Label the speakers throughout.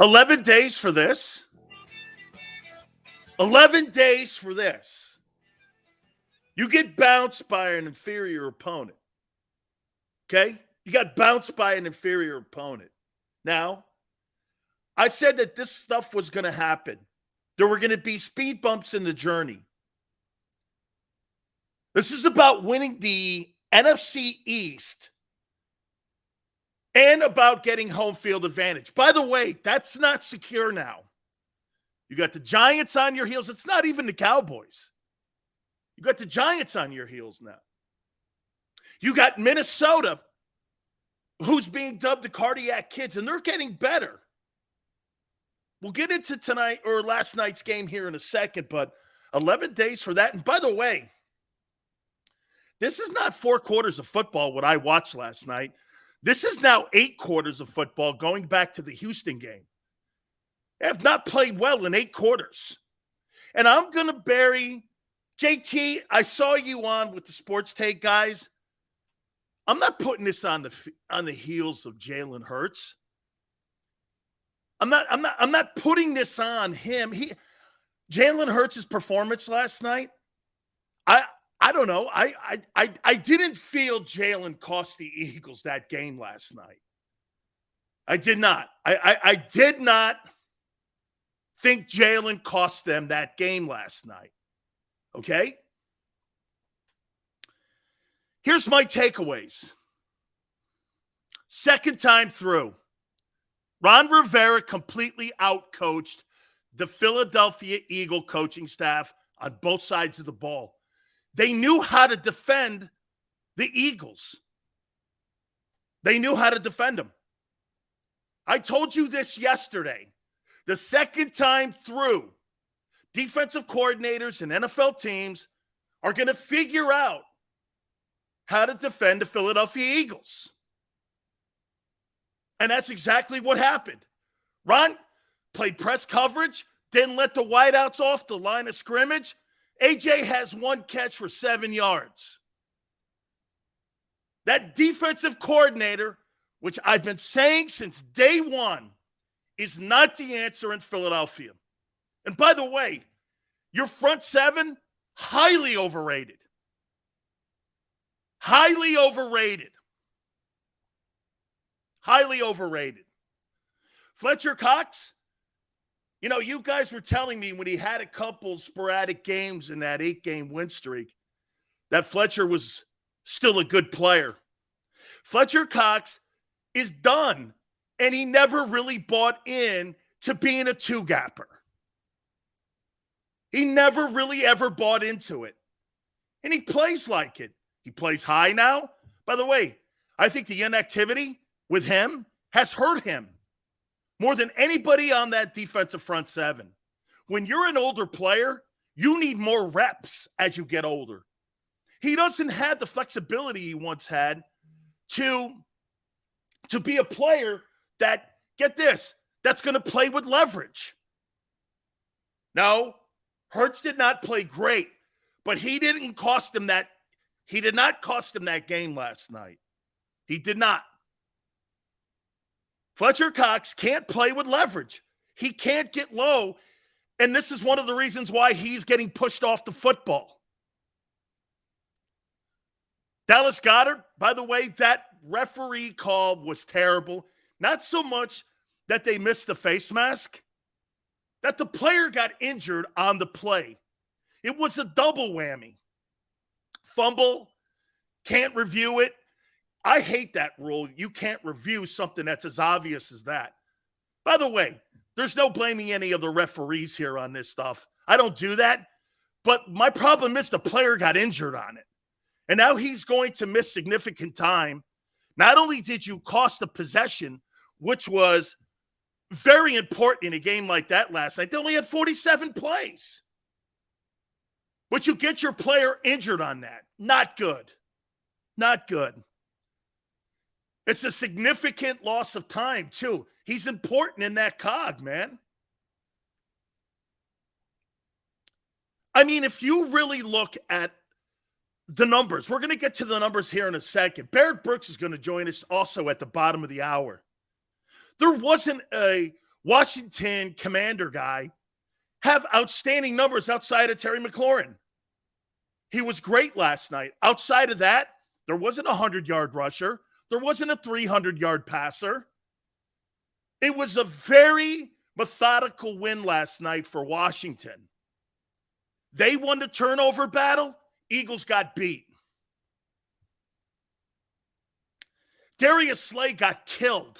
Speaker 1: 11 days for this. 11 days for this. You get bounced by an inferior opponent. Okay? You got bounced by an inferior opponent. Now, I said that this stuff was going to happen. There were going to be speed bumps in the journey. This is about winning the NFC East and about getting home field advantage. By the way, that's not secure now. You got the Giants on your heels. It's not even the Cowboys. You got the Giants on your heels now. You got Minnesota, who's being dubbed the Cardiac Kids, and they're getting better. We'll get into tonight or last night's game here in a second, but 11 days for that. And by the way, this is not 4 quarters of football, what I watched last night. This is now 8 quarters of football going back to the Houston game. They have not played well in 8 quarters. And I'm going to bury JT. I saw you on with the Sports Take guys. I'm not putting this on the heels of Jalen Hurts. I'm not putting this on him. Jalen Hurts' performance last night, I don't know. I didn't feel Jalen cost the Eagles that game last night. I did not. I did not think Jalen cost them that game last night. Okay? Here's my takeaways. Second time through, Ron Rivera completely outcoached the Philadelphia Eagle coaching staff on both sides of the ball. They knew how to defend the Eagles. They knew how to defend them. I told you this yesterday. The second time through, defensive coordinators and NFL teams are going to figure out how to defend the Philadelphia Eagles. And that's exactly what happened. Ron played press coverage, didn't let the wideouts off the line of scrimmage. AJ has 1 catch for 7 yards. That defensive coordinator, which I've been saying since day one, is not the answer in Philadelphia. And by the way, your front 7, highly overrated. Highly overrated. Highly overrated. Fletcher Cox, you know, you guys were telling me when he had a couple sporadic games in that 8-game win streak that Fletcher was still a good player. Fletcher Cox is done, and he never really bought in to being a 2-gapper. He never really ever bought into it. And he plays like it. He plays high now. By the way, I think the inactivity with him has hurt him more than anybody on that defensive front 7. When you're an older player, you need more reps as you get older. He doesn't have the flexibility he once had to be a player that, get this, that's going to play with leverage. No, Hurts did not play great, but he didn't cost him that. He did not cost him that game last night. He did not. Fletcher Cox can't play with leverage. He can't get low, and this is one of the reasons why he's getting pushed off the football. Dallas Goedert, by the way, that referee call was terrible. Not so much that they missed the face mask, that the player got injured on the play. It was a double whammy. Fumble, can't review it. I hate that rule. You can't review something that's as obvious as that. By the way, there's no blaming any of the referees here on this stuff. I don't do that. But my problem is the player got injured on it. And now he's going to miss significant time. Not only did you cost a possession, which was very important in a game like that last night, they only had 47 plays. But you get your player injured on that. Not good. Not good. It's a significant loss of time, too. He's important in that cog, man. I mean, if you really look at the numbers, we're going to get to the numbers here in a second. Barrett Brooks is going to join us also at the bottom of the hour. There wasn't a Washington commander guy have outstanding numbers outside of Terry McLaurin. He was great last night. Outside of that, there wasn't a 100-yard rusher. There wasn't a 300-yard passer. It was a very methodical win last night for Washington. They won the turnover battle. Eagles got beat. Darius Slay got killed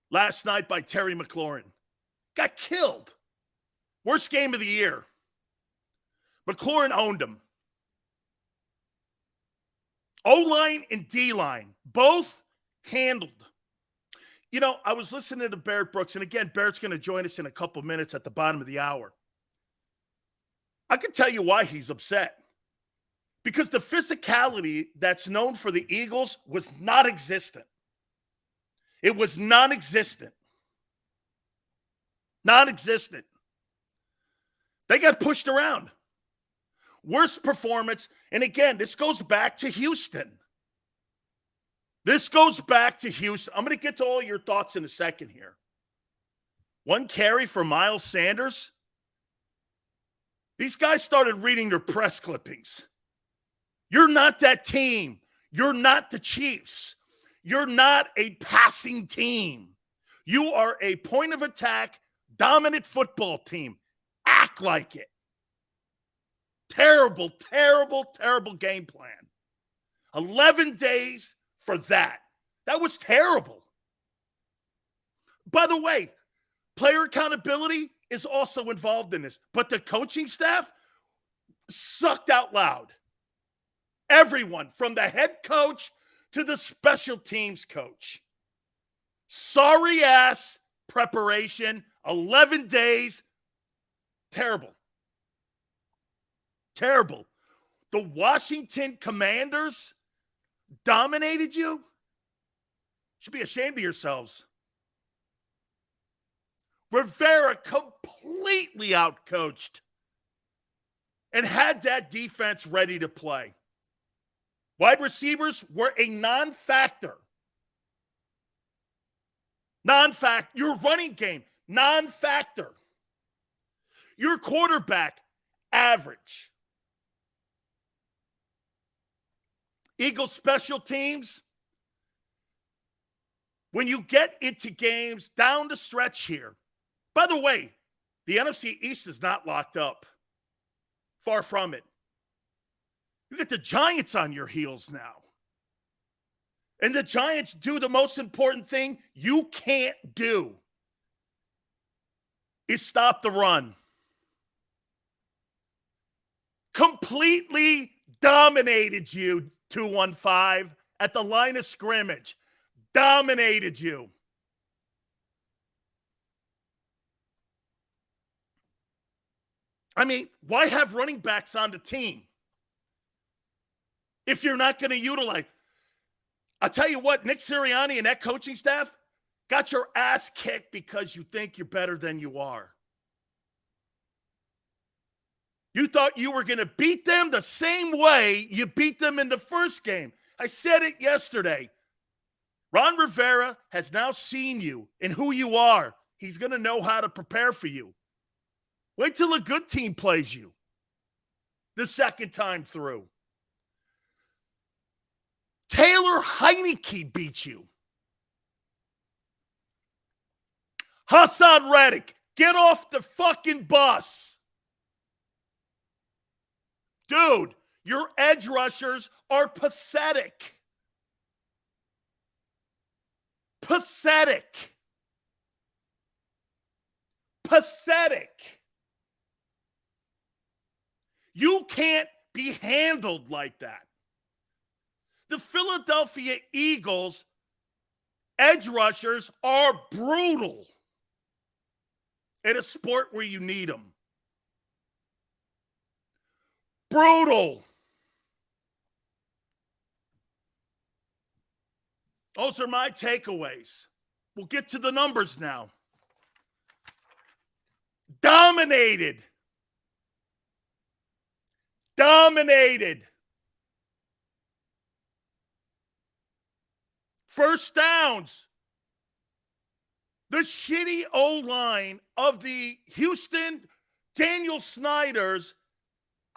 Speaker 1: last night by Terry McLaurin. Got killed. Worst game of the year. McLaurin owned him. O-line and D-line, both handled. You know, I was listening to Barrett Brooks, and again, Barrett's going to join us in a couple minutes at the bottom of the hour. I can tell you why he's upset. Because the physicality that's known for the Eagles was not existent. It was non-existent. Non-existent. They got pushed around. Worst performance. And again, this goes back to Houston. This goes back to Houston. I'm going to get to all your thoughts in a second here. One carry for Miles Sanders. These guys started reading their press clippings. You're not that team. You're not the Chiefs. You're not a passing team. You are a point of attack, dominant football team. Act like it. Terrible, terrible, terrible game plan. 11 days for that. That was terrible. By the way, player accountability is also involved in this, but the coaching staff sucked out loud. Everyone, from the head coach to the special teams coach. Sorry ass preparation, 11 days. Terrible. Terrible. The Washington Commanders dominated you. Should be ashamed of yourselves. Rivera completely outcoached and had that defense ready to play. Wide receivers were a non-factor. Non-factor. Your running game, non-factor. Your quarterback, average. Eagles special teams, when you get into games down the stretch here, by the way, the NFC East is not locked up. Far from it. You get the Giants on your heels now. And the Giants do the most important thing you can't do is stop the run. Completely dominated you, 215, at the line of scrimmage. Dominated you. I mean, why have running backs on the team if you're not going to utilize? I'll tell you what, Nick Sirianni and that coaching staff got your ass kicked because you think you're better than you are. You thought you were going to beat them the same way you beat them in the first game. I said it yesterday. Ron Rivera has now seen you and who you are. He's going to know how to prepare for you. Wait till a good team plays you the second time through. Taylor Heineke beat you. Hassan Reddick, get off the fucking bus. Dude, your edge rushers are pathetic. Pathetic. Pathetic. You can't be handled like that. The Philadelphia Eagles edge rushers are brutal in a sport where you need them. Brutal. Those are my takeaways. We'll get to the numbers now. Dominated. Dominated. First downs. The shitty O-line of the Houston Daniel Snyder's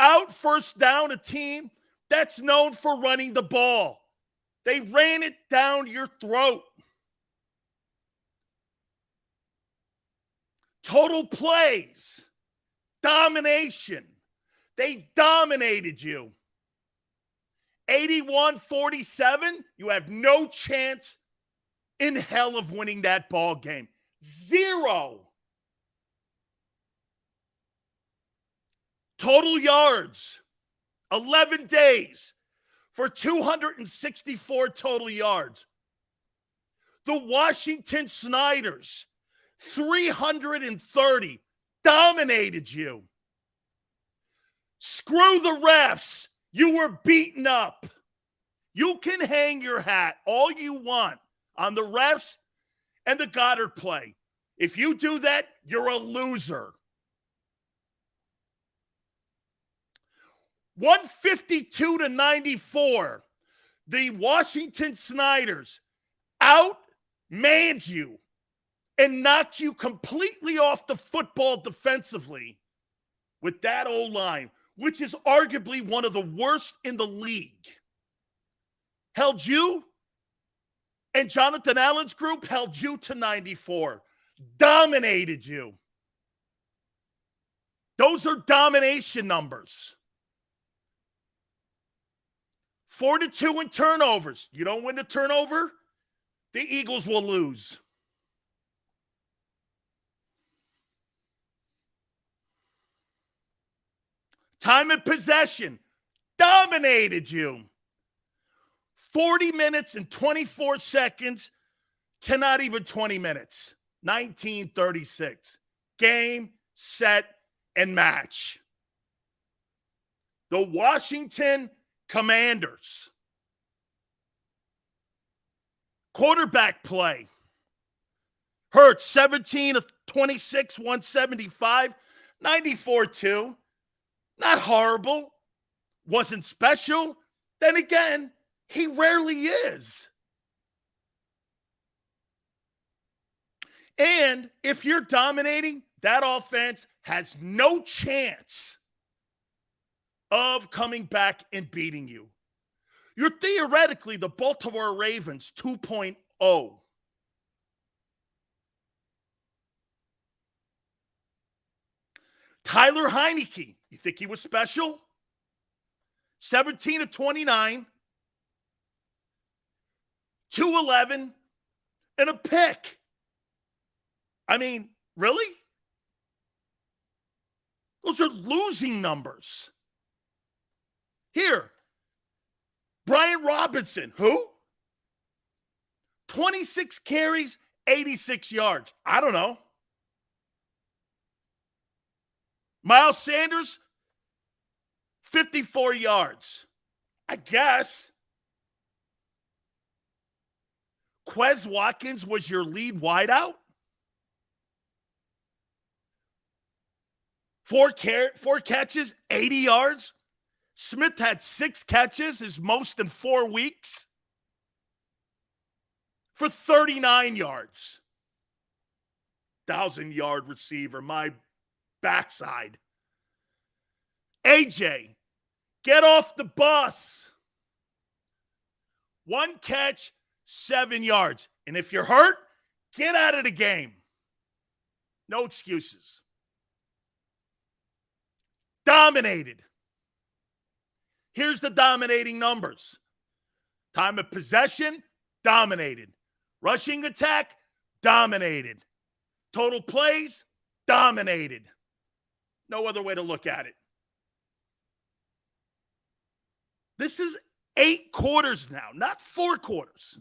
Speaker 1: out first down a team that's known for running the ball. They ran it down your throat. Total plays, domination. They dominated you. 81-47, you have no chance in hell of winning that ball game. 0. Total yards, 11 days for 264 total yards. The Washington Snyders, 330, dominated you. Screw the refs. You were beaten up. You can hang your hat all you want on the refs and the Goddard play. If you do that, you're a loser. 152-94. The Washington Snyders outmanned you and knocked you completely off the football defensively with that O-line, which is arguably one of the worst in the league. Held you and Jonathan Allen's group held you to 94. Dominated you. Those are domination numbers. 4-2 in turnovers. You don't win the turnover, the Eagles will lose. Time of possession, dominated you. 40 minutes and 24 seconds to not even 20 minutes. 1936. Game, set, and match. The Washington Commanders. Quarterback play. Hurts, 17 of 26, 175, 94-2. Not horrible. Wasn't special. Then again, he rarely is. And if you're dominating, that offense has no chance of coming back and beating you. You're theoretically the Baltimore Ravens 2.0. Tyler Heineke, you think he was special? 17 of 29, 211, and a pick. I mean, really? Those are losing numbers. Here, Brian Robinson, who? 26 carries, 86 yards. I don't know. Miles Sanders, 54 yards. I guess. Quez Watkins was your lead wideout. Four catches, 80 yards. Smith had 6 catches, his most in 4 weeks, for 39 yards. 1,000-yard receiver, my backside. AJ, get off the bus. 1 catch, 7 yards. And if you're hurt, get out of the game. No excuses. Dominated. Here's the dominating numbers. Time of possession, dominated. Rushing attack, dominated. Total plays, dominated. No other way to look at it. This is 8 quarters now, not 4 quarters.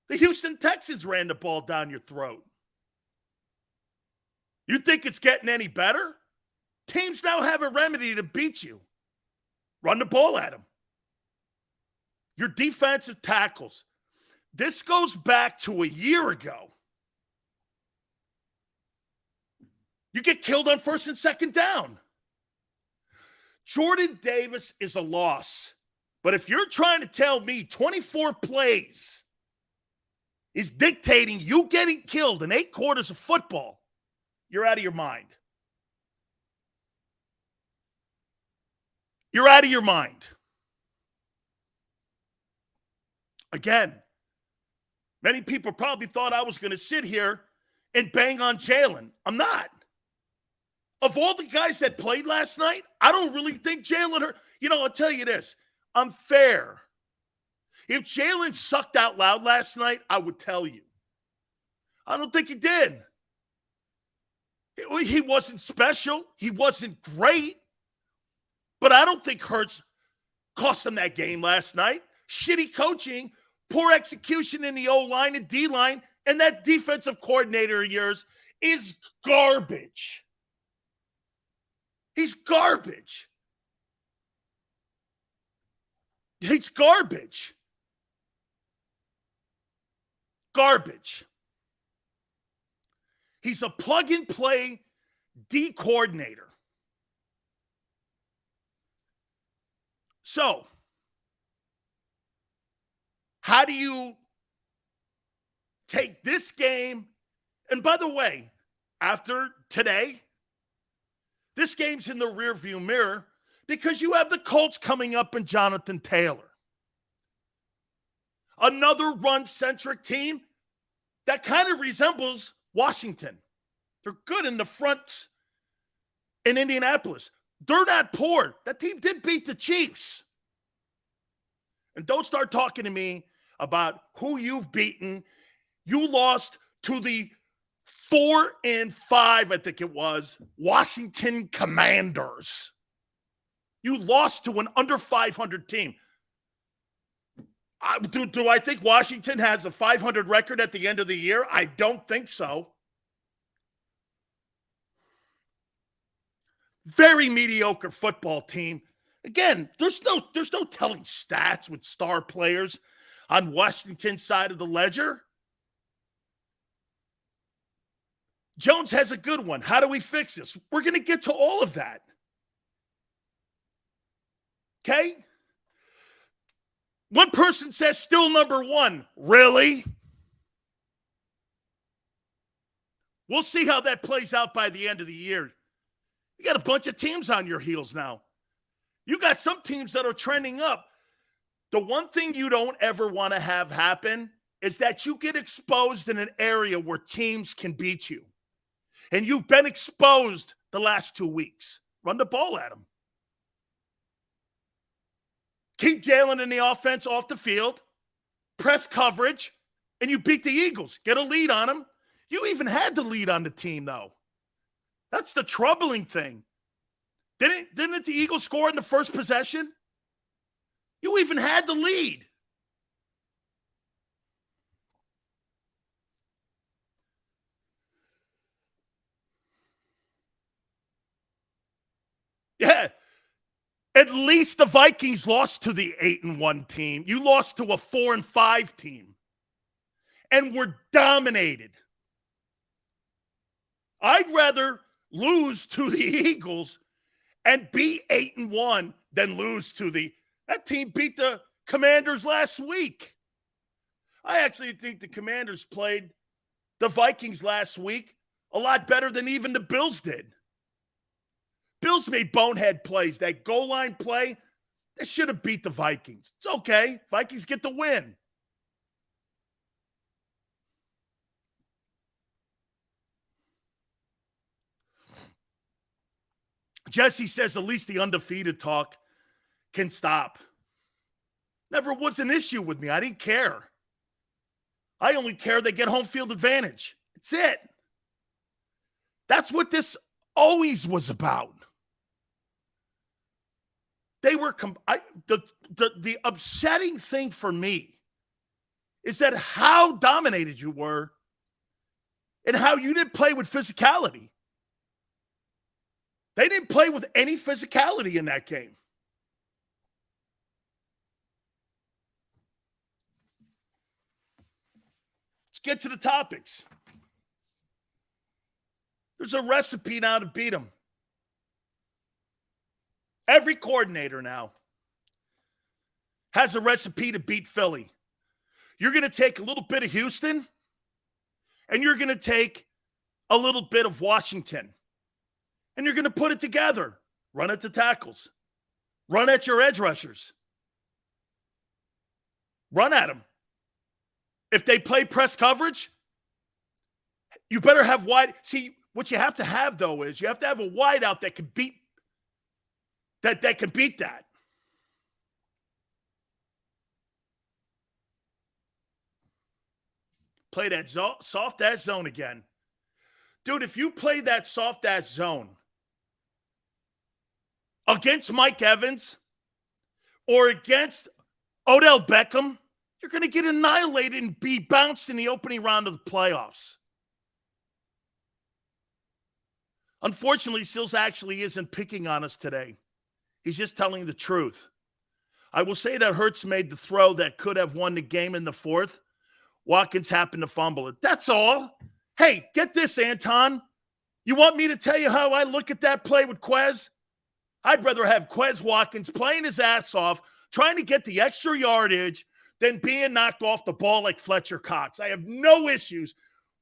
Speaker 1: The Houston Texans ran the ball down your throat. You think it's getting any better? Teams now have a remedy to beat you. Run the ball at them. Your defensive tackles. This goes back to a year ago. You get killed on 1st and 2nd down. Jordan Davis is a loss. But if you're trying to tell me 24 plays is dictating you getting killed in 8 quarters of football, you're out of your mind. You're out of your mind. Again, many people probably thought I was going to sit here and bang on Jalen. I'm not. Of all the guys that played last night, I don't really think Jalen Hurts. I'll tell you this. I'm fair. If Jalen sucked out loud last night, I would tell you. I don't think he did. He wasn't special. He wasn't great. But I don't think Hurts cost him that game last night. Shitty coaching, poor execution in the O-line and D-line, and that defensive coordinator of yours is garbage. He's garbage. He's garbage. Garbage. He's a plug-and-play D coordinator. So, how do you take this game? And by the way, after today, this game's in the rearview mirror because you have the Colts coming up and Jonathan Taylor. Another run-centric team that kind of resembles Washington. They're good in the front in Indianapolis. They're not poor. That team did beat the Chiefs. And don't start talking to me about who you've beaten. You lost to the 4-5, I think it was, Washington Commanders. You lost to an under 500 team. Do I think Washington has a 500 record at the end of the year? I don't think so. Very mediocre football team. Again, there's no telling stats with star players on Washington's side of the ledger. Jones has a good one. How do we fix this? We're going to get to all of that. Okay? One person says still number 1. Really? We'll see how that plays out by the end of the year. You got a bunch of teams on your heels now. You got some teams that are trending up. The one thing you don't ever want to have happen is that you get exposed in an area where teams can beat you. And you've been exposed the last 2 weeks. Run the ball at them. Keep Jalen in the offense off the field. Press coverage. And you beat the Eagles. Get a lead on them. You even had the lead on the team, though. That's the troubling thing. Didn't the Eagles score in the first possession? You even had the lead. Yeah. At least the Vikings lost to the 8-1 team. You lost to a 4-5 team. And were dominated. I'd rather lose to the Eagles and be 8-1 than lose to that team beat the Commanders last week. I actually think the Commanders played the Vikings last week a lot better than even the Bills did. Bills made bonehead plays. That goal line play, they should have beat the Vikings. It's okay. Vikings get the win. Jesse says at least the undefeated talk can stop. Never was an issue with me. I didn't care. I only care they get home field advantage. That's it. That's what this always was about. They were the upsetting thing for me is that how dominated you were and how you didn't play with physicality. They didn't play with any physicality in that game. Let's get to the topics. There's a recipe now to beat them. Every coordinator now has a recipe to beat Philly. You're going to take a little bit of Houston, and you're going to take a little bit of Washington, and you're going to put it together. Run at the tackles. Run at your edge rushers. Run at them. If they play press coverage, you better have wide. See, what you have to have, though, is you have to have a wideout that can beat that. Play that soft-ass zone again. Dude, if you play that soft-ass zone against Mike Evans or against Odell Beckham, you're going to get annihilated and be bounced in the opening round of the playoffs. Unfortunately, Sills actually isn't picking on us today. He's just telling the truth. I will say that Hurts made the throw that could have won the game in the fourth. Watkins happened to fumble it. That's all. Hey, get this, Anton. You want me to tell you how I look at that play with Quez? I'd rather have Quez Watkins playing his ass off, trying to get the extra yardage, than being knocked off the ball like Fletcher Cox. I have no issues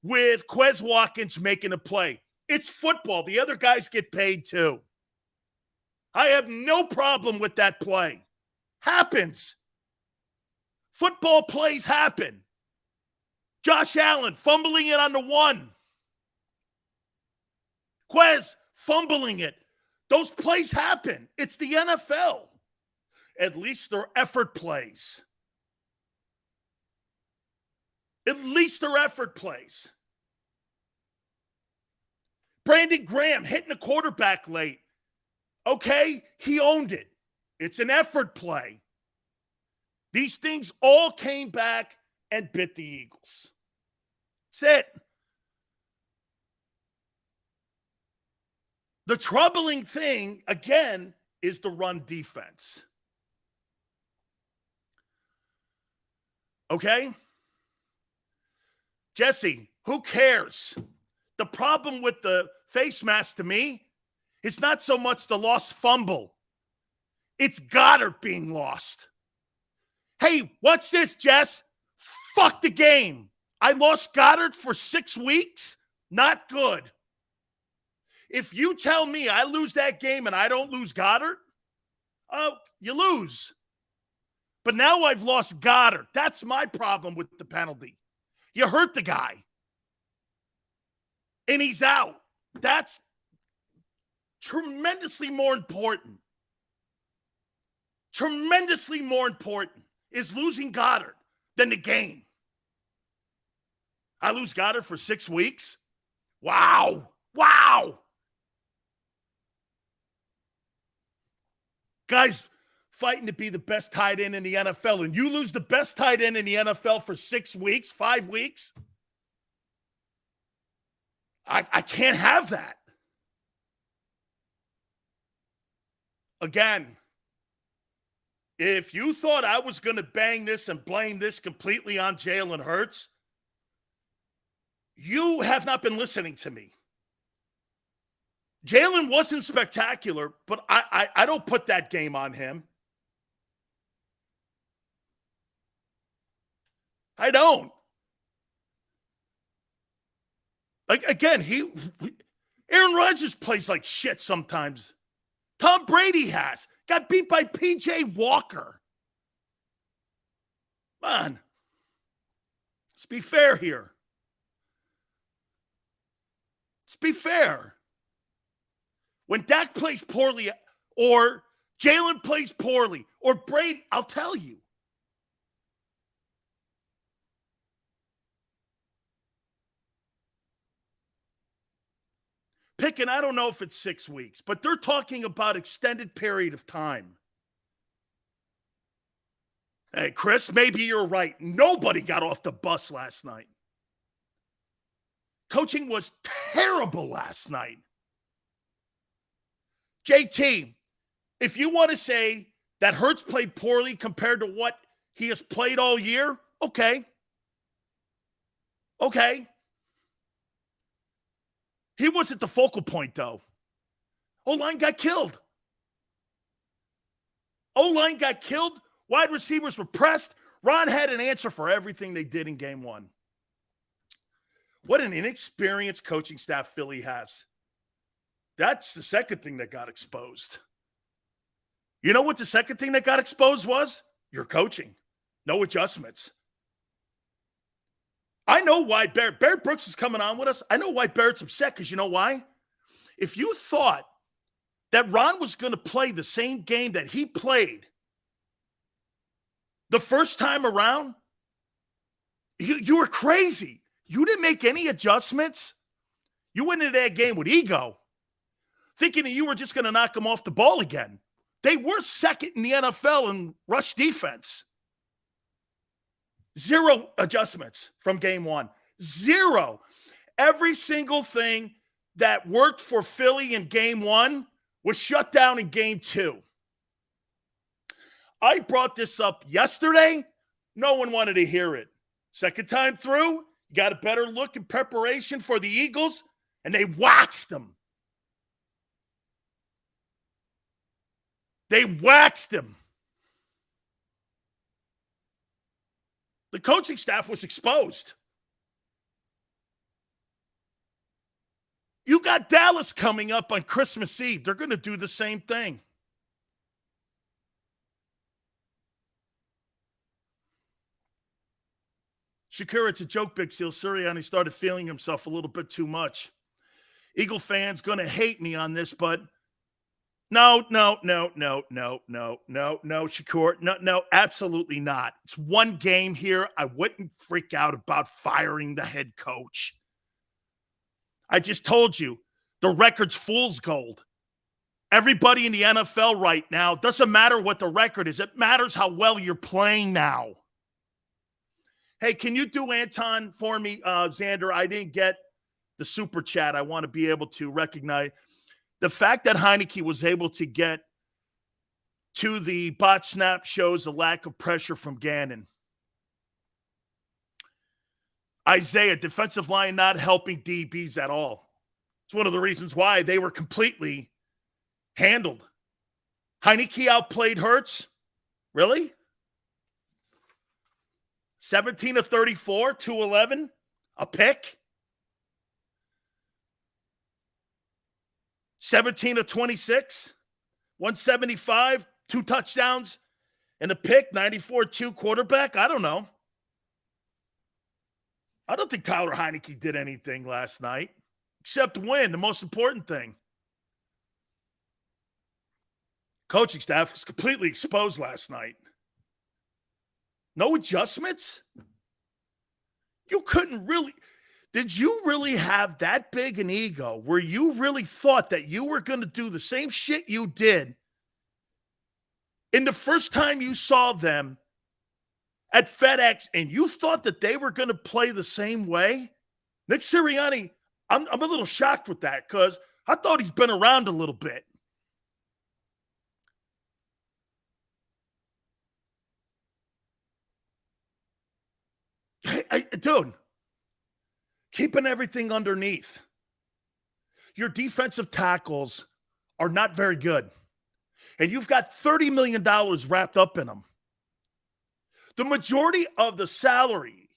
Speaker 1: with Quez Watkins making a play. It's football. The other guys get paid too. I have no problem with that play. Happens. Football plays happen. Josh Allen fumbling it on the one. Quez fumbling it. Those plays happen. It's the NFL. At least they're effort plays. At least they're effort plays. Brandon Graham hitting the quarterback late. Okay, he owned it. It's an effort play. These things all came back and bit the Eagles. That's it. The troubling thing, again, is the run defense. Okay? Jesse, who cares? The problem with the face mask to me is not so much the lost fumble. It's Goddard being lost. Hey, what's this, Jess? Fuck the game. I lost Goddard for 6 weeks? Not good. If you tell me I lose that game and I don't lose Goddard, you lose. But now I've lost Goddard. That's my problem with the penalty. You hurt the guy. And he's out. That's tremendously more important. Tremendously more important is losing Goddard than the game. I lose Goddard for 6 weeks? Wow. Wow. Guys fighting to be the best tight end in the NFL, and you lose the best tight end in the NFL for 6 weeks, 5 weeks? I can't have that. Again, if you thought I was going to bang this and blame this completely on Jalen Hurts, you have not been listening to me. Jalen wasn't spectacular, but I don't put that game on him. I don't. Like, again, Aaron Rodgers plays like shit sometimes. Tom Brady got beat by P.J. Walker. Come on. Let's be fair here. Let's be fair. When Dak plays poorly or Jalen plays poorly or Brady, I'll tell you. Picking, I don't know if it's 6 weeks, but they're talking about extended period of time. Hey, Chris, maybe you're right. Nobody got off the bus last night. Coaching was terrible last night. JT, if you want to say that Hurts played poorly compared to what he has played all year, okay. Okay. He wasn't the focal point, though. O-line got killed. O-line got killed. Wide receivers were pressed. Ron had an answer for everything they did in game one. What an inexperienced coaching staff Philly has. That's the second thing that got exposed. You know what the second thing that got exposed was? Your coaching. No adjustments. I know why Barrett Brooks is coming on with us. I know why Barrett's upset, because you know why? If you thought that Ron was going to play the same game that he played the first time around, you were crazy. You didn't make any adjustments. You went into that game with ego, thinking that you were just going to knock them off the ball again. They were second in the NFL in rush defense. 0 adjustments from game one. 0. Every single thing that worked for Philly in game one was shut down in game two. I brought this up yesterday. No one wanted to hear it. Second time through, you got a better look in preparation for the Eagles, and they waxed them. They waxed him. The coaching staff was exposed. You got Dallas coming up on Christmas Eve. They're going to do the same thing. Shakira, it's a joke, Big Seal. Sirianni started feeling himself a little bit too much. Eagle fans going to hate me on this, but no, Shakur. No, absolutely not. It's one game here. I wouldn't freak out about firing the head coach. I just told you, the record's fool's gold. Everybody in the NFL right now, doesn't matter what the record is. It matters how well you're playing now. Hey, can you do Anton for me, Xander? I didn't get the super chat. I want to be able to recognize the fact that Heineke was able to get to the bot snap shows a lack of pressure from Gannon. Isaiah, defensive line not helping DBs at all. It's one of the reasons why they were completely handled. Heineke outplayed Hurts? Really? 17 of 34, 211, a pick. 17 of 26, 175, 2 touchdowns, and a pick, 94-2 quarterback. I don't know. I don't think Tyler Heineke did anything last night except win, the most important thing. Coaching staff was completely exposed last night. No adjustments? You couldn't really... Did you really have that big an ego where you really thought that you were going to do the same shit you did in the first time you saw them at FedEx, and you thought that they were going to play the same way? Nick Sirianni, I'm a little shocked with that, because I thought he's been around a little bit. Dude, keeping everything underneath. Your defensive tackles are not very good. And you've got $30 million wrapped up in them. The majority of the salary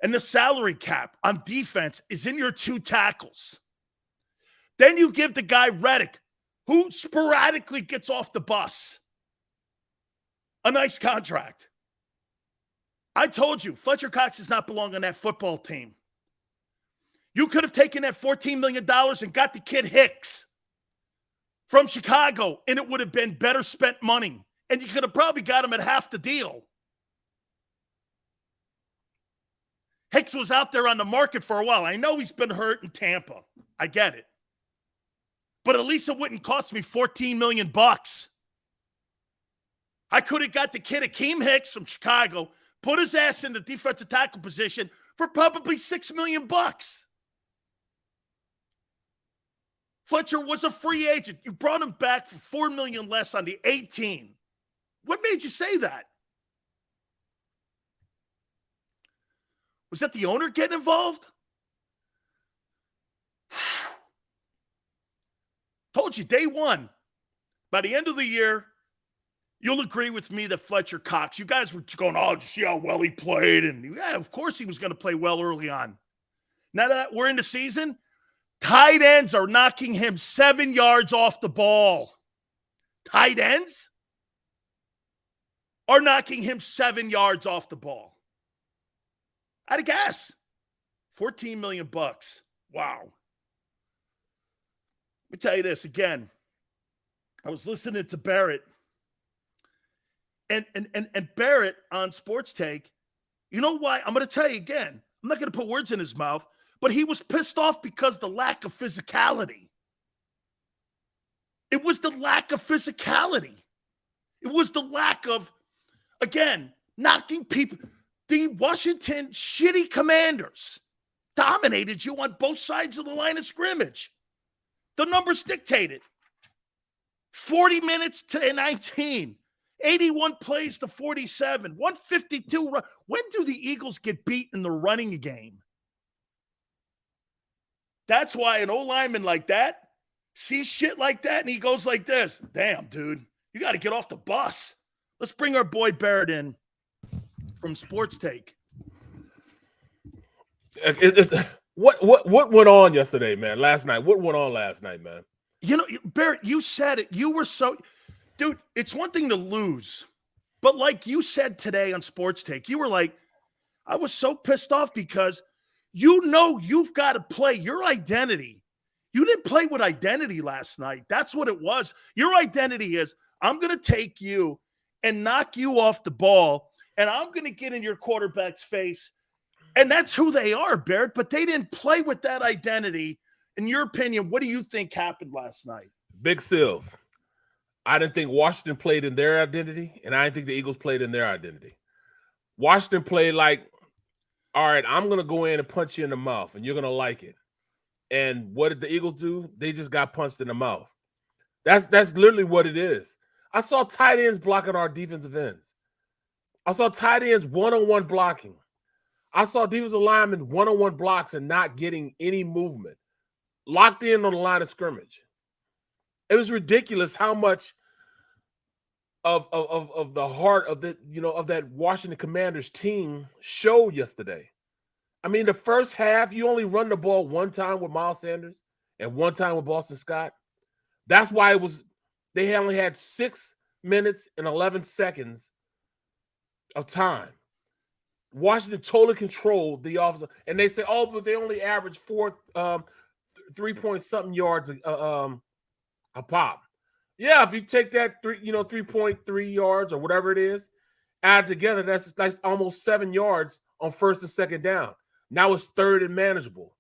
Speaker 1: and the salary cap on defense is in your 2 tackles. Then you give the guy Reddick, who sporadically gets off the bus, a nice contract. I told you, Fletcher Cox does not belong on that football team. You could have taken that $14 million and got the kid Hicks from Chicago, and it would have been better spent money. And you could have probably got him at half the deal. Hicks was out there on the market for a while. I know he's been hurt in Tampa. I get it. But at least it wouldn't cost me $14 million. I could have got the kid Akeem Hicks from Chicago, put his ass in the defensive tackle position for probably $6 million. Fletcher was a free agent. You brought him back for $4 million less on the 18. What made you say that? Was that the owner getting involved? Told you, day one, by the end of the year, You'll agree with me that Fletcher Cox, you guys were going, oh, did you see how well he played? And yeah, of course he was going to play well early on. Now that we're in the season, tight ends are knocking him 7 yards off the ball. Tight ends are knocking him 7 yards off the ball. I'd guess. $14 million. Wow. Let me tell you this again. I was listening to Barrett. And Barrett on Sports Take, you know why? I'm going to tell you again. I'm not going to put words in his mouth, but he was pissed off because the lack of physicality. It was the lack of physicality. It was the lack of, again, knocking people. The Washington shitty Commanders dominated you on both sides of the line of scrimmage. The numbers dictated. 40 minutes to 19. 81 plays to 47. 152. When do the Eagles get beat in the running game? That's why an O-lineman like that sees shit like that and he goes like this. Damn, dude, you got to get off the bus. Let's bring our boy Barrett in from Sports Take.
Speaker 2: What went on yesterday, man? Last night. What went on last night, man?
Speaker 1: You know, Barrett, you said it. You were so – dude, it's one thing to lose. But like you said today on Sports Take, you were like, I was so pissed off because you know you've got to play your identity. You didn't play with identity last night. That's what it was. Your identity is, I'm going to take you and knock you off the ball, and I'm going to get in your quarterback's face. And that's who they are, Barrett. But they didn't play with that identity. In your opinion, what do you think happened last night?
Speaker 2: Big Sills. I didn't think Washington played in their identity, and I didn't think the Eagles played in their identity. Washington played like, all right, I'm going to go in and punch you in the mouth, and you're going to like it. And what did the Eagles do? They just got punched in the mouth. That's literally what it is. I saw tight ends blocking our defensive ends. I saw tight ends one-on-one blocking. I saw defensive linemen one-on-one blocks and not getting any movement. Locked in on the line of scrimmage. It was ridiculous how much of the heart of the, of that Washington Commanders team showed yesterday. I mean, the first half, you only run the ball one time with Miles Sanders and one time with Boston Scott. That's why they only had 6 minutes and 11 seconds of time. Washington totally controlled the offense. And they say, oh, but they only averaged 3-point-something yards a pop. Yeah, if you take that 3.3 yards or whatever it is, add together, that's almost 7 yards on first and second down. Now it's third and manageable.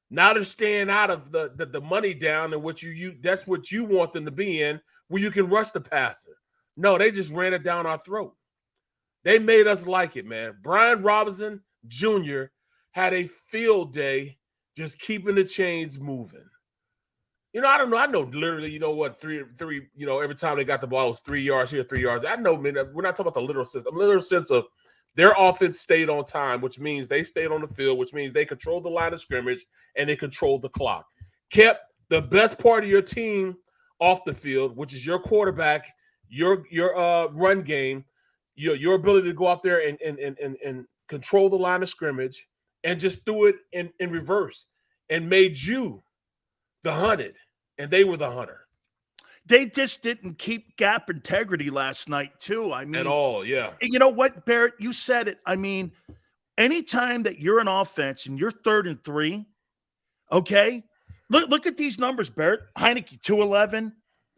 Speaker 2: Now they're staying out of the money down and what that's what you want them to be in, where you can rush the passer. No, they just ran it down our throat. They made us like it, man. Brian Robinson Jr. had a field day just keeping the chains moving. I don't know. I know literally, three, every time they got the ball, it was 3 yards here, 3 yards. I know, man, we're not talking about the literal sense. The literal sense of their offense stayed on time, which means they stayed on the field, which means they controlled the line of scrimmage and they controlled the clock. Kept the best part of your team off the field, which is your quarterback, your run game, your ability to go out there and control the line of scrimmage, and just threw it in reverse and made you the hunted, and they were the hunter.
Speaker 1: They just didn't keep gap integrity last night, too. I mean,
Speaker 2: at all, yeah.
Speaker 1: And you know what, Barrett? You said it. I mean, anytime that you're an offense and you're 3rd and 3, okay? Look at these numbers, Barrett. Heineke, 211.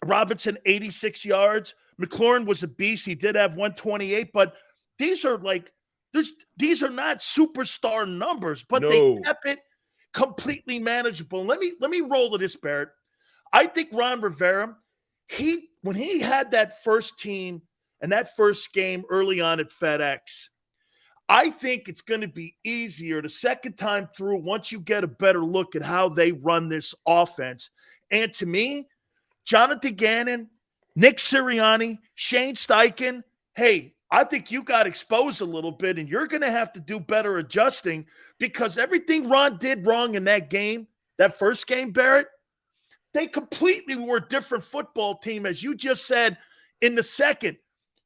Speaker 1: Robinson, 86 yards. McLaurin was a beast. He did have 128, but these are these are not superstar numbers, but they kept it completely manageable. Let me roll to this, Barrett. I think Ron Rivera, when he had that first team and that first game early on at FedEx, I think it's going to be easier the second time through once you get a better look at how they run this offense. And to me, Jonathan Gannon, Nick Sirianni, Shane Steichen, hey, I think you got exposed a little bit, and you're going to have to do better adjusting because everything Ron did wrong in that game, that first game, Barrett, they completely were a different football team, as you just said in the second.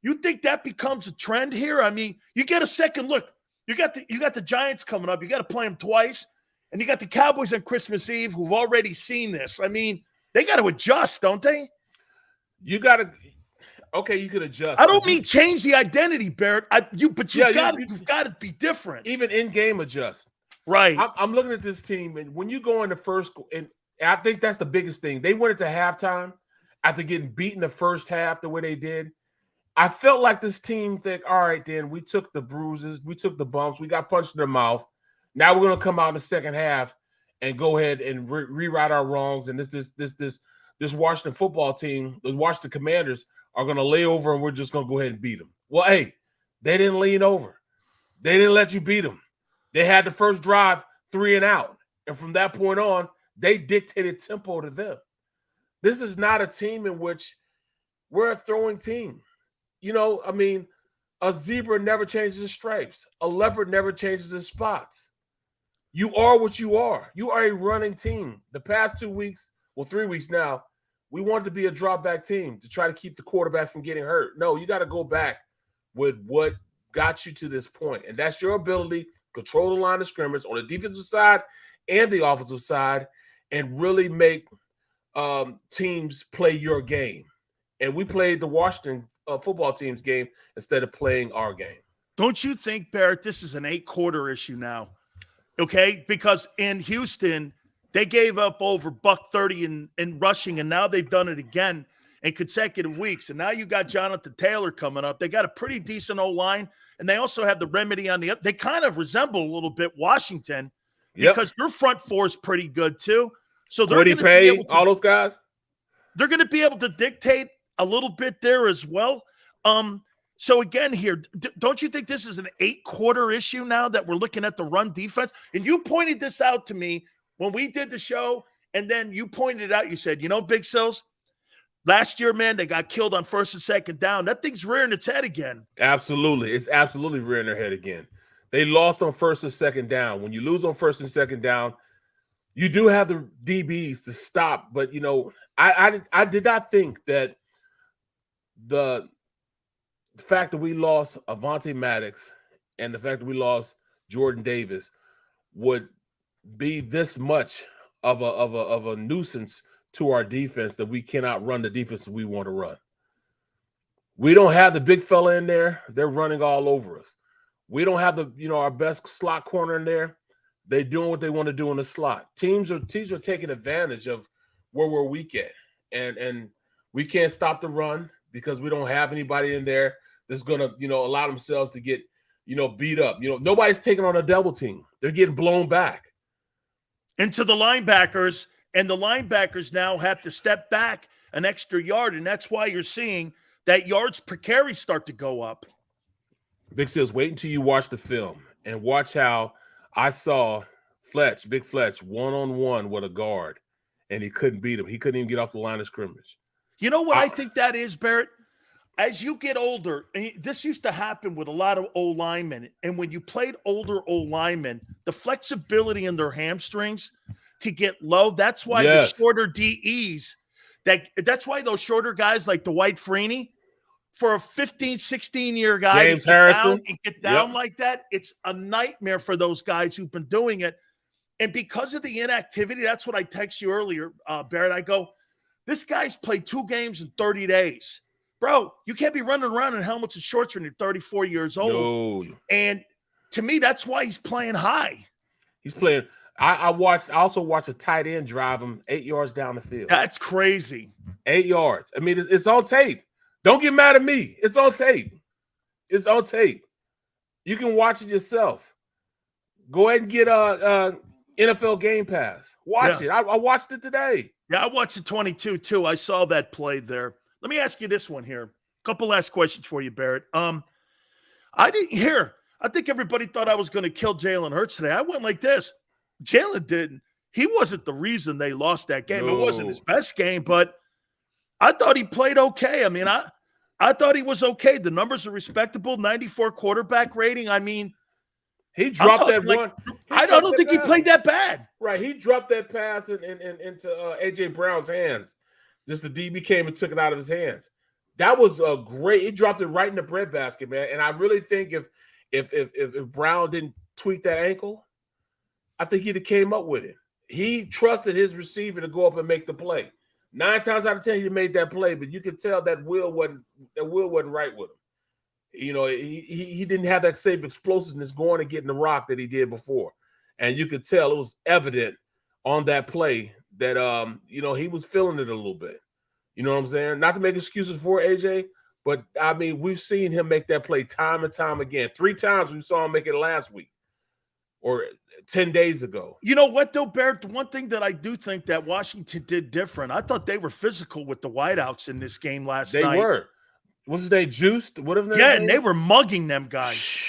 Speaker 1: You think that becomes a trend here? I mean, you get a second look. You got the Giants coming up. You got to play them twice. And you got the Cowboys on Christmas Eve who've already seen this. I mean, they got to adjust, don't they?
Speaker 2: You got to – okay, you could adjust.
Speaker 1: I don't mean change the identity, Barrett. You've got to be different.
Speaker 2: Even in-game adjust.
Speaker 1: Right.
Speaker 2: I'm looking at this team, and when you go in the first – and I think that's the biggest thing. They went into halftime after getting beaten the first half the way they did. I felt like this team think, all right, then we took the bruises, we took the bumps, we got punched in the mouth. Now we're going to come out in the second half and go ahead and rewrite our wrongs. And this Washington football team, the Washington Commanders, are going to lay over, and we're just going to go ahead and beat them. Well, hey, they didn't lean over. They didn't let you beat them. They had the first drive 3 and out. And from that point on, they dictated tempo to them. This is not a team in which we're a throwing team. You know, I mean, a zebra never changes its stripes. A leopard never changes its spots. You are what you are. You are a running team. The past 2 weeks, well, 3 weeks now, we wanted to be a drop-back team to try to keep the quarterback from getting hurt. No, you got to go back with what got you to this point, and that's your ability to control the line of scrimmage on the defensive side and the offensive side and really make teams play your game. And we played the Washington football team's game instead of playing our game.
Speaker 1: Don't you think, Barrett, this is an 8-quarter issue now? Okay, because in Houston, they gave up over $130 in rushing, and now they've done it again in consecutive weeks. And now you got Jonathan Taylor coming up. They got a pretty decent O-line, and they also have the remedy on the – they kind of resemble a little bit Washington because their front four is pretty good too. So they're going to
Speaker 2: pay all those guys?
Speaker 1: They're going to be able to dictate a little bit there as well. So again here, don't you think this is an 8-quarter issue now that we're looking at the run defense? And you pointed this out to me when we did the show, and then you pointed it out. You said, you know, Big Sills, last year, man, they got killed on first and second down. That thing's rearing its head again.
Speaker 2: Absolutely. It's absolutely rearing their head again. They lost on first and second down. When you lose on first and second down, you do have the DBs to stop. But, you know, I did not think that the fact that we lost Avonte Maddox and the fact that we lost Jordan Davis would be this much of a nuisance to our defense that we cannot run the defense we want to run. We don't have the big fella in there. They're running all over us. We don't have our best slot corner in there. They're doing what they want to do in the slot. Teams are taking advantage of where we're weak at. And we can't stop the run because we don't have anybody in there that's going to, allow themselves to get, beat up. Nobody's taking on a double team. They're getting blown back.
Speaker 1: Into the linebackers, and the linebackers now have to step back an extra yard, and that's why you're seeing that yards per carry start to go up.
Speaker 2: Big Seals, wait until you watch the film and watch how I saw Big Fletch, one-on-one with a guard, and he couldn't beat him. He couldn't even get off the line of scrimmage.
Speaker 1: You know what I think that is, Barrett? As you get older, and this used to happen with a lot of old linemen, and when you played older old linemen, the flexibility in their hamstrings to get low, that's why the shorter DEs, that's why those shorter guys like Dwight Freeney, for a 15, 16-year guy
Speaker 2: James Harrison
Speaker 1: and get down like that, it's a nightmare for those guys who've been doing it. And because of the inactivity, that's what I text you earlier, Barrett. I go, this guy's played 2 games in 30 days. Bro, you can't be running around in helmets and shorts when you're 34 years old.
Speaker 2: No.
Speaker 1: And to me, that's why he's playing high.
Speaker 2: He's playing. I also watched a tight end drive him 8 yards down the field.
Speaker 1: That's crazy.
Speaker 2: 8 yards. I mean, it's on tape. Don't get mad at me. It's on tape. It's on tape. You can watch it yourself. Go ahead and get a NFL Game Pass. Watch it. I watched it today.
Speaker 1: Yeah, I watched it 22 too. I saw that play there. Let me ask you this one here. A couple last questions for you, Barrett. I think everybody thought I was going to kill Jalen Hurts today. I went like this. Jalen didn't. He wasn't the reason they lost that game.
Speaker 2: No.
Speaker 1: It wasn't his best game, but I thought he played okay. I mean, I thought he was okay. The numbers are respectable. 94 quarterback rating. I mean,
Speaker 2: he dropped that one.
Speaker 1: I don't think he played that bad.
Speaker 2: Right. He dropped that pass into A.J. Brown's hands. Just the DB came and took it out of his hands. That was a great. He dropped it right in the breadbasket, man. And I really think if Brown didn't tweak that ankle, I think he'd have came up with it. He trusted his receiver to go up and make the play. 9 times out of 10, he made that play, but you could tell that will wasn't right with him. You know, he didn't have that same explosiveness going and getting the rock that he did before. And you could tell it was evident on that play that you know, he was feeling it a little bit. You know what I'm saying? Not to make excuses for AJ, but I mean, we've seen him make that play time and time again. 3 times we saw him make it last week or 10 days ago.
Speaker 1: You know what, though, Barrett? The one thing that I do think that Washington did different, I thought they were physical with the wideouts in this game last night.
Speaker 2: They were. What's his name? Juiced? Whatever.
Speaker 1: Yeah, and they were mugging them guys.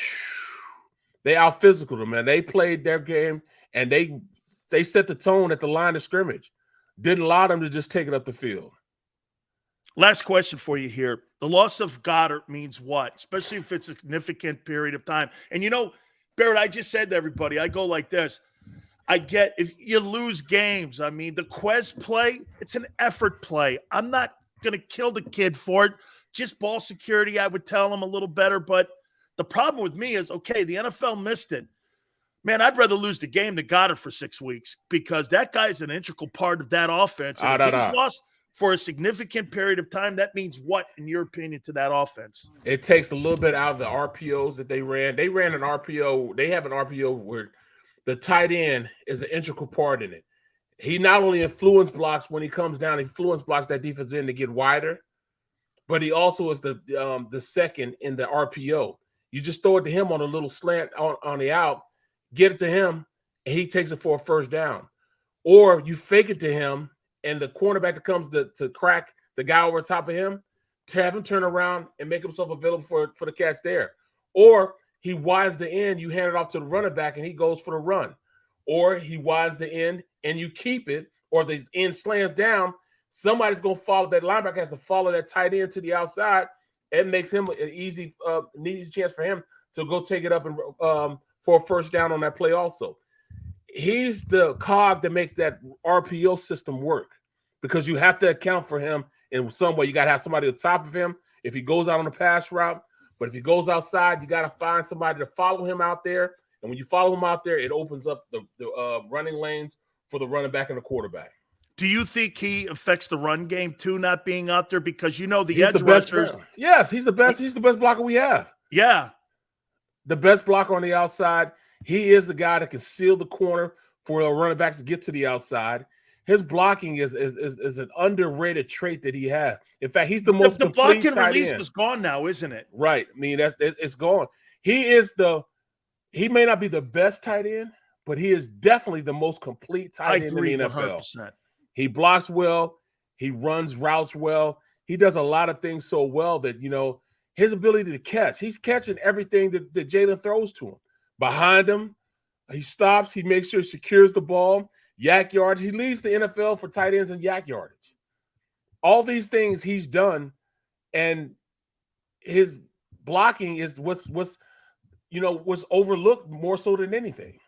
Speaker 2: They out physical them, man. They played their game, and they set the tone at the line of scrimmage. Didn't allow them to just take it up the field.
Speaker 1: Last question for you here. The loss of Goddard means what? Especially if it's a significant period of time. And, you know, Barrett, I just said to everybody, I go like this. I get if you lose games. I mean, the Quez play, it's an effort play. I'm not going to kill the kid for it. Just ball security, I would tell him a little better. But the problem with me is, okay, the NFL missed it. Man, I'd rather lose the game than Goddard for 6 weeks because that guy's an integral part of that offense. And if he's lost for a significant period of time, that means what, in your opinion, to that offense?
Speaker 2: It takes a little bit out of the RPOs that they ran. They ran an RPO. They have an RPO where the tight end is an integral part in it. He not only influence blocks when he comes down, he influence blocks that defense in to get wider, but he also is the second in the RPO. You just throw it to him on a little slant on the out, get it to him, and he takes it for a first down. Or you fake it to him, and the cornerback that comes to crack the guy over top of him, to have him turn around and make himself available for the catch there. Or he wides the end, you hand it off to the running back, and he goes for the run. Or he wides the end, and you keep it, or the end slams down. Somebody's going to follow. That linebacker has to follow that tight end to the outside. It makes him an easy chance for him to go take it up and for a first down on that play also. He's the cog to make that RPO system work because you have to account for him in some way. You got to have somebody on top of him if he goes out on a pass route. But if he goes outside, you got to find somebody to follow him out there. And when you follow him out there, it opens up the running lanes for the running back and the quarterback.
Speaker 1: Do you think he affects the run game too, not being out there? Because you know the edge rushers.
Speaker 2: Yes, he's the best. He's the best blocker we have.
Speaker 1: Yeah,
Speaker 2: the best blocker on the outside. He is the guy that can seal the corner for the running backs to get to the outside. His blocking is an underrated trait that he has. In fact, he's the most
Speaker 1: the block and release
Speaker 2: end.
Speaker 1: is gone now, isn't it?
Speaker 2: Right. I mean, it's gone. He may not be the best tight end, but he is definitely the most complete tight end in the NFL.
Speaker 1: 100%.
Speaker 2: He blocks well. He runs routes well. He does a lot of things so well that, you know, his ability to catch, he's catching everything that Jalen throws to him. Behind him, he stops. He makes sure he secures the ball. Yak yardage. He leads the NFL for tight ends and yak yardage. All these things he's done, and his blocking is what's overlooked more so than anything.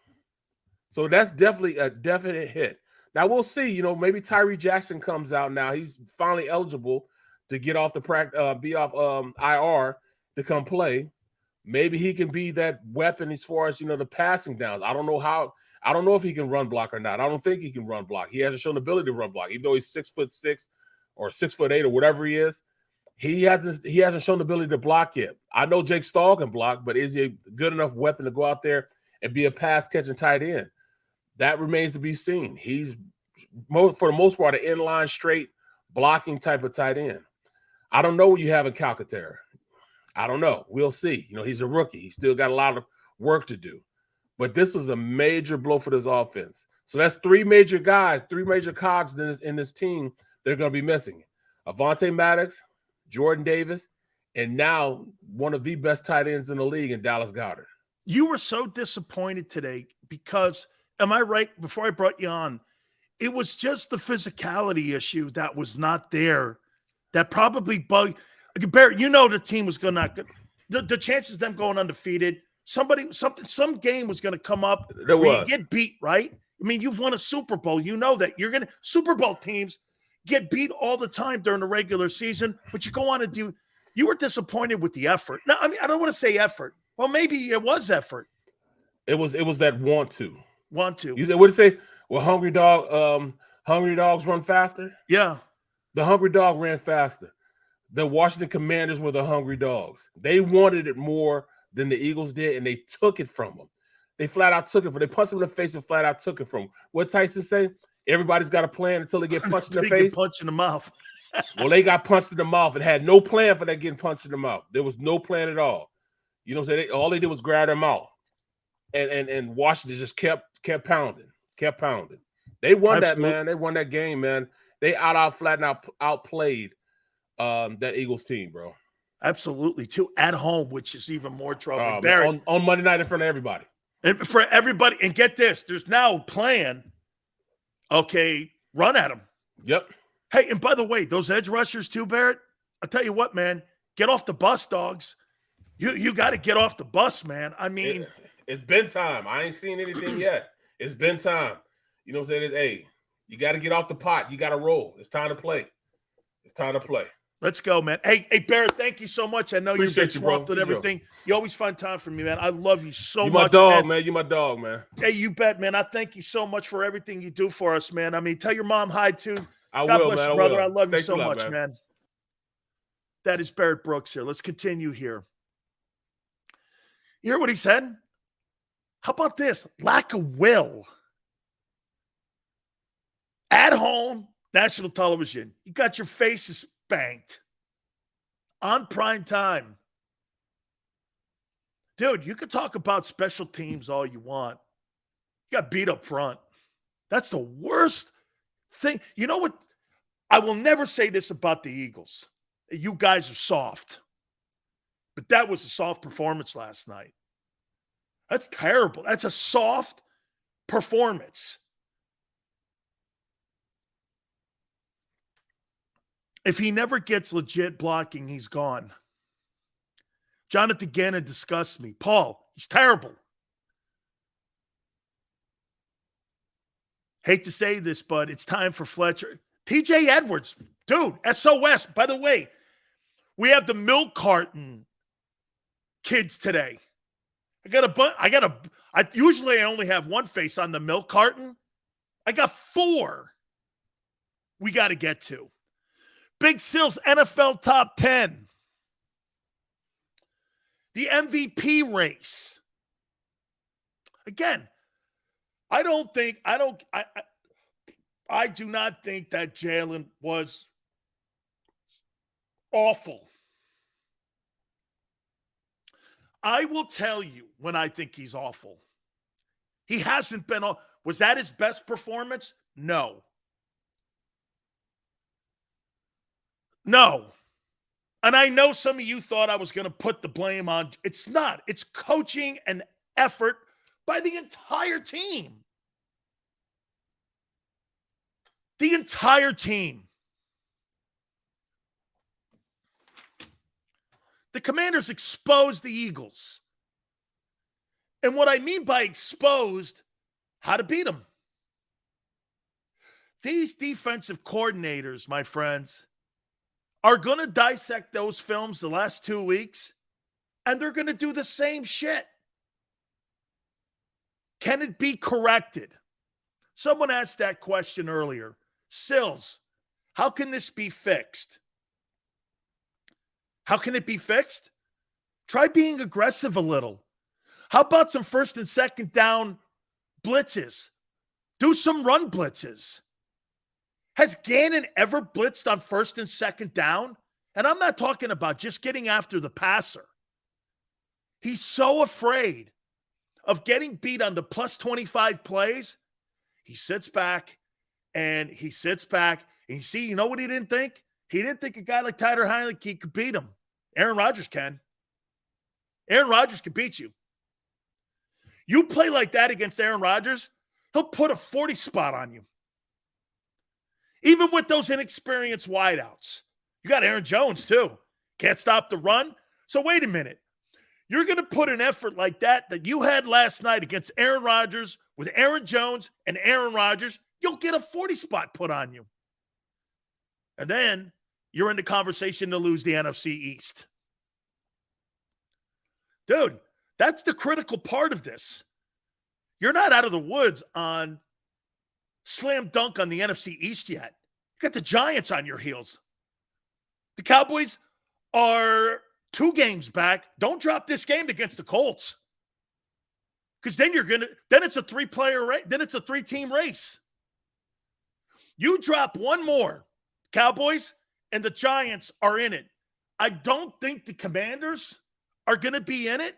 Speaker 2: So that's definitely a definite hit. Now we'll see. You know, maybe Tyree Jackson comes out now. He's finally eligible to get off be off IR to come play. Maybe he can be that weapon as far as, you know, the passing downs. I don't know if he can run block or not. I don't think he can run block. He hasn't shown the ability to run block, even though he's 6'6" or 6'8" or whatever he is. He hasn't shown the ability to block yet. I know Jake Stahl can block, but is he a good enough weapon to go out there and be a pass catching tight end? That remains to be seen. He's for the most part an inline straight blocking type of tight end. I don't know what you have in Calcaterra. I don't know. We'll see. You know, he's a rookie. He's still got a lot of work to do. But this was a major blow for this offense. So that's 3 major guys, 3 major cogs in this team they're going to be missing. Avonte Maddox, Jordan Davis, and now one of the best tight ends in the league in Dallas Goedert.
Speaker 1: You were so disappointed today because, am I right, before I brought you on, it was just the physicality issue that was not there that probably bugged. Barrett, you know the team was going to – the chances of them going undefeated, some game was going to come up where you get beat, right? I mean, you've won a Super Bowl. You know that. You're going to – Super Bowl teams get beat all the time during the regular season, but you go on and do. You were disappointed with the effort. No, I mean, I don't want to say effort. Well, maybe it was effort.
Speaker 2: It was that want to.
Speaker 1: Want to.
Speaker 2: You said, what did it say? Well, hungry dogs run faster?
Speaker 1: Yeah.
Speaker 2: The hungry dog ran faster. The Washington Commanders were the hungry dogs. They wanted it more than the Eagles did, and they took it from them. They flat out took it from them. They punched them in the face and flat out took it from them. What Tyson say? Everybody's got a plan until they get punched in the face.
Speaker 1: Punched in the mouth.
Speaker 2: Well, they got punched in the mouth and had no plan for that getting punched in the mouth. There was no plan at all. You know what I'm saying? All they did was grab their mouth. And Washington just kept pounding. They won that, man. They won that game, man. They flat and outplayed that Eagles team, bro.
Speaker 1: Absolutely, too. At home, which is even more trouble.
Speaker 2: On Monday night in front of everybody.
Speaker 1: And for everybody, and get this, there's now a plan. Okay, run at them.
Speaker 2: Yep.
Speaker 1: Hey, and by the way, those edge rushers too, Barrett, I'll tell you what, man, get off the bus, dogs. You got to get off the bus, man. I mean.
Speaker 2: It's been time. I ain't seen anything yet. It's been time. You know what I'm saying? Hey, you got to get off the pot. You got to roll. It's time to play. Let's go, man. Hey, Barrett, thank you so much. I know you've been swamped with everything. You always find time for me, man. I love you so much. You my dog, man. You my dog, man.
Speaker 1: Hey, you bet, man. I thank you so much for everything you do for us, man. I mean, tell your mom hi, too.
Speaker 2: God
Speaker 1: will,
Speaker 2: bless
Speaker 1: man.
Speaker 2: You,
Speaker 1: brother. I
Speaker 2: will.
Speaker 1: love
Speaker 2: Thanks
Speaker 1: you so
Speaker 2: lot,
Speaker 1: much, man. That is Barrett Brooks here. Let's continue here. You hear what he said? How about this? Lack of will. At home, national television. You got your faces spanked on prime time. Dude, you could talk about special teams all you want. You got beat up front. That's the worst thing. You know what? I will never say this about the Eagles. You guys are soft. But that was a soft performance last night. That's terrible. That's a soft performance. If he never gets legit blocking, he's gone. Jonathan Gannon disgusts me. Paul, he's terrible. Hate to say this, but it's time for Fletcher. TJ Edwards, dude, SOS. By the way, we have the milk carton kids today. I usually only have one face on the milk carton. I got 4 we got to get to. Big Sills NFL Top 10. The MVP race. Again, I do not think that Jalen was awful. I will tell you when I think he's awful. He hasn't been. Was that his best performance? No. And I know some of you thought I was going to put the blame on. It's not. It's coaching and effort by the entire team. The entire team. The Commanders exposed the Eagles. And what I mean by exposed, how to beat them. These defensive coordinators, my friends, are going to dissect those films the last 2 weeks, and they're going to do the same shit. Can it be corrected? Someone asked that question earlier. Sills, how can this be fixed? How can it be fixed? Try being aggressive a little. How about some first and second down blitzes? Do some run blitzes. Has Gannon ever blitzed on first and second down? And I'm not talking about just getting after the passer. He's so afraid of getting beat on the plus 25 plays. He sits back and you see, you know what he didn't think? He didn't think a guy like Tyler Heineke could beat him. Aaron Rodgers can. Aaron Rodgers can beat you. You play like that against Aaron Rodgers, he'll put a 40 spot on you. Even with those inexperienced wideouts. You got Aaron Jones, too. Can't stop the run. So wait a minute. You're going to put an effort like that you had last night against Aaron Rodgers with Aaron Jones and Aaron Rodgers, you'll get a 40 spot put on you. And then you're in the conversation to lose the NFC East. Dude, that's the critical part of this. You're not out of the woods on slam dunk on the NFC East yet. You got the Giants on your heels. The Cowboys are 2 games back. Don't drop this game against the Colts. Because then then it's a 3-player race. Then it's a 3-team race. You drop one more, Cowboys and the Giants are in it. I don't think the Commanders are going to be in it.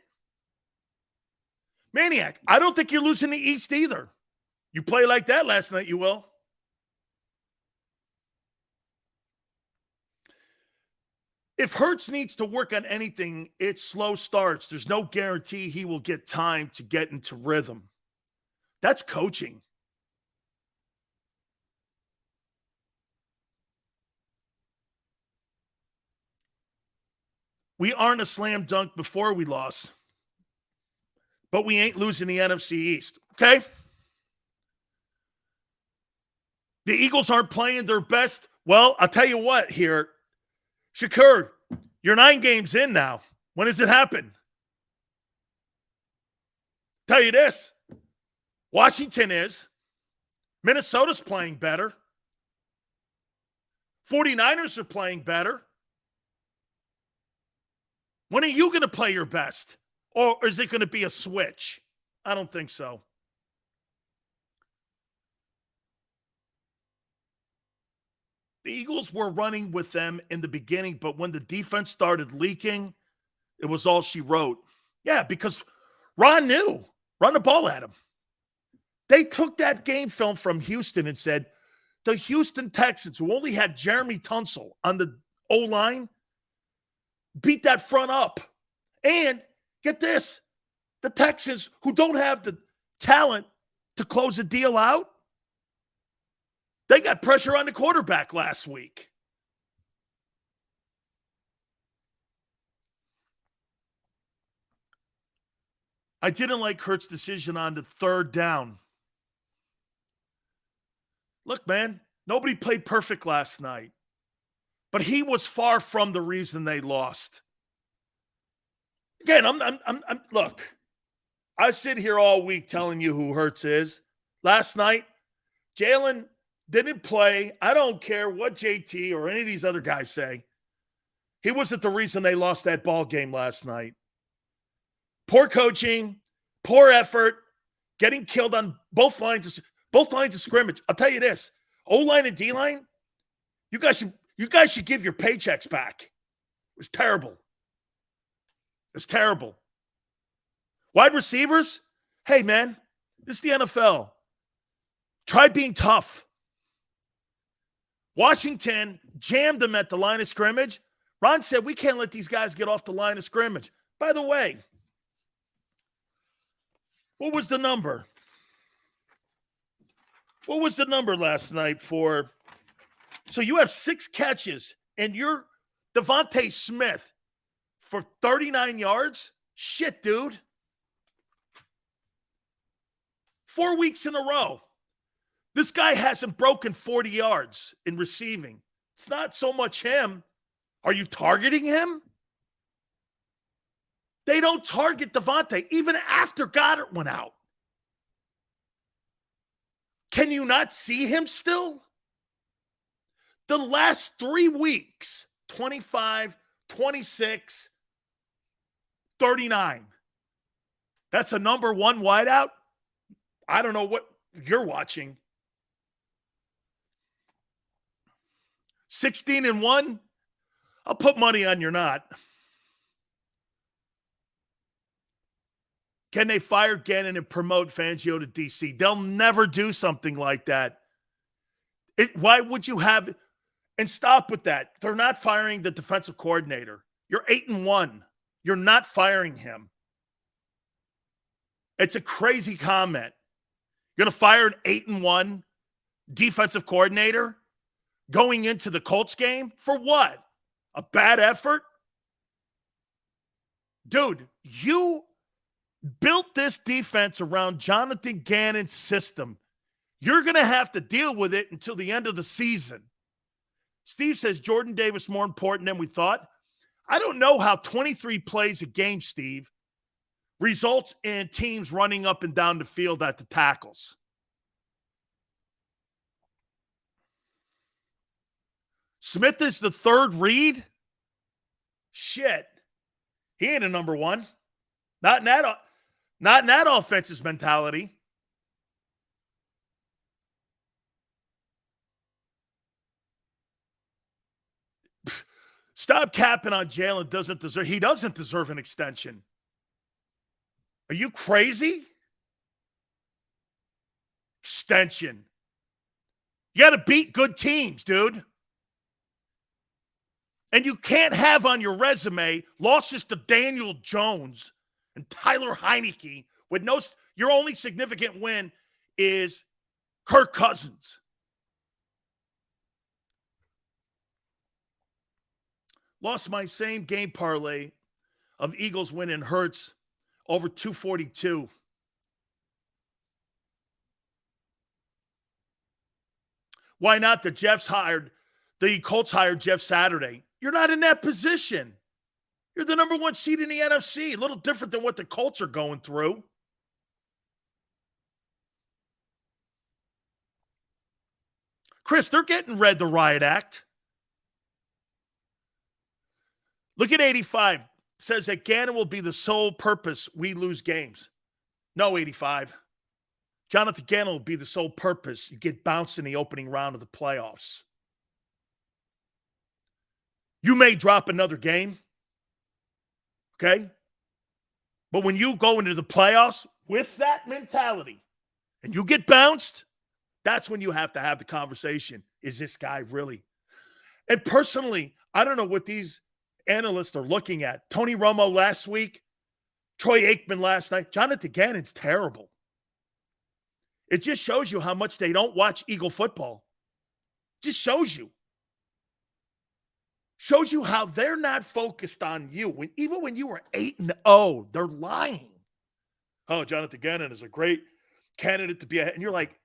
Speaker 1: Maniac, I don't think you're losing the East either. You play like that last night, you will. If Hurts needs to work on anything, it's slow starts. There's no guarantee he will get time to get into rhythm. That's coaching. We aren't a slam dunk before we lost, but we ain't losing the NFC East, okay? The Eagles aren't playing their best. Well, I'll tell you what here. Shakur, you're 9 games in now. When does it happen? Tell you this. Washington is. Minnesota's playing better. 49ers are playing better. When are you going to play your best? Or is it going to be a switch? I don't think so. The Eagles were running with them in the beginning, but when the defense started leaking, it was all she wrote. Yeah, because Ron knew. Run the ball at him. They took that game film from Houston and said, the Houston Texans, who only had Jeremy Tunsil on the O-line, beat that front up. And get this, the Texans, who don't have the talent to close a deal out, they got pressure on the quarterback last week. I didn't like Hurts' decision on the 3rd down. Look, man, nobody played perfect last night. But he was far from the reason they lost. Again, look, I sit here all week telling you who Hurts is. Last night, Jalen didn't play. I don't care what JT or any of these other guys say. He wasn't the reason they lost that ball game last night. Poor coaching, poor effort, getting killed on both lines of scrimmage. I'll tell you this: O-line and D-line, you guys should give your paychecks back. It was terrible. It was terrible. Wide receivers, hey man, this is the NFL. Try being tough. Washington jammed them at the line of scrimmage. Ron said, we can't let these guys get off the line of scrimmage. By the way, what was the number? What was the number last night for? So you have 6 catches and you're Devontae Smith for 39 yards? Shit, dude. 4 weeks in a row. This guy hasn't broken 40 yards in receiving. It's not so much him. Are you targeting him? They don't target Devontae even after Goddard went out. Can you not see him still? The last 3 weeks, 25, 26, 39. That's a number 1 wideout. I don't know what you're watching. 16-1. I'll put money on you're not. Can they fire Gannon and promote Fangio to DC? They'll never do something like that. Why would you have – and stop with that. They're not firing the defensive coordinator. You're 8-1. You're not firing him. It's a crazy comment. You're going to fire an 8-1 defensive coordinator going into the Colts game? For what? A bad effort? Dude, you built this defense around Jonathan Gannon's system. You're going to have to deal with it until the end of the season. Steve says Jordan Davis more important than we thought. I don't know how 23 plays a game, Steve, results in teams running up and down the field at the tackles. Smith is the third read? Shit. He ain't a number one. Not in that offense's mentality. Stop capping on Jalen. He doesn't deserve an extension. Are you crazy? Extension. You got to beat good teams, dude. And you can't have on your resume losses to Daniel Jones and Tyler Heineke with your only significant win is Kirk Cousins. Lost my same game parlay of Eagles winning Hurts over 242. Why not? The Colts hired Jeff Saturday. You're not in that position. You're the number one seed in the NFC. A little different than what the Colts are going through. Chris, they're getting read the riot act. Look at 85. Says that Gannon will be the sole purpose we lose games. No, 85. Jonathan Gannon will be the sole purpose you get bounced in the opening round of the playoffs. You may drop another game, okay? But when you go into the playoffs with that mentality and you get bounced, that's when you have to have the conversation. Is this guy really? And personally, I don't know what these analysts are looking at. Tony Romo last week, Troy Aikman last night. Jonathan Gannon's terrible. It just shows you how much they don't watch Eagle football. Just shows you. Shows you how they're not focused on you. Even when you were 8-0, they're lying. Oh, Jonathan Gannon is a great candidate to be ahead. And you're like,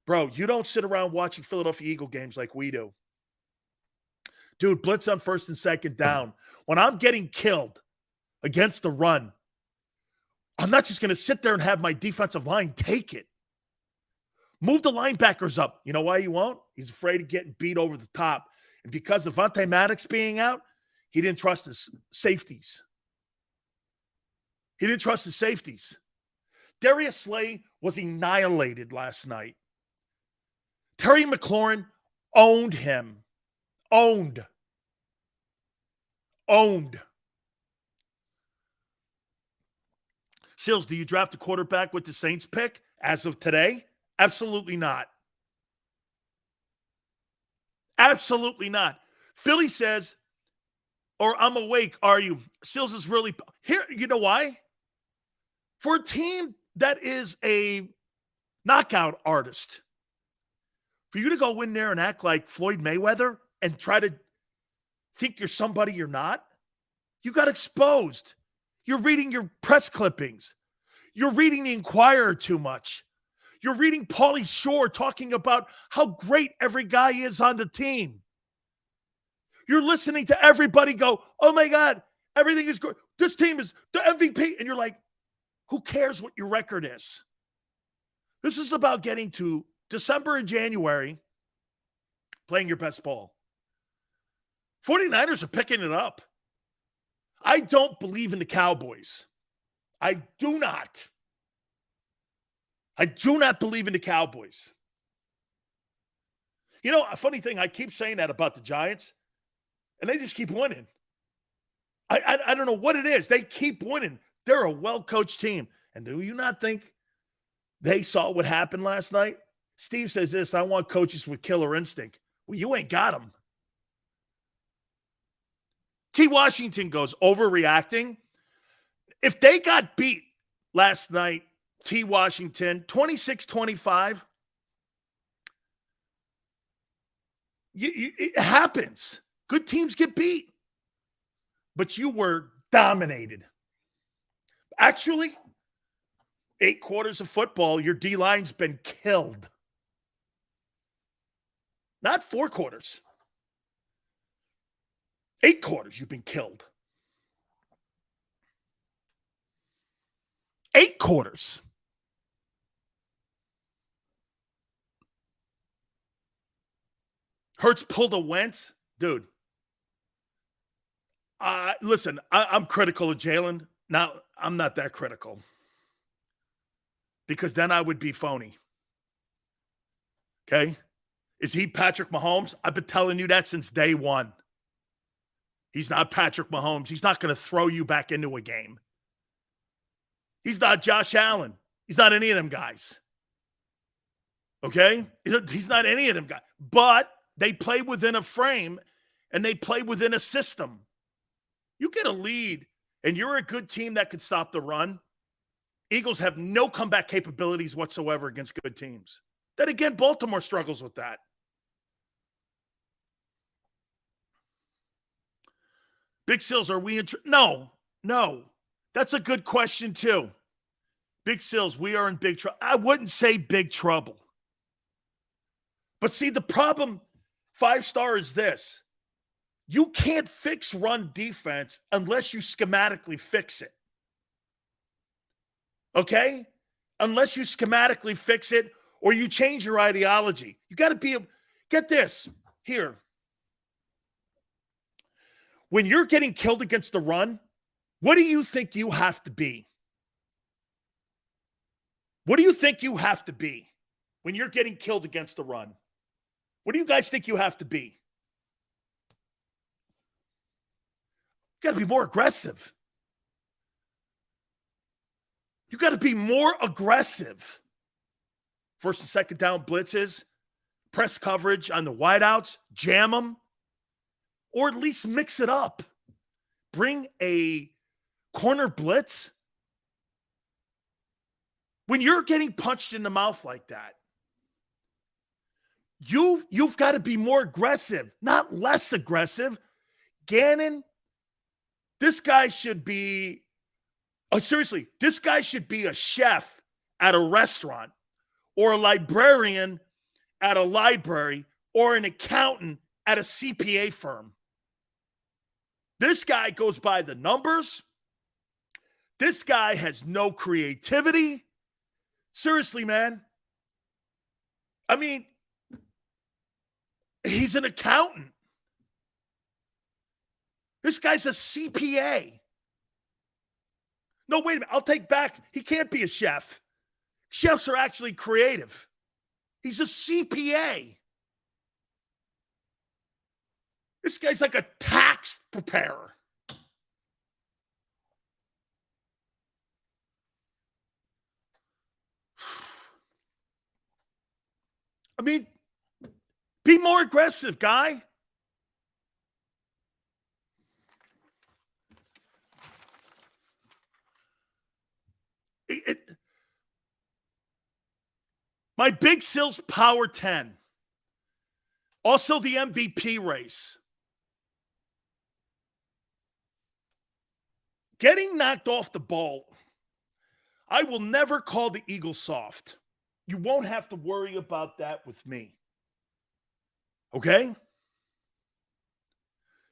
Speaker 1: bro, you don't sit around watching Philadelphia Eagle games like we do. Dude, blitz on first and second down. When I'm getting killed against the run, I'm not just going to sit there and have my defensive line take it. Move the linebackers up. You know why he won't? He's afraid of getting beat over the top. And because of Vontae Maddox being out, he didn't trust his safeties. Darius Slay was annihilated last night. Terry McLaurin owned him. Owned. Sills, do you draft a quarterback with the Saints pick as of today? Absolutely not. Absolutely not. Philly says, or I'm awake, are you? Sills is really here. You know why? For a team that is a knockout artist, for you to go in there and act like Floyd Mayweather and try to think you're somebody you're not, you got exposed. You're reading your press clippings. You're reading the Inquirer too much. You're reading Pauly Shore talking about how great every guy is on the team. You're listening to everybody go, oh my God, everything is good. This team is the MVP. And you're like, who cares what your record is? This is about getting to December and January, playing your best ball. 49ers are picking it up. I don't believe in the Cowboys. I do not. I do not believe in the Cowboys. You know, a funny thing, I keep saying that about the Giants, and they just keep winning. I don't know what it is. They keep winning. They're a well-coached team. And do you not think they saw what happened last night? Steve says this, I want coaches with killer instinct. Well, you ain't got them. T. Washington goes, overreacting. If they got beat last night, T. Washington, 26-25, it happens. Good teams get beat. But you were dominated. Actually, 8 quarters of football, your D-line's been killed. Not 4 quarters. 8 quarters, you've been killed. 8 quarters. Hurts pulled a Wentz. Dude. Listen, I'm critical of Jalen. Now, I'm not that critical. Because then I would be phony. Okay? Is he Patrick Mahomes? I've been telling you that since day one. He's not Patrick Mahomes. He's not going to throw you back into a game. He's not Josh Allen. He's not any of them guys. Okay? He's not any of them guys. But they play within a frame and they play within a system. You get a lead and you're a good team that could stop the run. Eagles have no comeback capabilities whatsoever against good teams. Then again, Baltimore struggles with that. Big Sills, are we in No. That's a good question too. Big Sills, we are in big trouble. I wouldn't say big trouble. But see, the problem, 5-star, is this. You can't fix run defense unless you schematically fix it. Okay? Unless you schematically fix it or you change your ideology. You got to be, get this, here. When you're getting killed against the run, what do you think you have to be? What do you think you have to be when you're getting killed against the run? What do you guys think you have to be? You got to be more aggressive. You got to be more aggressive. First and second down blitzes, press coverage on the wideouts, jam them, or at least mix it up. Bring a corner blitz. When you're getting punched in the mouth like that, you've got to be more aggressive, not less aggressive. Gannon, this guy should be, seriously, this guy should be a chef at a restaurant or a librarian at a library or an accountant at a CPA firm. This guy goes by the numbers. This guy has no creativity. Seriously, man. I mean, he's an accountant. This guy's a CPA. No, wait a minute. I'll take back. He can't be a chef. Chefs are actually creative. He's a CPA. This guy's like a tax preparer. I mean, be more aggressive, guy. My Big Sills Power 10. Also the MVP race. Getting knocked off the ball. I will never call the Eagles soft. You won't have to worry about that with me. Okay?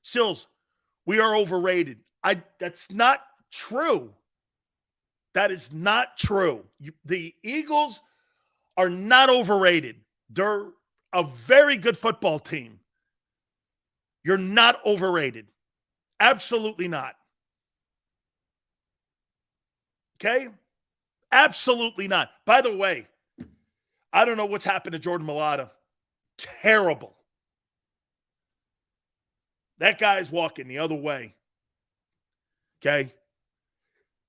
Speaker 1: Sills, we are overrated. That's not true. That is not true. The Eagles are not overrated. They're a very good football team. You're not overrated. Absolutely not. Okay? Absolutely not. By the way, I don't know what's happened to Jordan Mailata. Terrible. That guy's walking the other way. Okay?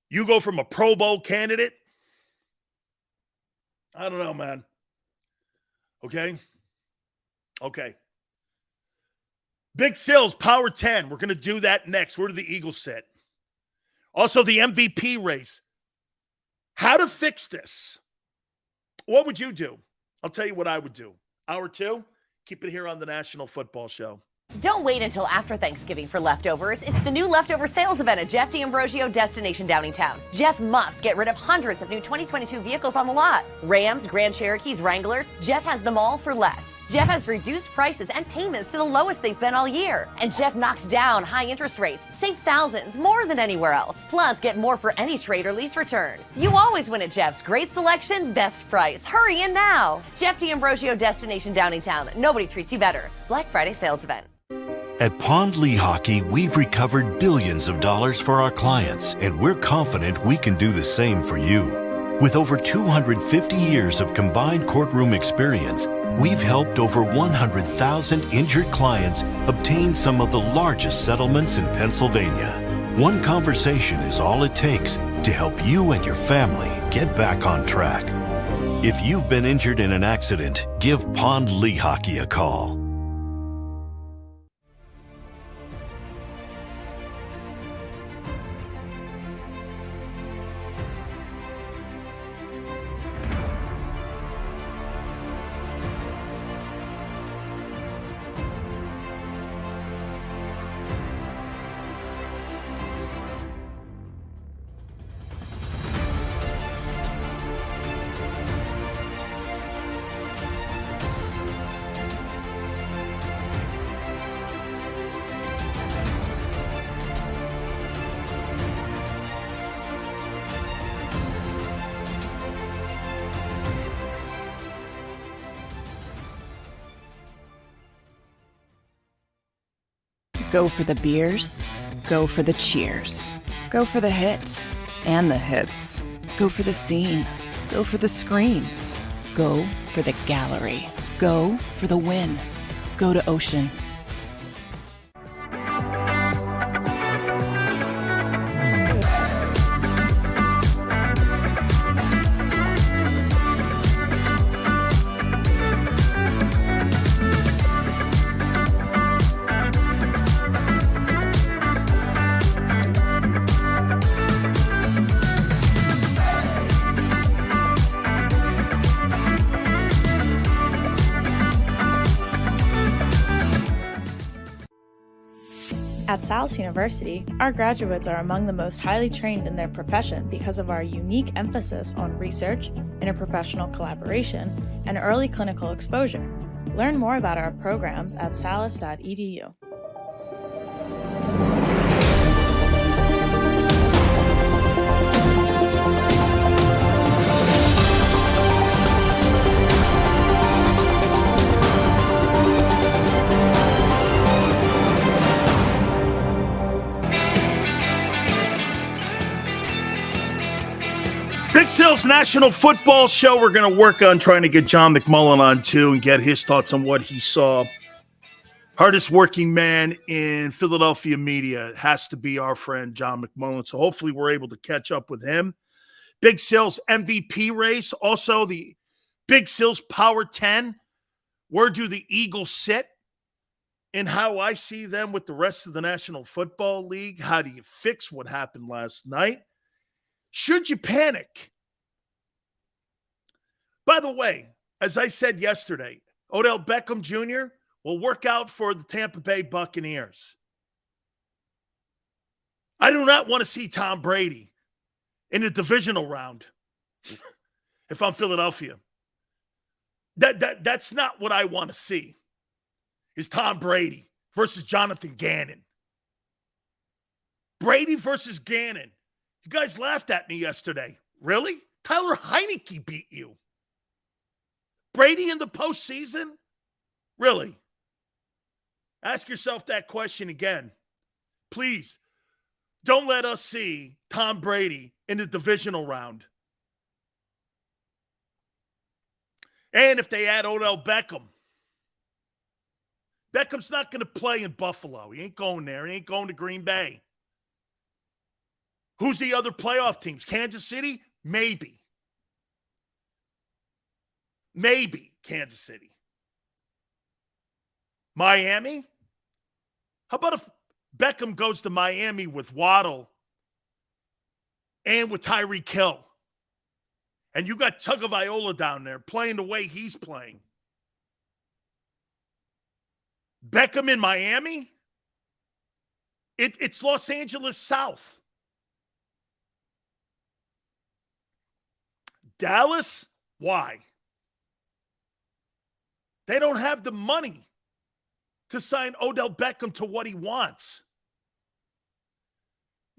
Speaker 1: You go from a Pro Bowl candidate. I don't know, man. Okay? Okay. Big Sills, Power 10. We're going to do that next. Where do the Eagles sit? Also, the MVP race. How to fix this? What would you do? I'll tell you what I would do. Hour 2, keep it here on the National Football Show.
Speaker 3: Don't wait until after Thanksgiving for leftovers. It's the new leftover sales event at Jeff D'Ambrosio Destination Downingtown. Jeff must get rid of hundreds of new 2022 vehicles on the lot. Rams, Grand Cherokees, Wranglers. Jeff has them all for less. Jeff has reduced prices and payments to the lowest they've been all year. And Jeff knocks down high interest rates. Save thousands more than anywhere else. Plus, get more for any trade or lease return. You always win at Jeff's. Great selection, best price. Hurry in now. Jeff D'Ambrosio, Destination Downingtown. Nobody treats you better. Black Friday sales event.
Speaker 4: At Pond Lehocky, we've recovered billions of dollars for our clients, and we're confident we can do the same for you. With over 250 years of combined courtroom experience, we've helped over 100,000 injured clients obtain some of the largest settlements in Pennsylvania. One conversation is all it takes to help you and your family get back on track. If you've been injured in an accident, give Pond Lehocky a call.
Speaker 5: Go for the beers, go for the cheers, go for the hit and the hits, go for the scene, go for the screens, go for the gallery, go for the win, go to Ocean.
Speaker 6: At Salus University, our graduates are among the most highly trained in their profession because of our unique emphasis on research, interprofessional collaboration, and early clinical exposure. Learn more about our programs at salus.edu.
Speaker 1: Big Sales National Football Show. We're going to work on trying to get John McMullen on too and get his thoughts on what he saw. Hardest working man in Philadelphia media has to be our friend John McMullen. So hopefully we're able to catch up with him. Big Sales MVP race. Also the Big Sales Power 10. Where do the Eagles sit? And how I see them with the rest of the National Football League. How do you fix what happened last night? Should you panic? By the way, as I said yesterday, Odell Beckham Jr. will work out for the Tampa Bay Buccaneers. I do not want to see Tom Brady in the divisional round if I'm Philadelphia. That's not what I want to see, is Tom Brady versus Jonathan Gannon. Brady versus Gannon. You guys laughed at me yesterday. Really? Tyler Heineke beat you. Brady in the postseason? Really? Ask yourself that question again. Please, don't let us see Tom Brady in the divisional round. And if they add Odell Beckham, Beckham's not going to play in Buffalo. He ain't going there. He ain't going to Green Bay. Who's the other playoff teams? Kansas City? Maybe. Maybe Kansas City. Miami? How about if Beckham goes to Miami with Waddle and with Tyreek Hill? And you got Tagovailoa down there playing the way he's playing. Beckham in Miami? It's Los Angeles South. Dallas? Why? They don't have the money to sign Odell Beckham to what he wants.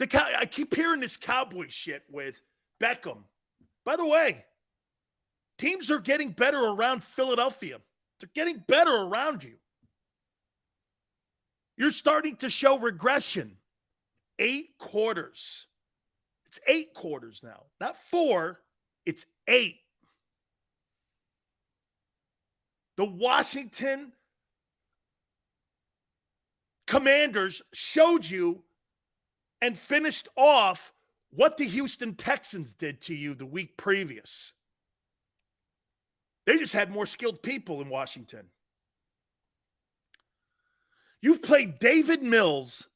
Speaker 1: I keep hearing this Cowboy shit with Beckham. By the way, teams are getting better around Philadelphia. They're getting better around you. You're starting to show regression. 8 quarters. It's 8 quarters now. Not 4, it's 8. The Washington Commanders showed you and finished off what the Houston Texans did to you the week previous. They just had more skilled people in Washington. You've played David Mills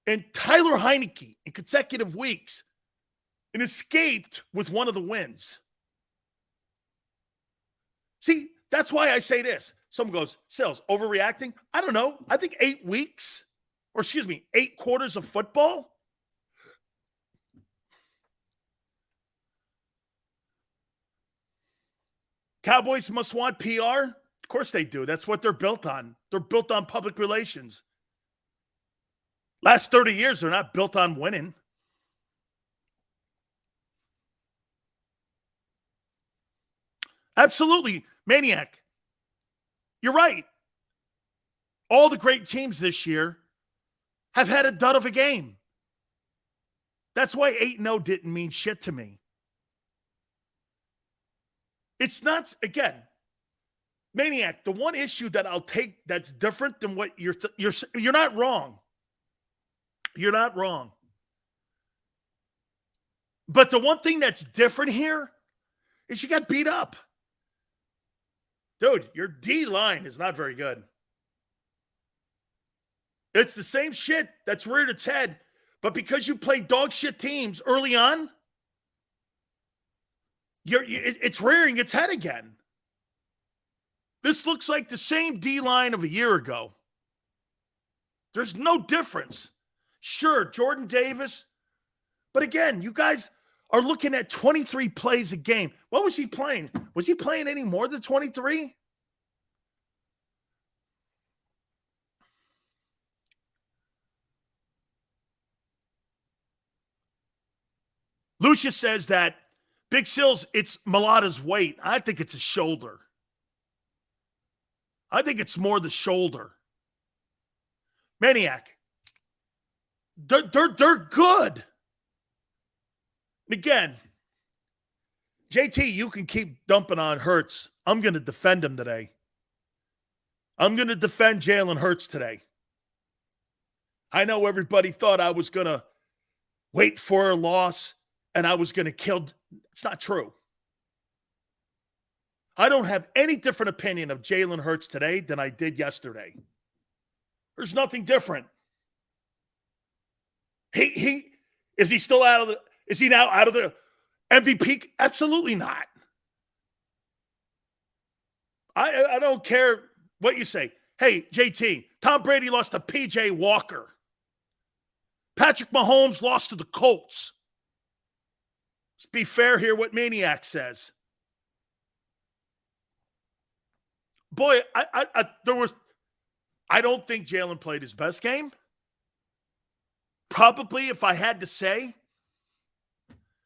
Speaker 1: and Tyler Heineke in consecutive weeks and escaped with one of the wins. See, that's why I say this. Someone goes, Sales, overreacting? I don't know. I think 8 weeks, 8 quarters of football. Cowboys must want PR? Of course they do. That's what they're built on. They're built on public relations. Last 30 years, they're not built on winning. Absolutely, Maniac. You're right. All the great teams this year have had a dud of a game. That's why 8-0 didn't mean shit to me. It's not, again, Maniac, the one issue that I'll take that's different than what you're not wrong. You're not wrong. But the one thing that's different here is you got beat up. Dude, your D line is not very good. It's the same shit that's reared its head, but because you play dog shit teams early on, it's rearing its head again. This looks like the same D line of a year ago. There's no difference. Sure, Jordan Davis, but again, you guys are looking at 23 plays a game. What was he playing? Was he playing any more than 23? Lucius says that Big Sills, it's Mulata's weight. I think it's his shoulder. I think it's more the shoulder. Maniac. They're good. Again, JT, you can keep dumping on Hurts. I'm going to defend him today. I'm going to defend Jalen Hurts today. I know everybody thought I was going to wait for a loss and I was going to kill. It's not true. I don't have any different opinion of Jalen Hurts today than I did yesterday. There's nothing different. Is he still out of the? Is he now out of the MVP? Absolutely not. I don't care what you say. Hey, JT, Tom Brady lost to P.J. Walker. Patrick Mahomes lost to the Colts. Let's be fair here what Maniac says. Boy, I don't think Jalen played his best game. Probably, if I had to say,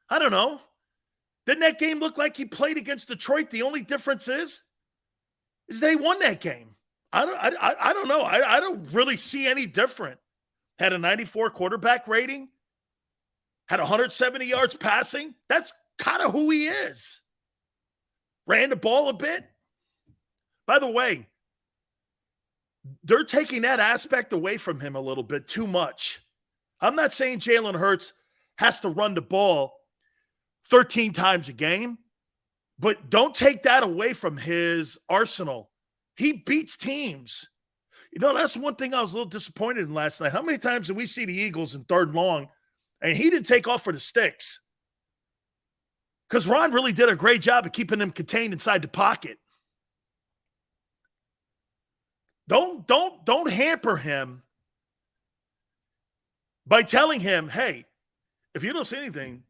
Speaker 1: I don't know. Didn't that game look like he played against Detroit? The only difference is they won that game. I don't know. I don't really see any different. Had a 94 quarterback rating. Had 170 yards passing. That's kind of who he is. Ran the ball a bit. By the way, they're taking that aspect away from him a little bit too much. I'm not saying Jalen Hurts has to run the ball 13 times a game, but don't take that away from his arsenal. He beats teams. You know, that's one thing I was a little disappointed in last night. How many times did we see the Eagles in 3rd and long, and he didn't take off for the sticks? Because Ron really did a great job of keeping them contained inside the pocket. Don't hamper him by telling him, hey, if you don't see anything,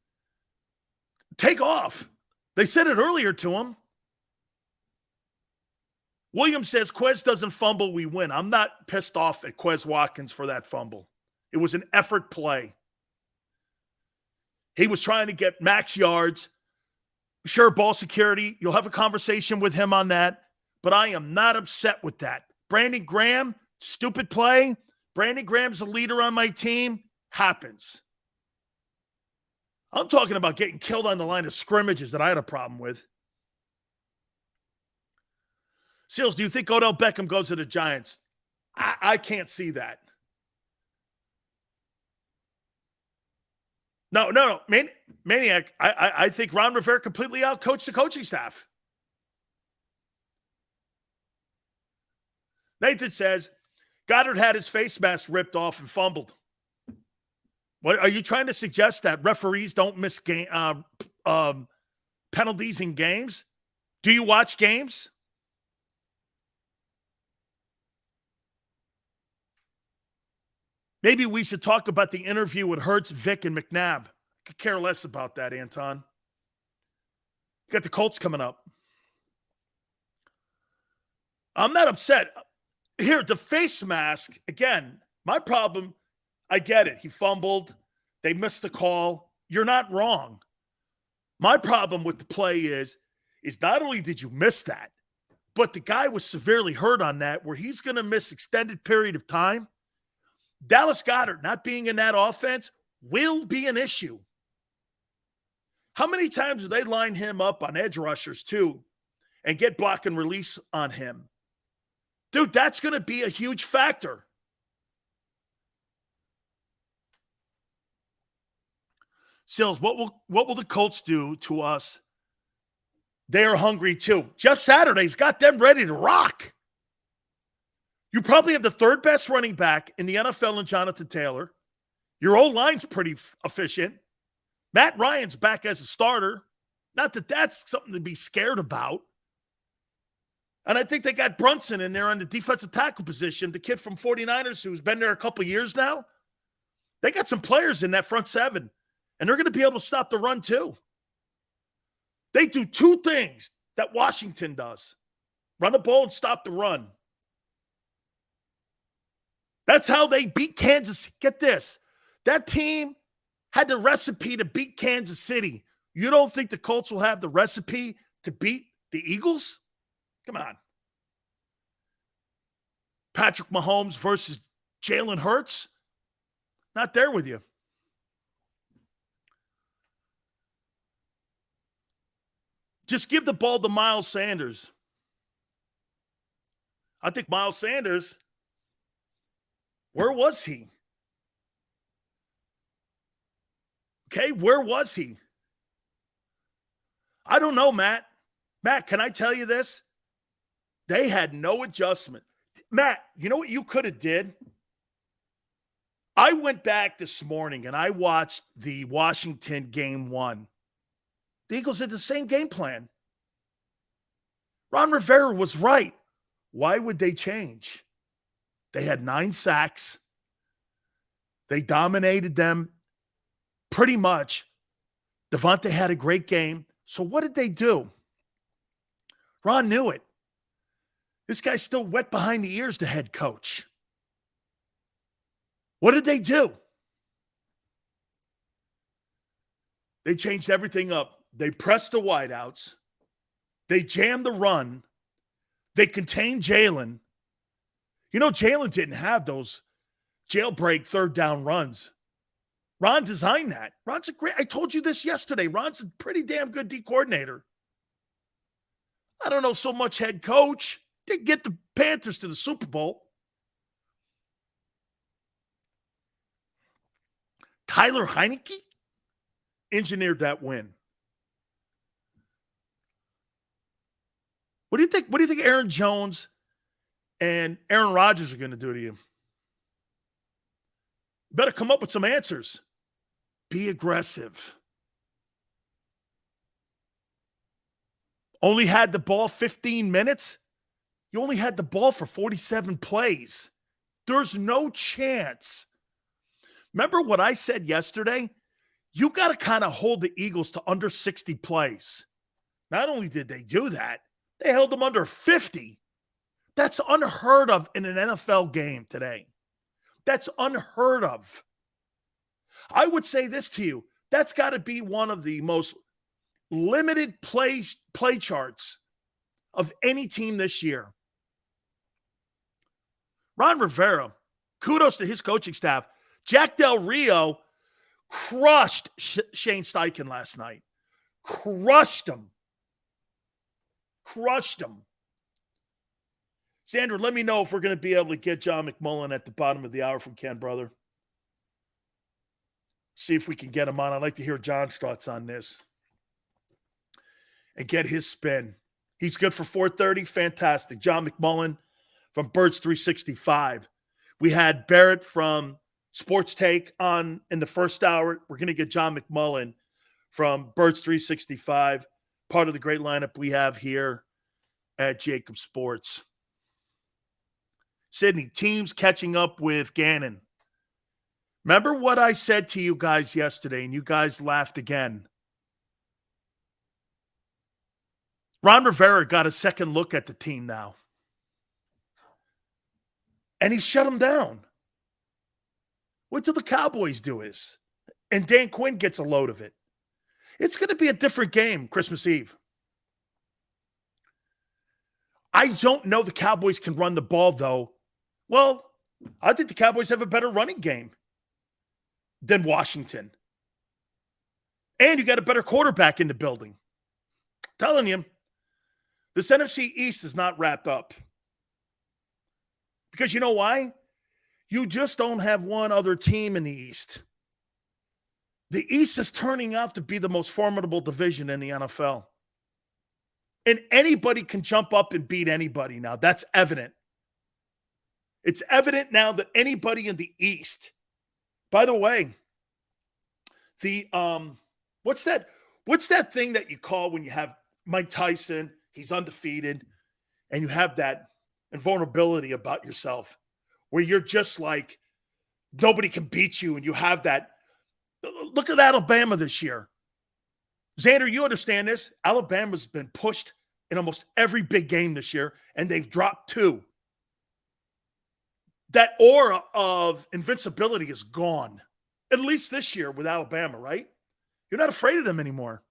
Speaker 1: take off. They said it earlier to him. Williams says Quez doesn't fumble, we win. I'm not pissed off at Quez Watkins for that fumble. It was an effort play. He was trying to get max yards. Sure, ball security. You'll have a conversation with him on that. But I am not upset with that. Brandon Graham, stupid play. Brandon Graham's the leader on my team. Happens. I'm talking about getting killed on the line of scrimmages that I had a problem with. Seals, do you think Odell Beckham goes to the Giants? I can't see that. No. Maniac, I think Ron Rivera completely outcoached the coaching staff. Nathan says, Goddard had his face mask ripped off and fumbled. What are you trying to suggest, that referees don't miss penalties in games? Do you watch games? Maybe we should talk about the interview with Hurts, Vic, and McNabb. I could care less about that, Anton. You got the Colts coming up. I'm not upset. Here, the face mask, again, my problem, I get it. He fumbled. They missed the call. You're not wrong. My problem with the play is not only did you miss that, but the guy was severely hurt on that, where he's going to miss extended period of time. Dallas Goedert not being in that offense will be an issue. How many times do they line him up on edge rushers too and get block and release on him? Dude, that's going to be a huge factor. Sills, what will the Colts do to us? They are hungry too. Jeff Saturday's got them ready to rock. You probably have the third best running back in the NFL in Jonathan Taylor. Your O-line's pretty efficient. Matt Ryan's back as a starter. Not that that's something to be scared about. And I think they got Brunson in there on the defensive tackle position, the kid from 49ers who's been there a couple of years now. They got some players in that front seven, and they're going to be able to stop the run too. They do two things that Washington does: run the ball and stop the run. That's how they beat Kansas. Get this. That team had the recipe to beat Kansas City. You don't think the Colts will have the recipe to beat the Eagles? Come on. Patrick Mahomes versus Jalen Hurts? Not there with you. Just give the ball to Miles Sanders. I think Miles Sanders, where was he? Okay, where was he? I don't know, Matt. Matt, can I tell you this? They had no adjustment. Matt, you know what you could have did? I went back this morning and I watched the Washington game 1. The Eagles had the same game plan. Ron Rivera was right. Why would they change? They had 9 sacks. They dominated them pretty much. Devontae had a great game. So what did they do? Ron knew it. This guy's still wet behind the ears, the head coach. What did they do? They changed everything up. They pressed the wideouts. They jammed the run. They contained Jalen. You know, Jalen didn't have those jailbreak third down runs. Ron designed that. Ron's a great, I told you this yesterday. Ron's a pretty damn good D coordinator. I don't know so much head coach. Did get the Panthers to the Super Bowl. Tyler Heineke engineered that win. What do you think? What do you think Aaron Jones and Aaron Rodgers are going to do to you? You better come up with some answers. Be aggressive. Only had the ball 15 minutes. You only had the ball for 47 plays. There's no chance. Remember what I said yesterday? You got to kind of hold the Eagles to under 60 plays. Not only did they do that, they held them under 50. That's unheard of in an NFL game today. That's unheard of. I would say this to you. That's got to be one of the most limited play charts of any team this year. Ron Rivera, kudos to his coaching staff. Jack Del Rio crushed Shane Steichen last night. Crushed him. Sandra, let me know if we're going to be able to get John McMullen at the bottom of the hour from Ken, brother. See if we can get him on. I'd like to hear John's thoughts on this and get his spin. He's good for 4:30. Fantastic. John McMullen from Birds 365. We had Barrett from Sports Take on in the first hour. We're going to get John McMullen from Birds 365, part of the great lineup we have here at JAKIB Sports. Sydney, teams catching up with Gannon. Remember what I said to you guys yesterday, and you guys laughed again. Ron Rivera got a second look at the team now. And he shut them down. Wait till the Cowboys do this. And Dan Quinn gets a load of it. It's going to be a different game Christmas Eve. I don't know the Cowboys can run the ball, though. Well, I think the Cowboys have a better running game than Washington. And you got a better quarterback in the building. I'm telling you, this NFC East is not wrapped up. Because you know why? You just don't have one other team in the East. The East is turning out to be the most formidable division in the NFL. And anybody can jump up and beat anybody now. That's evident. It's evident now that anybody in the East. By the way, the what's that thing that you call when you have Mike Tyson, he's undefeated, and you have that invulnerability about yourself where you're just like nobody can beat you, and you have that. Look at Alabama this year. Xander, you understand this. Alabama's been pushed in almost every big game this year, and they've dropped 2. That aura of invincibility is gone, at least this year with Alabama, right? You're not afraid of them anymore.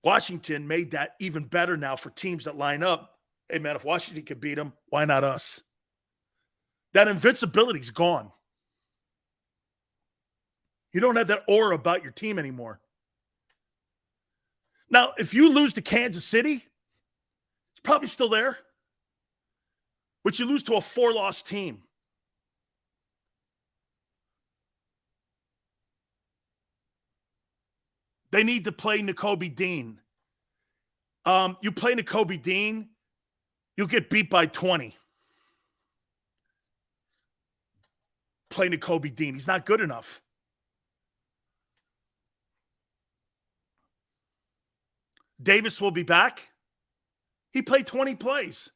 Speaker 1: Washington made that even better now for teams that line up. Hey, man, if Washington can beat them, why not us? That invincibility is gone. You don't have that aura about your team anymore. Now, if you lose to Kansas City, it's probably still there. But you lose to a 4-loss team. They need to play Nakobe Dean. You play Nakobe Dean, you'll get beat by 20. Play Nakobe Dean. He's not good enough. Davis will be back. He played 20 plays.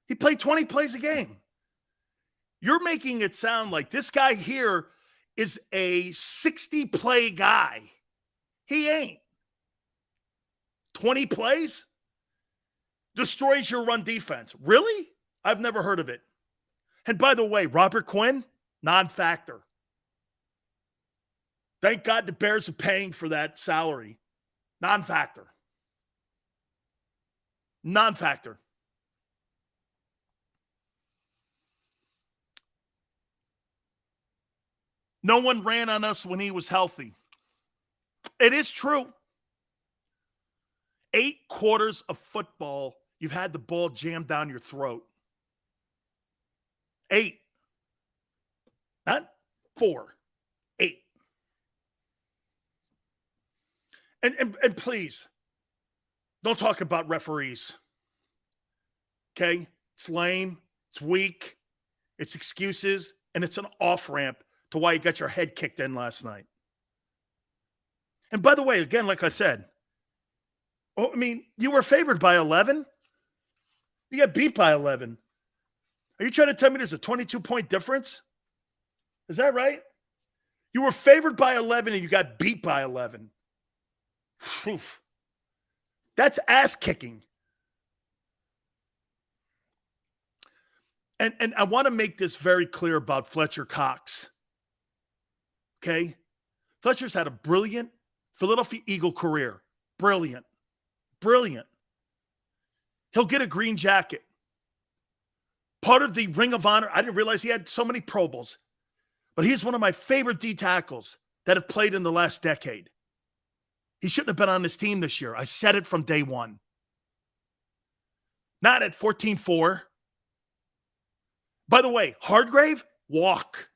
Speaker 1: He played 20 plays a game. You're making it sound like this guy here is a 60-play guy. He ain't. 20 plays? Destroys your run defense. Really? I've never heard of it. And by the way, Robert Quinn, non-factor. Thank God the Bears are paying for that salary. Non-factor. Non-factor. No one ran on us when he was healthy. It is true. 8 quarters of football, you've had the ball jammed down your throat. 8. Not 4. 8. And please, don't talk about referees. Okay? It's lame. It's weak. It's excuses. And it's an off-ramp to why you got your head kicked in last night. And by the way, again, like I said, you were favored by 11. You got beat by 11. Are you trying to tell me there's a 22-point difference? Is that right? You were favored by 11 and you got beat by 11. Oof. That's ass kicking. And I want to make this very clear about Fletcher Cox. Okay? Fletcher's had a brilliant Philadelphia Eagle career. Brilliant. Brilliant. He'll get a green jacket. Part of the Ring of Honor, I didn't realize he had so many Pro Bowls, but he's one of my favorite D tackles that have played in the last decade. He shouldn't have been on this team this year. I said it from day one. Not at 14-4. By the way, Hargrave, walk.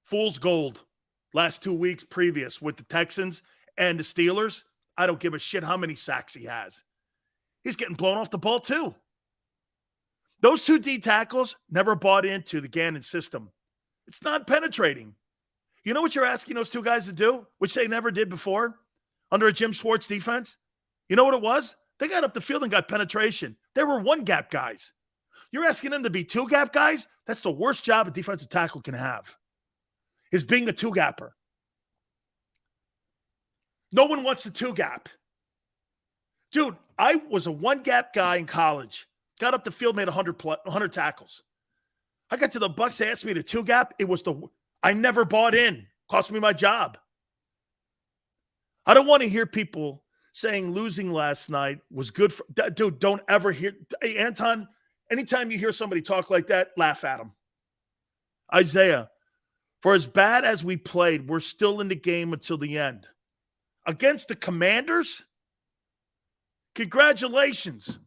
Speaker 1: Fool's gold. Last 2 weeks previous with the Texans and the Steelers. I don't give a shit how many sacks he has. He's getting blown off the ball too. Those two D tackles never bought into the Gannon system. It's not penetrating. You know what you're asking those two guys to do, which they never did before under a Jim Schwartz defense? You know what it was? They got up the field and got penetration. They were one-gap guys. You're asking them to be two-gap guys? That's the worst job a defensive tackle can have, is being a two-gapper. No one wants the two-gap. Dude, I was a one-gap guy in college. Got up the field, made 100 tackles. I got to the Bucs, they asked me to two-gap. I never bought in. Cost me my job. I don't want to hear people saying losing last night was good for... Dude, don't ever hear... Hey, Anton, anytime you hear somebody talk like that, laugh at them. Isaiah, for as bad as we played, we're still in the game until the end. Against the Commanders? Congratulations.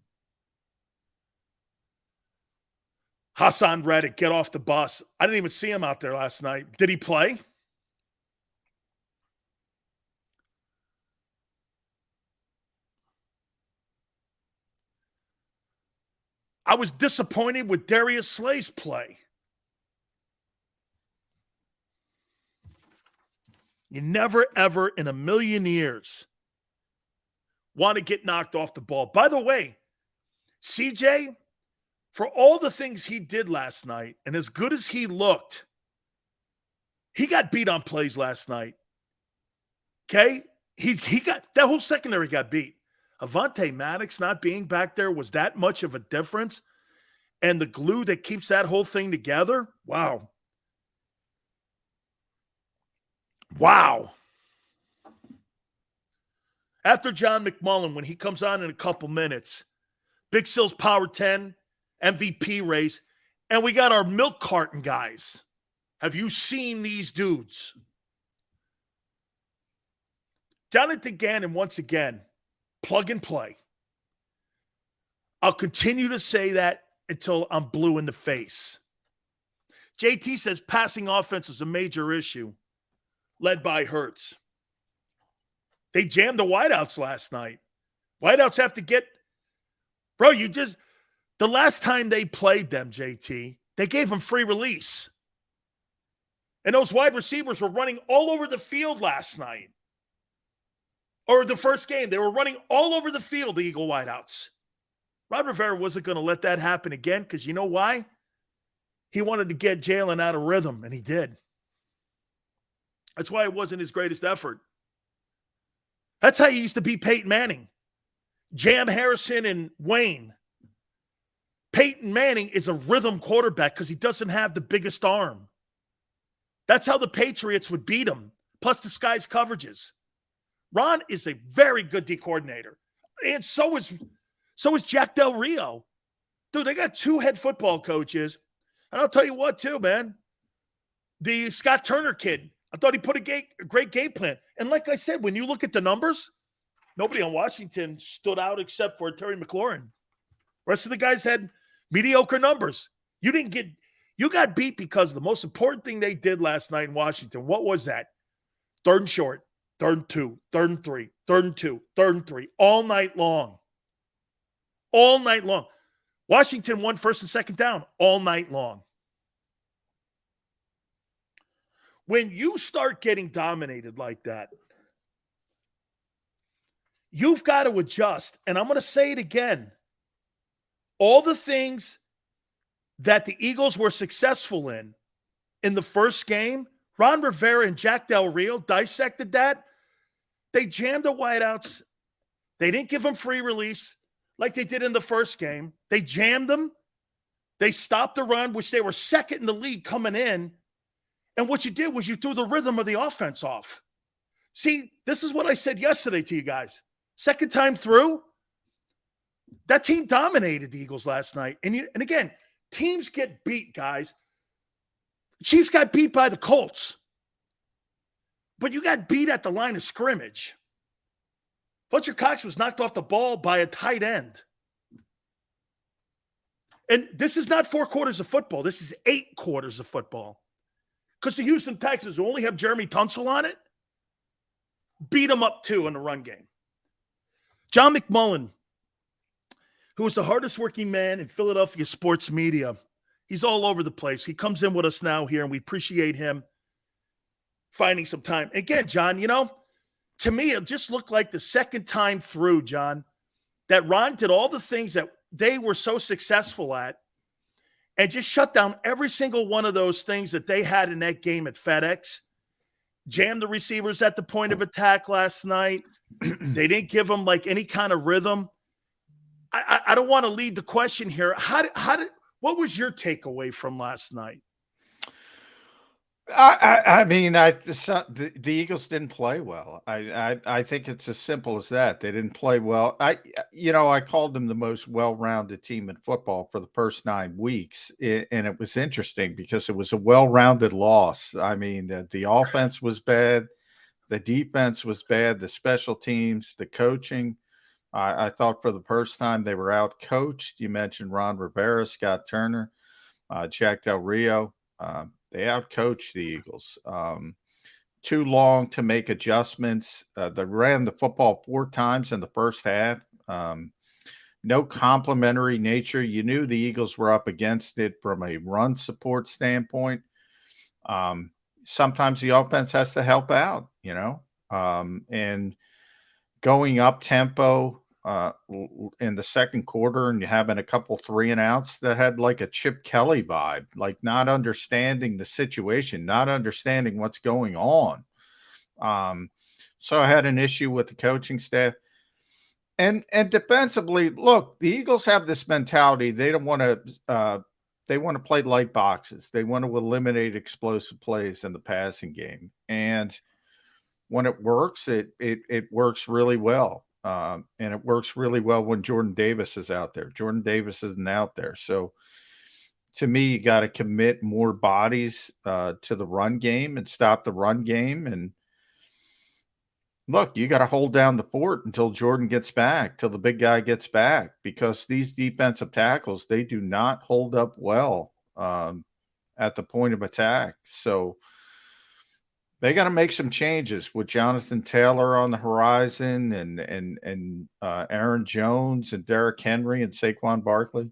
Speaker 1: Hassan Reddick, get off the bus. I didn't even see him out there last night. Did he play? I was disappointed with Darius Slay's play. You never, ever in a million years want to get knocked off the ball. By the way, CJ, for all the things he did last night, and as good as he looked, he got beat on plays last night. Okay? He got that whole secondary got beat. Avonte Maddox not being back there was that much of a difference. And the glue that keeps that whole thing together, wow. Wow. After John McMullen, when he comes on in a couple minutes, Big Sills Power 10, MVP race, and we got our milk carton guys. Have you seen these dudes? Jonathan Gannon, once again, plug and play. I'll continue to say that until I'm blue in the face. JT says passing offense is a major issue, led by Hurts. They jammed the wideouts last night. Wideouts have to get... Bro, the last time they played them, JT, they gave them free release. And those wide receivers were running all over the field last night. Or the first game, they were running all over the field, the Eagle wideouts. Ron Rivera wasn't going to let that happen again because you know why? He wanted to get Jalen out of rhythm, and he did. That's why it wasn't his greatest effort. That's how you used to beat Peyton Manning. Jam Harrison and Wayne. Peyton Manning is a rhythm quarterback because he doesn't have the biggest arm. That's how the Patriots would beat him, plus disguise coverages. Ron is a very good D coordinator. And so is Jack Del Rio. Dude, they got two head football coaches. And I'll tell you what, too, man. The Scott Turner kid, I thought he put a great game plan. And like I said, when you look at the numbers, nobody on Washington stood out except for Terry McLaurin. The rest of the guys had mediocre numbers. You got beat because the most important thing they did last night in Washington, what was that? Third and short, third and 2, third and 3, third and 2, third and 3, all night long. All night long. Washington won first and second down all night long. When you start getting dominated like that, you've got to adjust. And I'm going to say it again. All the things that the Eagles were successful in the first game, Ron Rivera and Jack Del Rio dissected that. They jammed the wideouts. They didn't give them free release like they did in the first game. They jammed them. They stopped the run, which they were second in the league coming in. And what you did was you threw the rhythm of the offense off. See, this is what I said yesterday to you guys. Second time through, that team dominated the Eagles last night. And again, teams get beat, guys. Chiefs got beat by the Colts. But you got beat at the line of scrimmage. Fletcher Cox was knocked off the ball by a tight end. And this is not 4 quarters of football. This is 8 quarters of football. Because the Houston Texans, who only have Jeremy Tunsil on it, beat them up too in the run game. John McMullen, who is the hardest working man in Philadelphia sports media, he's all over the place. He comes in with us now here, and we appreciate him finding some time. Again, John, to me, it just looked like the second time through, John, that Ron did all the things that they were so successful at and just shut down every single one of those things that they had in that game at FedEx. Jammed the receivers at the point of attack last night. They didn't give them like any kind of rhythm. I don't want to lead the question here. What was your takeaway from last night?
Speaker 7: I mean, the Eagles didn't play well. I think it's as simple as that. They didn't play well. I called them the most well-rounded team in football for the first 9 weeks, and it was interesting because it was a well-rounded loss. I mean, the offense was bad, the defense was bad, the special teams, the coaching. I thought for the first time they were out-coached. You mentioned Ron Rivera, Scott Turner, Jack Del Rio. They outcoached the Eagles. Too long to make adjustments. They ran the football 4 times in the first half. No complimentary nature. You knew the Eagles were up against it from a run support standpoint. Sometimes the offense has to help out, and going up tempo in the second quarter, and you having a couple 3-and-outs that had like a Chip Kelly vibe, like not understanding the situation, not understanding what's going on. So I had an issue with the coaching staff. And defensively, look, the Eagles have this mentality. They don't want to they want to play light boxes. They want to eliminate explosive plays in the passing game. And when it works, it works really well. And it works really well when Jordan Davis is out there. Jordan Davis isn't out there. So to me, you got to commit more bodies to the run game and stop the run game. And look, you got to hold down the fort until Jordan gets back, till the big guy gets back, because these defensive tackles, they do not hold up well at the point of attack. So they got to make some changes with Jonathan Taylor on the horizon and Aaron Jones and Derrick Henry and Saquon Barkley.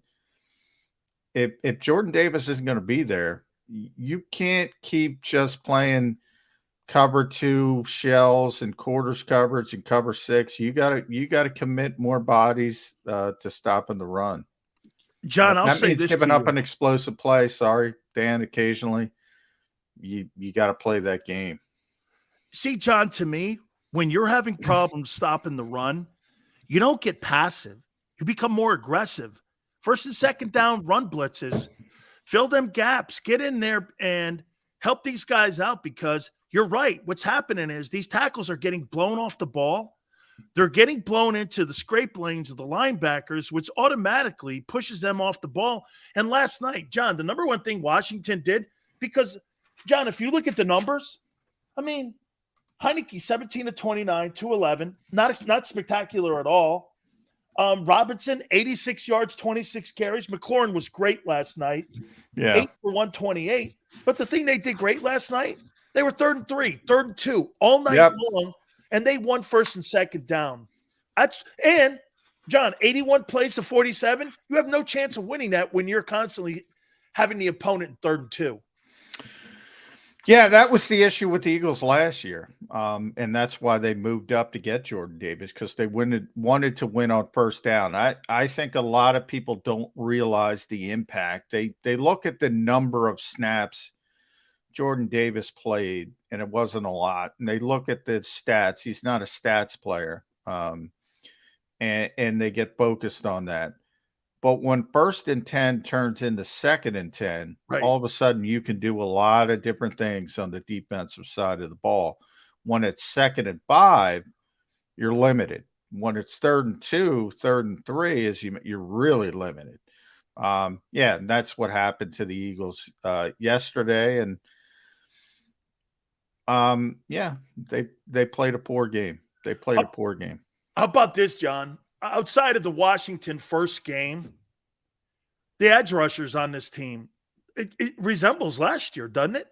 Speaker 7: If Jordan Davis isn't going to be there, you can't keep just playing cover 2 shells and quarters coverage and cover 6. You got to commit more bodies to stopping the run.
Speaker 1: John, I'll say this:
Speaker 7: giving up an explosive play. Sorry, Dan. Occasionally, you got to play that game.
Speaker 1: See, John, to me, when you're having problems stopping the run, you don't get passive. You become more aggressive. First and second down run blitzes, fill them gaps, get in there and help these guys out, because you're right. What's happening is these tackles are getting blown off the ball. They're getting blown into the scrape lanes of the linebackers, which automatically pushes them off the ball. And last night, John, the number one thing Washington did, because, John, if you look at the numbers, I mean, Heineke, 17 of 29, 211, not spectacular at all. Robinson, 86 yards, 26 carries. McLaurin was great last night.
Speaker 7: Yeah.
Speaker 1: 8 for 128. But the thing they did great last night, they were 3rd and 3, 3rd and 2 all night long, and they won first and second down. And, John, 81 plays to 47. You have no chance of winning that when you're constantly having the opponent in 3rd and 2.
Speaker 7: Yeah, that was the issue with the Eagles last year. And that's why they moved up to get Jordan Davis, because they wanted to win on first down. I think a lot of people don't realize the impact. They look at the number of snaps Jordan Davis played, and it wasn't a lot. And they look at the stats. He's not a stats player. And they get focused on that. But when 1st and 10 turns into 2nd and 10,
Speaker 1: Right.
Speaker 7: all of a sudden you can do a lot of different things on the defensive side of the ball. When it's 2nd and 5, you're limited. When it's 3rd and 2, 3rd and 3, you're really limited. Yeah, and that's what happened to the Eagles yesterday. And yeah, they played a poor game. They played a poor game.
Speaker 1: How about this, John? Outside of the Washington first game, the edge rushers on this team, it resembles last year, doesn't it?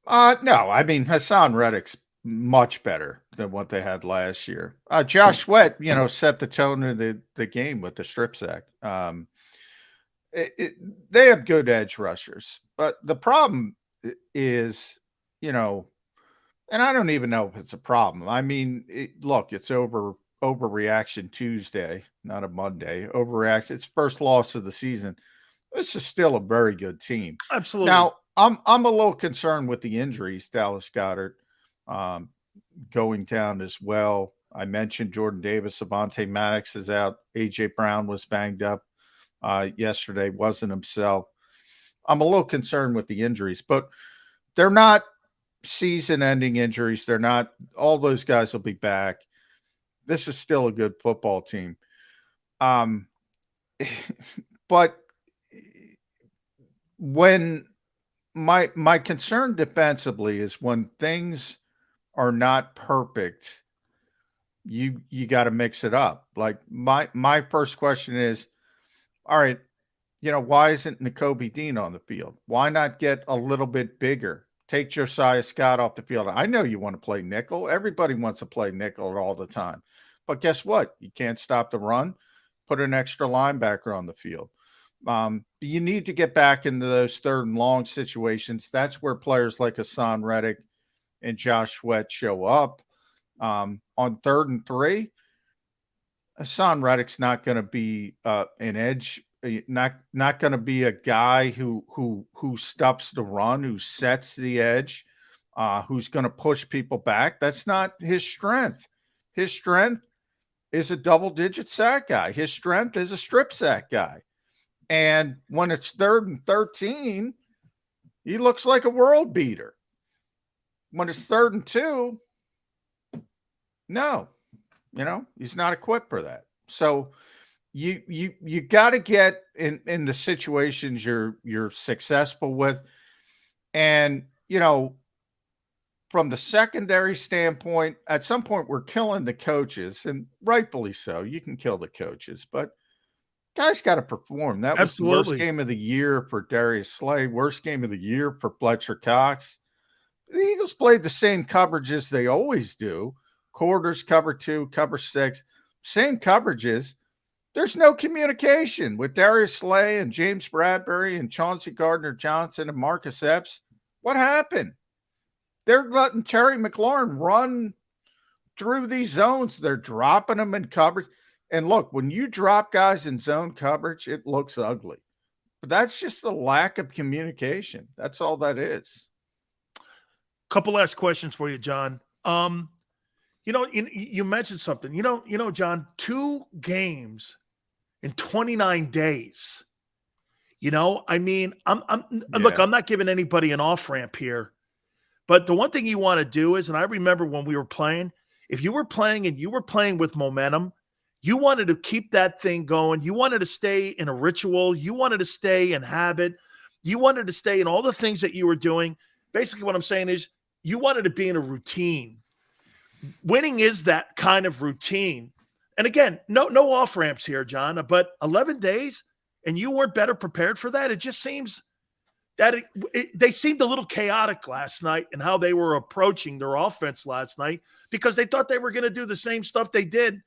Speaker 7: No, I mean, Hassan Reddick's much better than what they had last year. Josh Sweat, set the tone of the game with the strip sack. They have good edge rushers, but the problem is, and I don't even know if it's a problem. I mean, look, it's overreaction Tuesday, not a Monday. Overreaction. It's first loss of the season. This is still a very good team.
Speaker 1: Absolutely.
Speaker 7: Now, I'm a little concerned with the injuries. Dallas Goedert going down as well. I mentioned Jordan Davis, Avonte Maddox is out. AJ Brown was banged up yesterday, wasn't himself. I'm a little concerned with the injuries, but they're not season-ending injuries. They're not. All those guys will be back. This is still a good football team. But when my concern defensively is when things are not perfect, you got to mix it up. Like my first question is, all right, why isn't Nakobe Dean on the field? Why not get a little bit bigger? Take Josiah Scott off the field. I know you want to play nickel. Everybody wants to play nickel all the time. But guess what? You can't stop the run. Put an extra linebacker on the field. You need to get back into those 3rd and long situations. That's where players like Hassan Reddick and Josh Sweat show up. On 3rd and 3, Hassan Reddick's not going to be an edge. Not going to be a guy who stops the run, who sets the edge, who's going to push people back. That's not his strength. His strength is a double-digit sack guy. His strength is a strip sack guy. And when it's 3rd and 13, he looks like a world beater. When it's 3rd and 2, no, he's not equipped for that. So you got to get in the situations you're successful with. And, from the secondary standpoint, at some point we're killing the coaches, and rightfully so. You can kill the coaches, but guys got to perform. That was the worst game of the year for Darius Slay, worst game of the year for Fletcher Cox. The Eagles played the same coverages they always do. Quarters, cover 2, cover 6, same coverages. There's no communication with Darius Slay and James Bradbury and Chauncey Gardner-Johnson and Marcus Epps. What happened? They're letting Terry McLaurin run through these zones. They're dropping them in coverage. And look, when you drop guys in zone coverage, it looks ugly. But that's just a lack of communication. That's all that is.
Speaker 1: Couple last questions for you, John. You mentioned something. John, 2 games in 29 days. Look, I'm not giving anybody an off-ramp here. But the one thing you want to do is, and I remember when we were playing, if you were playing and you were playing with momentum, you wanted to keep that thing going. You wanted to stay in a ritual. You wanted to stay in habit. You wanted to stay in all the things that you were doing. Basically, what I'm saying is you wanted to be in a routine. Winning is that kind of routine. And again, no off-ramps here, John, but 11 days and you weren't better prepared for that. It just seems that they seemed a little chaotic last night in how they were approaching their offense last night because they thought they were going to do the same stuff they did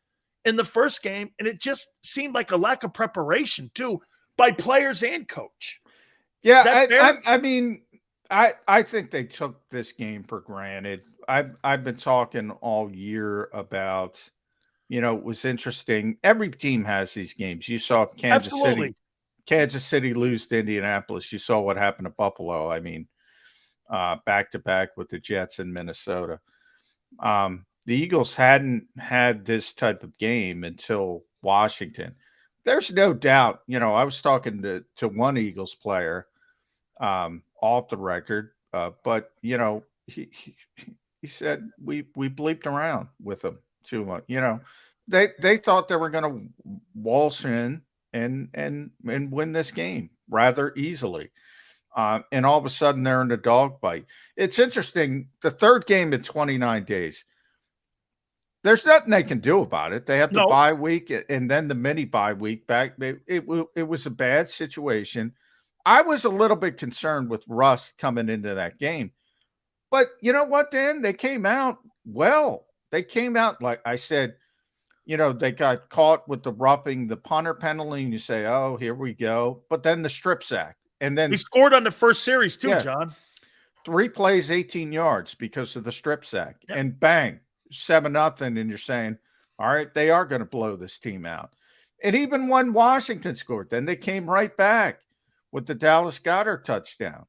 Speaker 1: in the first game. And it just seemed like a lack of preparation too by players and coach.
Speaker 7: Yeah. I think they took this game for granted. I've been talking all year about, it was interesting. Every team has these games. You saw Kansas City lose to Indianapolis. You saw what happened to Buffalo. Back to back with the Jets in Minnesota. The Eagles hadn't had this type of game until Washington. there's no doubt. I was talking to one Eagles player off the record, but he said we bleeped around with him too much. They thought they were going to waltz in and win this game rather easily. And all of a sudden they're in a dogfight. It's interesting. The third game in 29 days, there's nothing they can do about it. They have the bye week and then the mini bye week back. It was a bad situation. I was a little bit concerned with Russ coming into that game. But you know what, Dan? They came out well. They came out, like I said, they got caught with the roughing the punter penalty, and you say, oh, here we go. But then the strip sack. And then
Speaker 1: he scored on the first series too,
Speaker 7: yeah,
Speaker 1: John.
Speaker 7: 3 plays, 18 yards because of the strip sack.
Speaker 1: Yep.
Speaker 7: And bang, 7-0. And you're saying, all right, they are going to blow this team out. And even when Washington scored, then they came right back with the Dallas Goedert touchdown.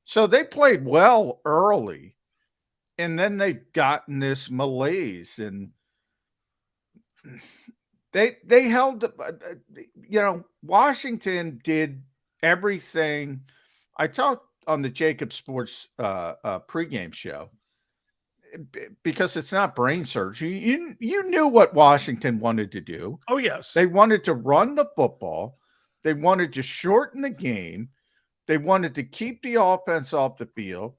Speaker 7: So they played well early, and then they've gotten this malaise, and they held, Washington did everything. I talked on the JAKIB Sports pregame show because it's not brain surgery. You knew what Washington wanted to do.
Speaker 1: Oh, yes.
Speaker 7: They wanted to run the football. They wanted to shorten the game. They wanted to keep the offense off the field,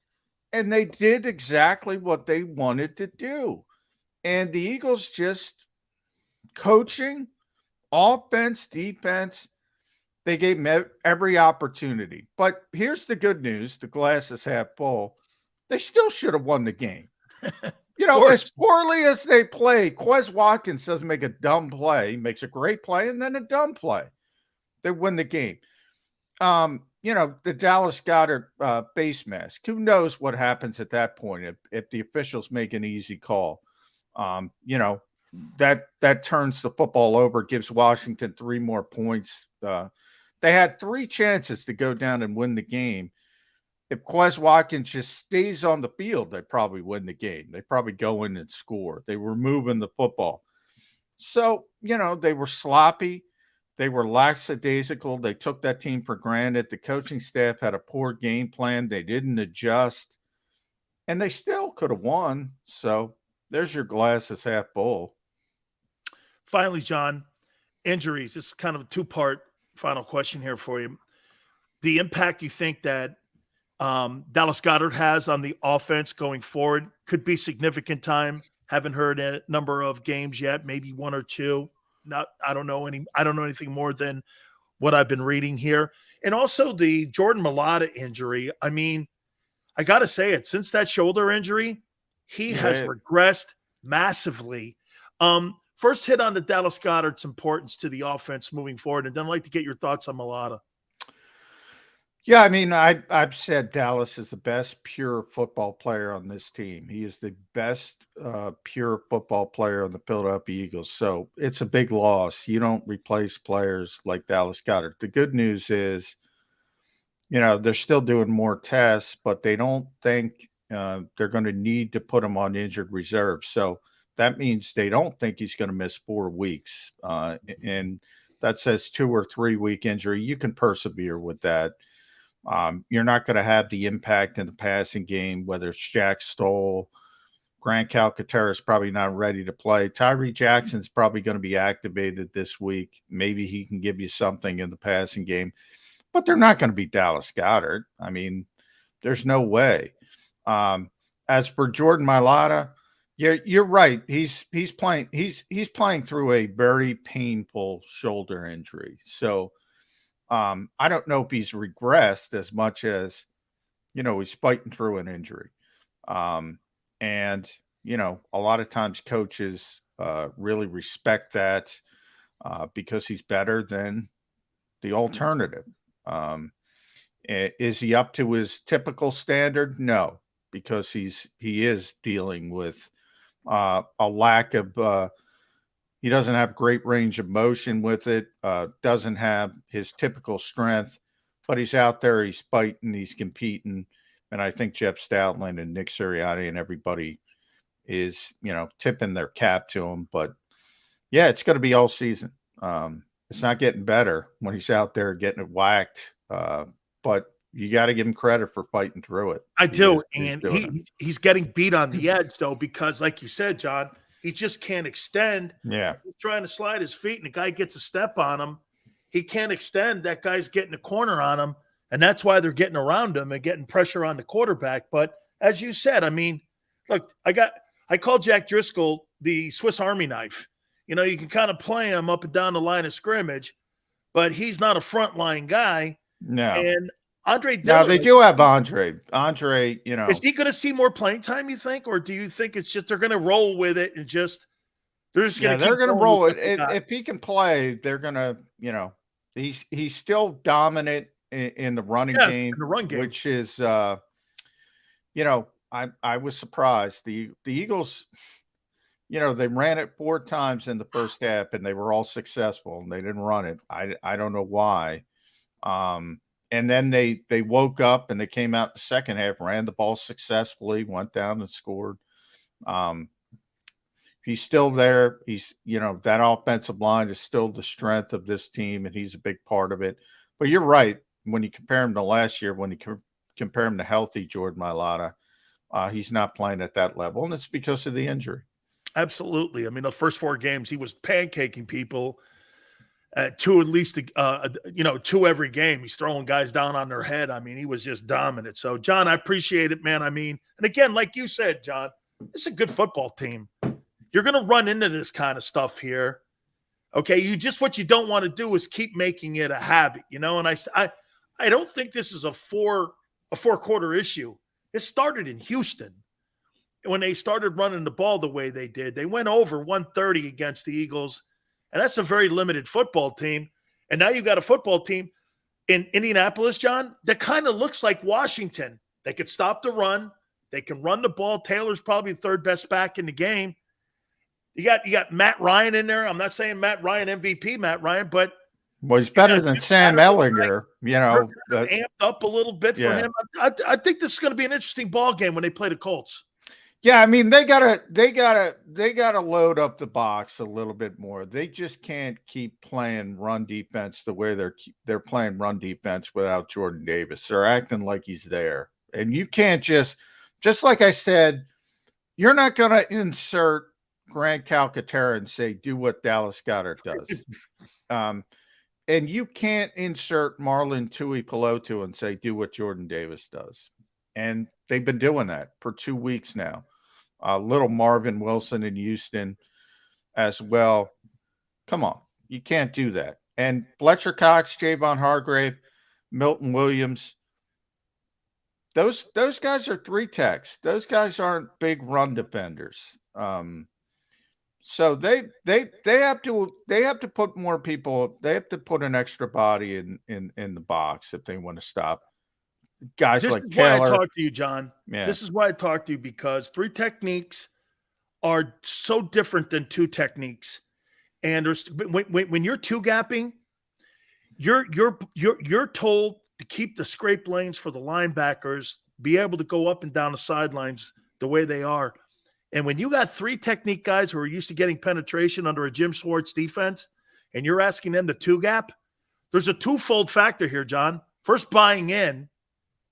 Speaker 7: and they did exactly what they wanted to do. And the Eagles just coaching, offense, defense, they gave them every opportunity. But here's the good news. The glass is half full. They still should have won the game. As poorly as they play, Quez Watkins doesn't make a dumb play. He makes a great play and then a dumb play. They win the game. The Dallas Goedert face mask. Who knows what happens at that point if the officials make an easy call? That turns the football over, gives Washington 3 more points. They had 3 chances to go down and win the game. If Quez Watkins just stays on the field, they probably win the game. They probably go in and score. They were moving the football. So, they were sloppy. They were lackadaisical. They took that team for granted. The coaching staff had a poor game plan. They didn't adjust. And they still could have won. So there's your glass is half full.
Speaker 1: Finally, John, injuries. This is kind of a 2-part final question here for you. The impact you think that Dallas Goedert has on the offense going forward could be significant time. Haven't heard a number of games yet, maybe 1 or 2. I don't know anything more than what I've been reading here. And also the Jordan Mailata injury. I mean, I got to say it, since that shoulder injury, he has regressed massively. First hit on the Dallas Goedert's importance to the offense moving forward, and then I'd like to get your thoughts on Mailata.
Speaker 7: Yeah, I mean, I've said Dallas is the best pure football player on this team. He is the best pure football player on the Philadelphia Eagles. So it's a big loss. You don't replace players like Dallas Goedert. The good news is, they're still doing more tests, but they don't think they're going to need to put him on injured reserve. So that means they don't think he's going to miss 4 weeks. And that says 2 or 3 week injury. You can persevere with that. You're not going to have the impact in the passing game, whether it's Jack Stoll, Grant Calcaterra is probably not ready to play. Tyree Jackson's probably going to be activated this week. Maybe he can give you something in the passing game, but they're not going to be Dallas Goedert. I mean, there's no way. As for Jordan Mailata, you're right. He's playing through a very painful shoulder injury. So I don't know if he's regressed as much as, he's fighting through an injury. And, a lot of times coaches really respect that because he's better than the alternative. Is he up to his typical standard? No, because he is dealing with a lack of he doesn't have great range of motion with it, doesn't have his typical strength, but he's out there, he's fighting, he's competing. And I think Jeff Stoutland and Nick Sirianni and everybody is, tipping their cap to him. But, yeah, it's going to be all season. It's not getting better when he's out there getting it whacked. But you got to give him credit for fighting through it.
Speaker 1: I do.
Speaker 7: He's
Speaker 1: And
Speaker 7: doing it.
Speaker 1: he's getting beat on the edge, though, because like you said, John, he just can't extend.
Speaker 7: Yeah.
Speaker 1: He's trying to slide his feet, and the guy gets a step on him. He can't extend. That guy's getting a corner on him, and that's why they're getting around him and getting pressure on the quarterback. But as you said, I mean, look, I call Jack Driscoll the Swiss Army knife. You know, you can kind of play him up and down the line of scrimmage, but he's not a frontline guy.
Speaker 7: No.
Speaker 1: And Andre
Speaker 7: Now
Speaker 1: Dillon,
Speaker 7: they do have Andre. Andre, you know,
Speaker 1: is he going to see more playing time, you think, or do you think it's just they're going to roll with it and just they're just going to
Speaker 7: they're going to roll it.
Speaker 1: If
Speaker 7: If he can play, they're going to, you know, he's still dominant in the running game,
Speaker 1: in the run game,
Speaker 7: which is, you know, I was surprised. The Eagles, you know, they ran it 4 times in the first half and they were all successful and they didn't run it. I don't know why. And then they woke up and they came out the second half, ran the ball successfully, went down and scored. He's still there. He's, you know, that offensive line is still the strength of this team, and he's a big part of it. But you're right. When you compare him to last year, when you compare him to healthy Jordan Mailata, he's not playing at that level, and it's because of the injury.
Speaker 1: Absolutely. I mean, the first 4 games, he was pancaking people at 2 at least, you know, 2 every game. He's throwing guys down on their head. I mean, he was just dominant. So, John, I appreciate it, man. I mean, and again, like you said, John, this is a good football team. You're going to run into this kind of stuff here. Okay, what you don't want to do is keep making it a habit, you know. And I don't think this is a 4-quarter issue. It started in Houston when they started running the ball the way they did. They went over 130 against the Eagles, and that's a very limited football team. And now you've got a football team in Indianapolis, John, that kind of looks like Washington. They could stop the run. They can run the ball. Taylor's probably the 3rd best back in the game. You got Matt Ryan in there. I'm not saying Matt Ryan MVP, Matt Ryan, but
Speaker 7: he's better than Sam Ellinger. You know,
Speaker 1: amped up a little bit for him. I think this is going to be an interesting ball game when they play the Colts.
Speaker 7: Yeah, I mean, they gotta load up the box a little bit more. They just can't keep playing run defense the way they're playing run defense without Jordan Davis. They're acting like he's there, and you can't just like I said, you're not going to insert Grant Calcaterra and say, do what Dallas Goedert does. And you can't insert Marlon Tuipulotu and say, do what Jordan Davis does. And they've been doing that for 2 weeks now. Little Marvin Wilson in Houston as well. Come on. You can't do that. And Fletcher Cox, Javon Hargrave, Milton Williams, those guys are 3 techs. Those guys aren't big run defenders. So they have to put more people. They have to put an extra body in the box if they want to stop guys like Taylor.
Speaker 1: This is why I talk to you, John.
Speaker 7: Yeah.
Speaker 1: This is why I talk to you, because 3 techniques are so different than 2 techniques. And there's when you're 2-gapping, you're told to keep the scrape lanes for the linebackers, be able to go up and down the sidelines the way they are. And when you got 3 technique guys who are used to getting penetration under a Jim Schwartz defense, and you're asking them to 2-gap, there's a twofold factor here, John. First, buying in,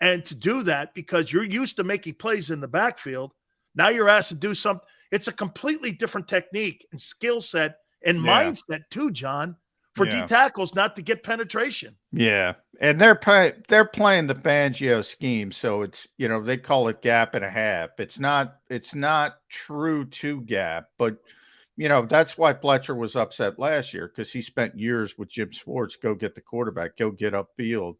Speaker 1: and to do that because you're used to making plays in the backfield. Now you're asked to do something. It's a completely different technique and skill set and mindset too, John, for D tackles not to get penetration.
Speaker 7: Yeah. And they're playing the Fangio scheme. So it's, you know, they call it gap and a half. It's not true 2-gap, but you know, that's why Fletcher was upset last year, because he spent years with Jim Schwartz. Go get the quarterback, go get upfield.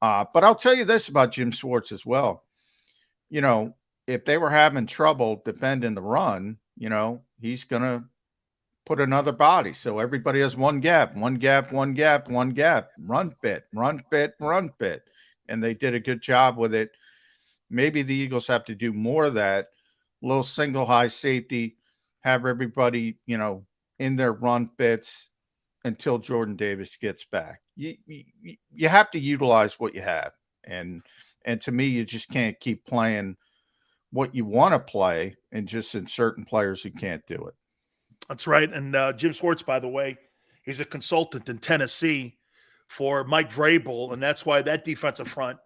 Speaker 7: But I'll tell you this about Jim Schwartz as well. You know, if they were having trouble defending the run, you know, he's going to put another body. So everybody has 1 gap, 1 gap, 1 gap, 1 gap, run fit, run fit, run fit. And they did a good job with it. Maybe the Eagles have to do more of that. Little single high safety, have everybody, you know, in their run fits until Jordan Davis gets back. You have to utilize what you have. And to me, you just can't keep playing what you want to play and just in certain players who can't do it.
Speaker 1: That's right. And Jim Schwartz, by the way, He's a consultant in Tennessee for Mike Vrabel, and that's why that defensive front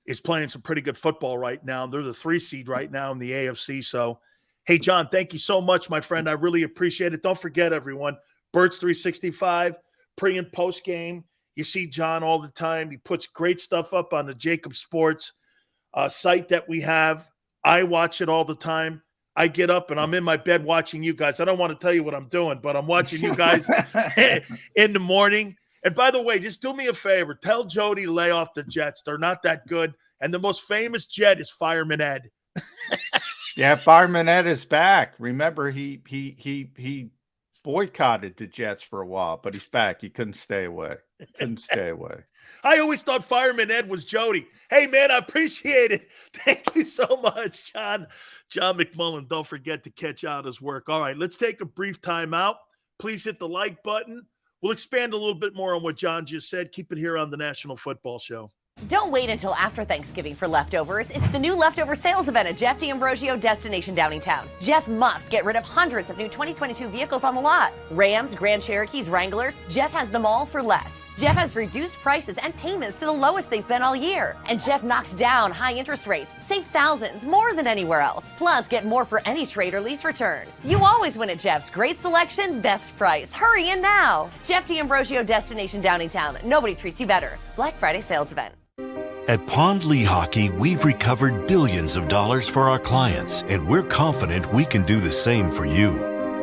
Speaker 1: is playing some pretty good football right now. They're the 3 seed right now in the AFC. So, hey, John, thank you so much, my friend. I really appreciate it. Don't forget, everyone, Birds 365, pre and post game. You see John all the time. He puts great stuff up on the JAKIB Sports site that we have. I watch it all the time. I get up and I'm in my bed watching you guys. I don't want to tell you what I'm doing, but I'm watching you guys in the morning. And by the way, just do me a favor. Tell Jody to lay off the Jets. They're not that good. And the most famous Jet is Fireman Ed.
Speaker 7: Yeah, Fireman Ed is back. Remember, he boycotted the Jets for a while, but he's back. He couldn't stay away.
Speaker 1: I always thought Fireman Ed was Jody. Hey, man, I appreciate it. Thank you so much, John. John McMullen, don't forget to catch out his work. All right, let's take a brief time out. Please hit the like button. We'll expand a little bit more on what John just said. Keep it here on the National Football Show.
Speaker 3: Don't wait until after Thanksgiving for leftovers. It's the new leftover sales event at Jeff D'Ambrosio Destination Downingtown. Jeff must get rid of hundreds of new 2022 vehicles on the lot. Rams, Grand Cherokees, Wranglers. Jeff has them all for less. Jeff has reduced prices and payments to the lowest they've been all year. And Jeff knocks down high interest rates. Save thousands more than anywhere else. Plus, get more for any trade or lease return. You always win at Jeff's. Great selection, best price. Hurry in now. Jeff D'Ambrosio Destination Downingtown. Nobody treats you better. Black Friday sales event.
Speaker 4: At Pond Lehocky, we've recovered billions of dollars for our clients, and we're confident we can do the same for you.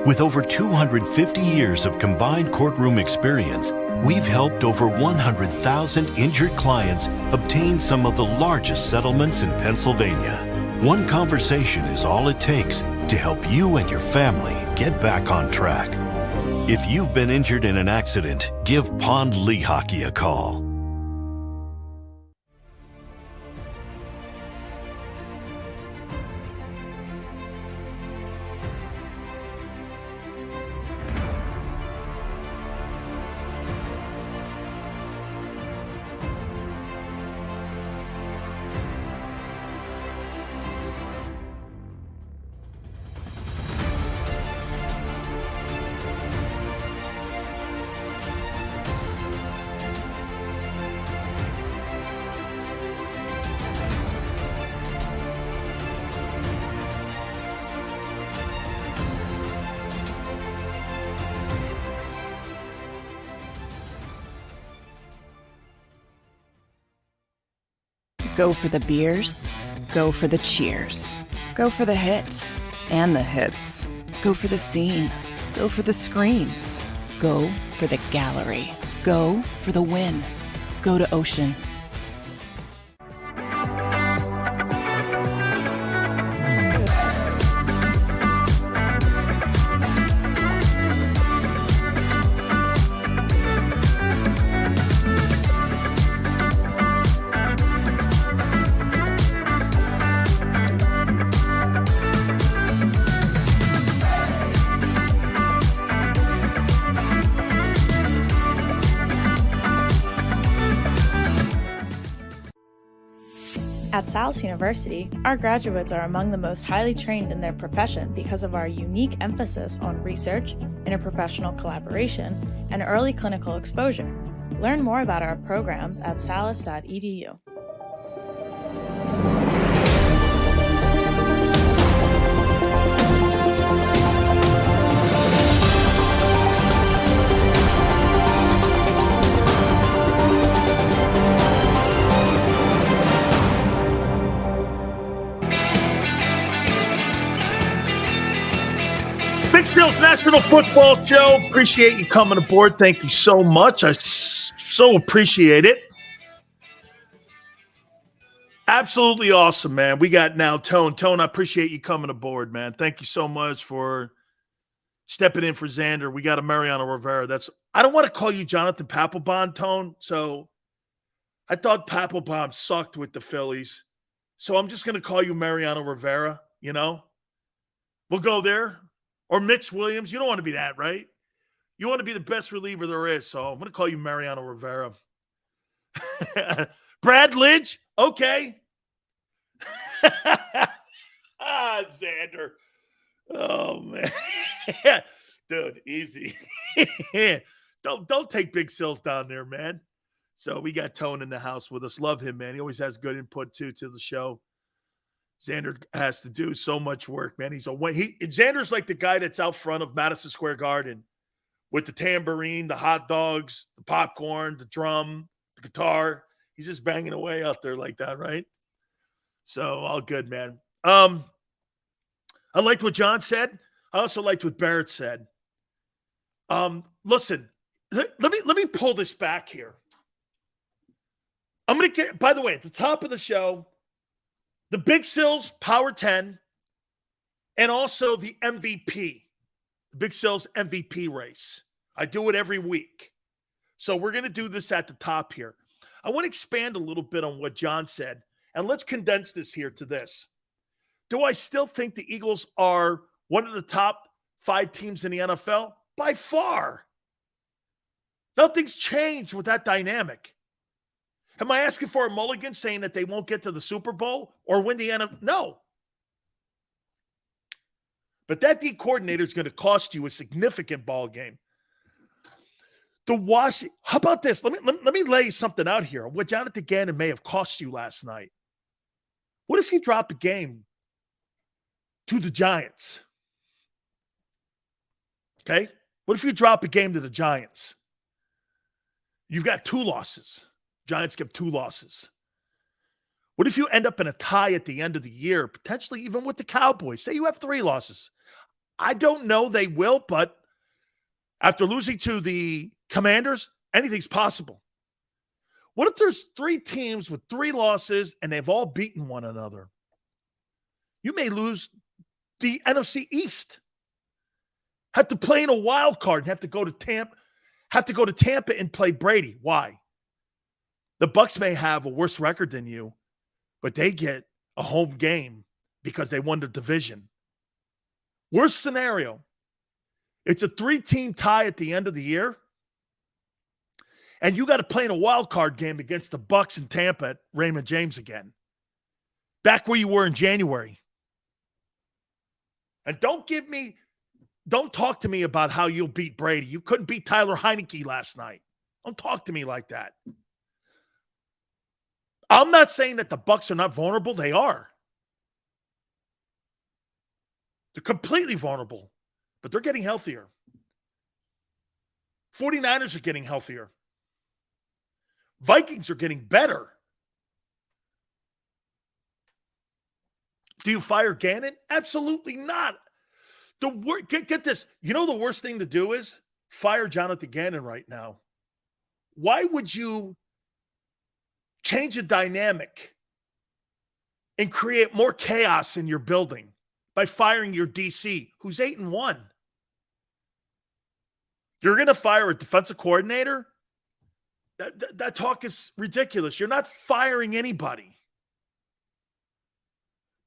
Speaker 4: With over 250 years of combined courtroom experience, we've helped over 100,000 injured clients obtain some of the largest settlements in Pennsylvania. One conversation is all it takes to help you and your family get back on track. If you've been injured in an accident, give Pond Lehocky a call.
Speaker 5: Go for the beers, go for the cheers, go for the hit and the hits, go for the scene, go for the screens, go for the gallery, go for the win, go to Ocean.
Speaker 6: At Salus University, our graduates are among the most highly trained in their profession because of our unique emphasis on research, interprofessional collaboration, and early clinical exposure. Learn more about our programs at salus.edu.
Speaker 1: Big Steel's National Football Show. Appreciate you coming aboard. Thank you so much. I so appreciate it. Absolutely awesome, man. We got now Tone. Tone, I appreciate you coming aboard, man. Thank you so much for stepping in for Xander. We got a Mariano Rivera. I don't want to call you Jonathan Papelbon, Tone. So I thought Papelbon sucked with the Phillies. So I'm just going to call you Mariano Rivera, you know? We'll go there. Or Mitch Williams. You don't want to be that, right? You want to be the best reliever there is. So I'm going to call you Mariano Rivera. Brad Lidge? Okay. Xander. Oh, man. Dude, easy. Don't take Big Sills down there, man. So we got Tone in the house with us. Love him, man. He always has good input too to the show. Xander has to do so much work, man. Xander's like the guy that's out front of Madison Square Garden with the tambourine, the hot dogs, the popcorn, the drum, the guitar. He's just banging away out there like that, right? So all good, man. I liked what John said. I also liked what Barrett said. Listen, let me pull this back here. I'm going to get, by the way, at the top of the show, the Big Sills Power 10 and also the MVP, the Big Sills MVP race. I do it every week. So we're going to do this at the top here. I want to expand a little bit on what John said, and let's condense this here to this. Do I still think the Eagles are one of the top 5 teams in the NFL? By far. Nothing's changed with that dynamic. Am I asking for a mulligan saying that they won't get to the Super Bowl or win the NFL? No. But that D coordinator is going to cost you a significant ball game. How about this? Let me lay something out here. What Jonathan Gannon may have cost you last night. What if you drop a game to the Giants? Okay? What if you drop a game to the Giants? You've got 2 losses. Giants give 2 losses. What if you end up in a tie at the end of the year, potentially even with the Cowboys? Say you have 3 losses. I don't know they will, but after losing to the Commanders, anything's possible. What if there's 3 teams with 3 losses and they've all beaten one another? You may lose the NFC East. Have to play in a wild card and have to go to Tampa and play Brady. Why? The Bucs may have a worse record than you, but they get a home game because they won the division. Worst scenario, it's a 3-team tie at the end of the year, and you got to play in a wild card game against the Bucs in Tampa at Raymond James again. Back where you were in January. And don't talk to me about how you'll beat Brady. You couldn't beat Tyler Heineke last night. Don't talk to me like that. I'm not saying that the Bucs are not vulnerable. They are. They're completely vulnerable, but they're getting healthier. 49ers are getting healthier. Vikings are getting better. Do you fire Gannon? Absolutely not. Get this. You know the worst thing to do is fire Jonathan Gannon right now. Why would you change the dynamic and create more chaos in your building by firing your DC, who's 8-1? You're going to fire a defensive coordinator? That talk is ridiculous. You're not firing anybody.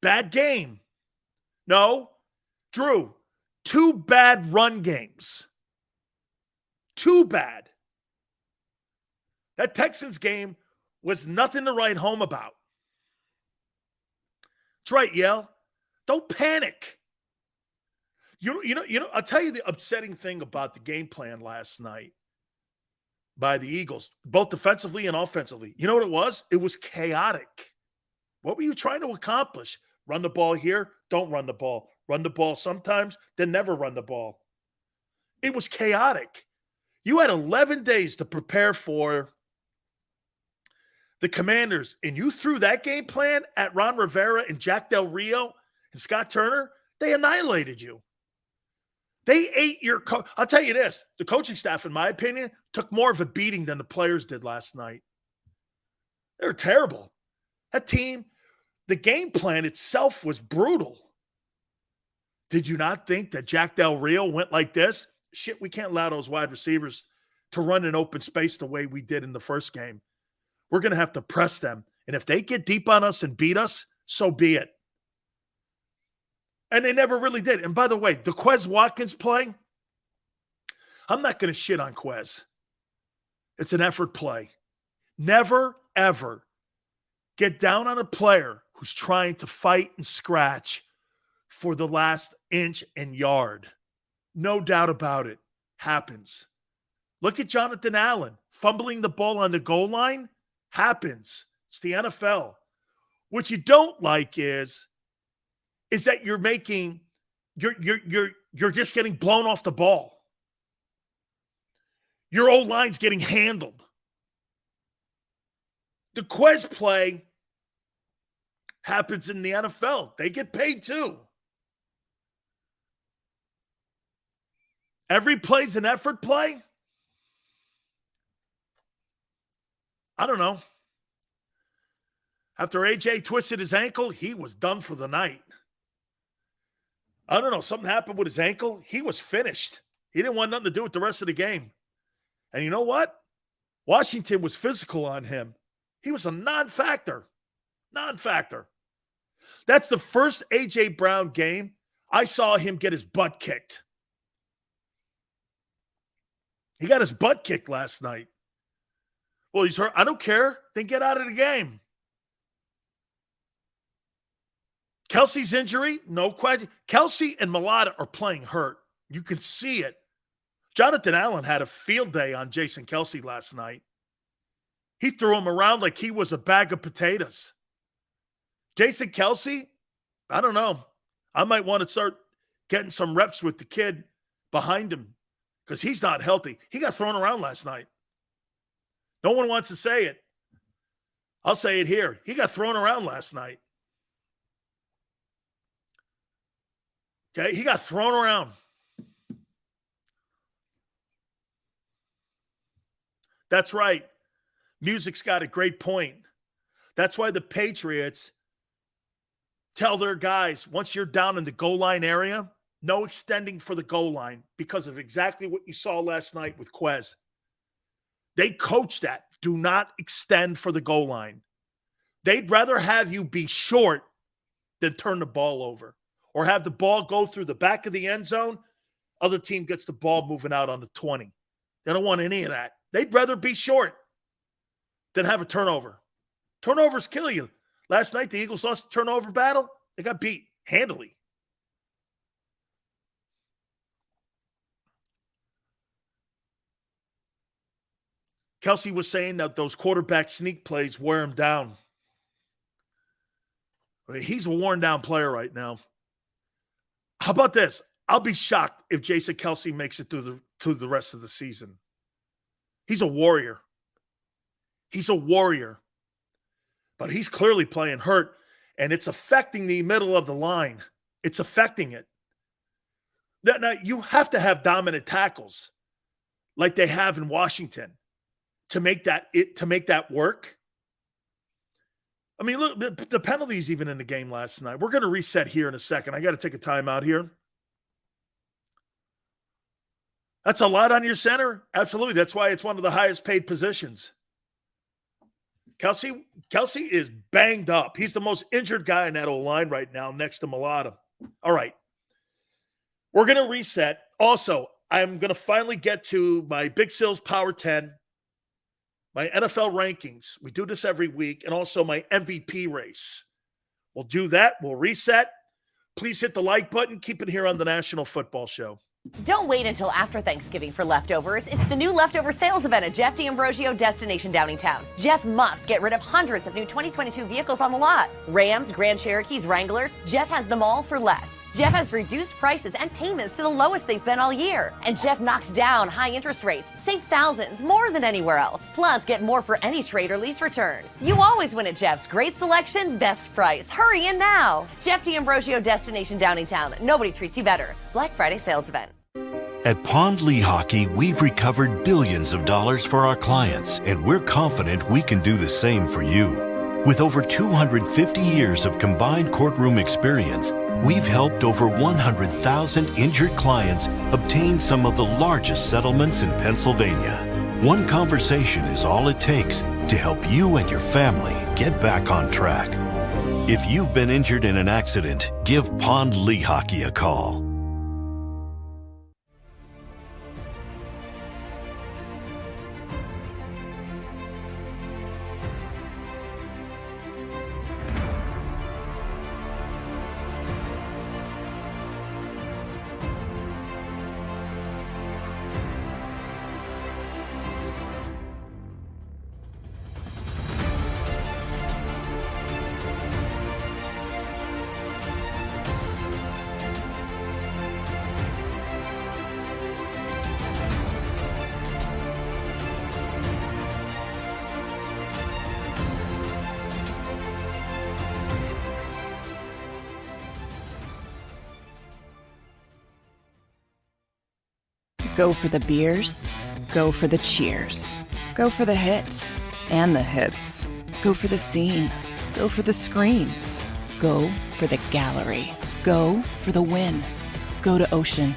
Speaker 1: Bad game. No. Drew, 2 bad run games. 2 bad. That Texans game was nothing to write home about. That's right, Yale. Don't panic. You know, I'll tell you the upsetting thing about the game plan last night by the Eagles, both defensively and offensively. You know what it was? It was chaotic. What were you trying to accomplish? Run the ball here, don't run the ball. Run the ball sometimes, then never run the ball. It was chaotic. You had 11 days to prepare for the Commanders, and you threw that game plan at Ron Rivera and Jack Del Rio and Scott Turner. They annihilated you. They ate your I'll tell you this. The coaching staff, in my opinion, took more of a beating than the players did last night. They were terrible. That team, the game plan itself was brutal. Did you not think that Jack Del Rio went like this? Shit, we can't allow those wide receivers to run in open space the way we did in the first game. We're going to have to press them. And if they get deep on us and beat us, so be it. And they never really did. And by the way, the Quez Watkins play, I'm not going to shit on Quez. It's an effort play. Never, ever get down on a player who's trying to fight and scratch for the last inch and yard. No doubt about it. Happens. Look at Jonathan Allen. Fumbling the ball on the goal line happens. It's the NFL. What you don't like is that you're just getting blown off the ball. Your old line's getting handled. The Quez play happens in the NFL. They get paid too. Every play's an effort play. I don't know. After AJ twisted his ankle, he was done for the night. I don't know. Something happened with his ankle. He was finished. He didn't want nothing to do with the rest of the game. And you know what? Washington was physical on him. He was a non-factor. Non-factor. That's the first A.J. Brown game I saw him get his butt kicked. He got his butt kicked last night. Well, he's hurt. I don't care. Then get out of the game. Kelsey's injury, no question. Kelsey and Mulata are playing hurt. You can see it. Jonathan Allen had a field day on Jason Kelsey last night. He threw him around like he was a bag of potatoes. Jason Kelsey, I don't know. I might want to start getting some reps with the kid behind him because he's not healthy. He got thrown around last night. No one wants to say it. I'll say it here. He got thrown around last night. Okay, he got thrown around. That's right. Music's got a great point. That's why the Patriots tell their guys, once you're down in the goal line area, no extending for the goal line because of exactly what you saw last night with Quez. They coach that. Do not extend for the goal line. They'd rather have you be short than turn the ball over or have the ball go through the back of the end zone. Other team gets the ball moving out on the 20. They don't want any of that. They'd rather be short than have a turnover. Turnovers kill you. Last night, the Eagles lost a turnover battle. They got beat handily. Kelsey was saying that those quarterback sneak plays wear him down. I mean, he's a worn-down player right now. How about this? I'll be shocked if Jason Kelsey makes it through the rest of the season. He's a warrior. He's a warrior. But he's clearly playing hurt, and it's affecting the middle of the line. It's affecting it. Now, you have to have dominant tackles like they have in Washington to make that work. I mean, look, the penalties even in the game last night. We're going to reset here in a second. I got to take a time out here. That's a lot on your center. Absolutely. That's why it's one of the highest paid positions. Kelsey is banged up. He's the most injured guy in that O-line right now next to Mulata. All right. We're going to reset. Also, I'm going to finally get to my Big Sills Power 10, my NFL rankings. We do this every week, and also my MVP race. We'll do that. We'll reset. Please hit the like button. Keep it here on the National Football Show.
Speaker 3: Don't wait until after Thanksgiving for leftovers. It's the new leftover sales event at Jeff D'Ambrosio Destination Downingtown. Jeff must get rid of hundreds of new 2022 vehicles on the lot. Rams, Grand Cherokees, Wranglers. Jeff has them all for less. Jeff has reduced prices and payments to the lowest they've been all year. And Jeff knocks down high interest rates. Save thousands more than anywhere else. Plus, get more for any trade or lease return. You always win at Jeff's. Great selection, best price. Hurry in now. Jeff D'Ambrosio Destination Downingtown. Nobody treats you better. Black Friday sales event.
Speaker 4: At Pond Lehocky, we've recovered billions of dollars for our clients, and we're confident we can do the same for you. With over 250 years of combined courtroom experience, we've helped over 100,000 injured clients obtain some of the largest settlements in Pennsylvania. One conversation is all it takes to help you and your family get back on track. If you've been injured in an accident, give Pond Lehocky a call.
Speaker 5: Go for the beers. Go for the cheers. Go for the hit and the hits. Go for the scene. Go for the screens. Go for the gallery. Go for the win. Go to Ocean.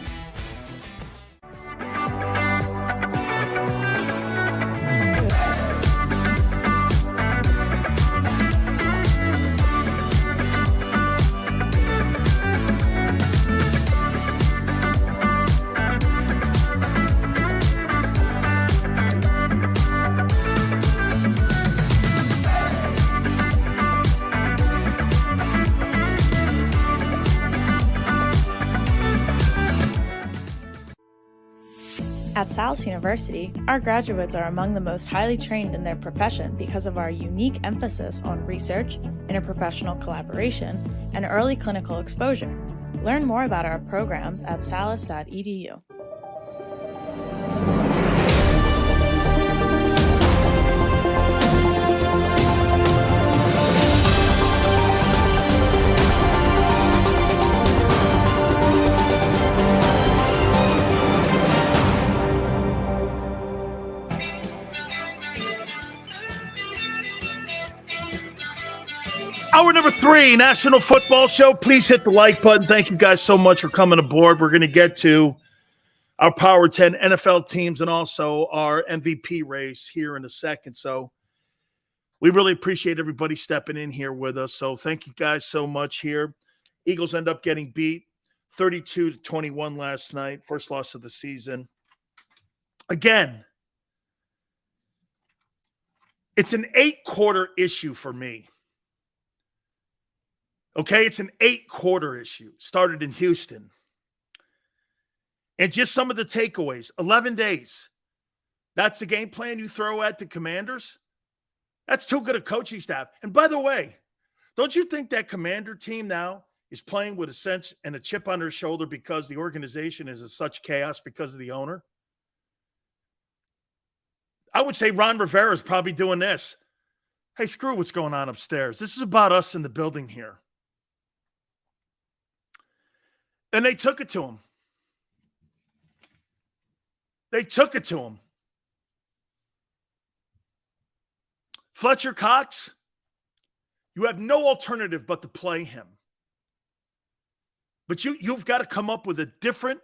Speaker 6: At Salus University, our graduates are among the most highly trained in their profession because of our unique emphasis on research, interprofessional collaboration, and early clinical exposure. Learn more about our programs at salus.edu.
Speaker 1: Hour number 3, National Football Show. Please hit the like button. Thank you guys so much for coming aboard. We're going to get to our Power 10 NFL teams and also our MVP race here in a second. So we really appreciate everybody stepping in here with us. So thank you guys so much here. Eagles end up getting beat 32-21 last night. First loss of the season. Again, it's an 8-quarter issue for me. Okay, it's an 8-quarter issue. Started in Houston. And just some of the takeaways. 11 days. That's the game plan you throw at the Commanders? That's too good a coaching staff. And by the way, don't you think that Commander team now is playing with a sense and a chip on their shoulder because the organization is in such chaos because of the owner? I would say Ron Rivera is probably doing this. Hey, screw what's going on upstairs. This is about us in the building here. And they took it to him. They took it to him. Fletcher Cox, you have no alternative but to play him. But you've got to come up with a different.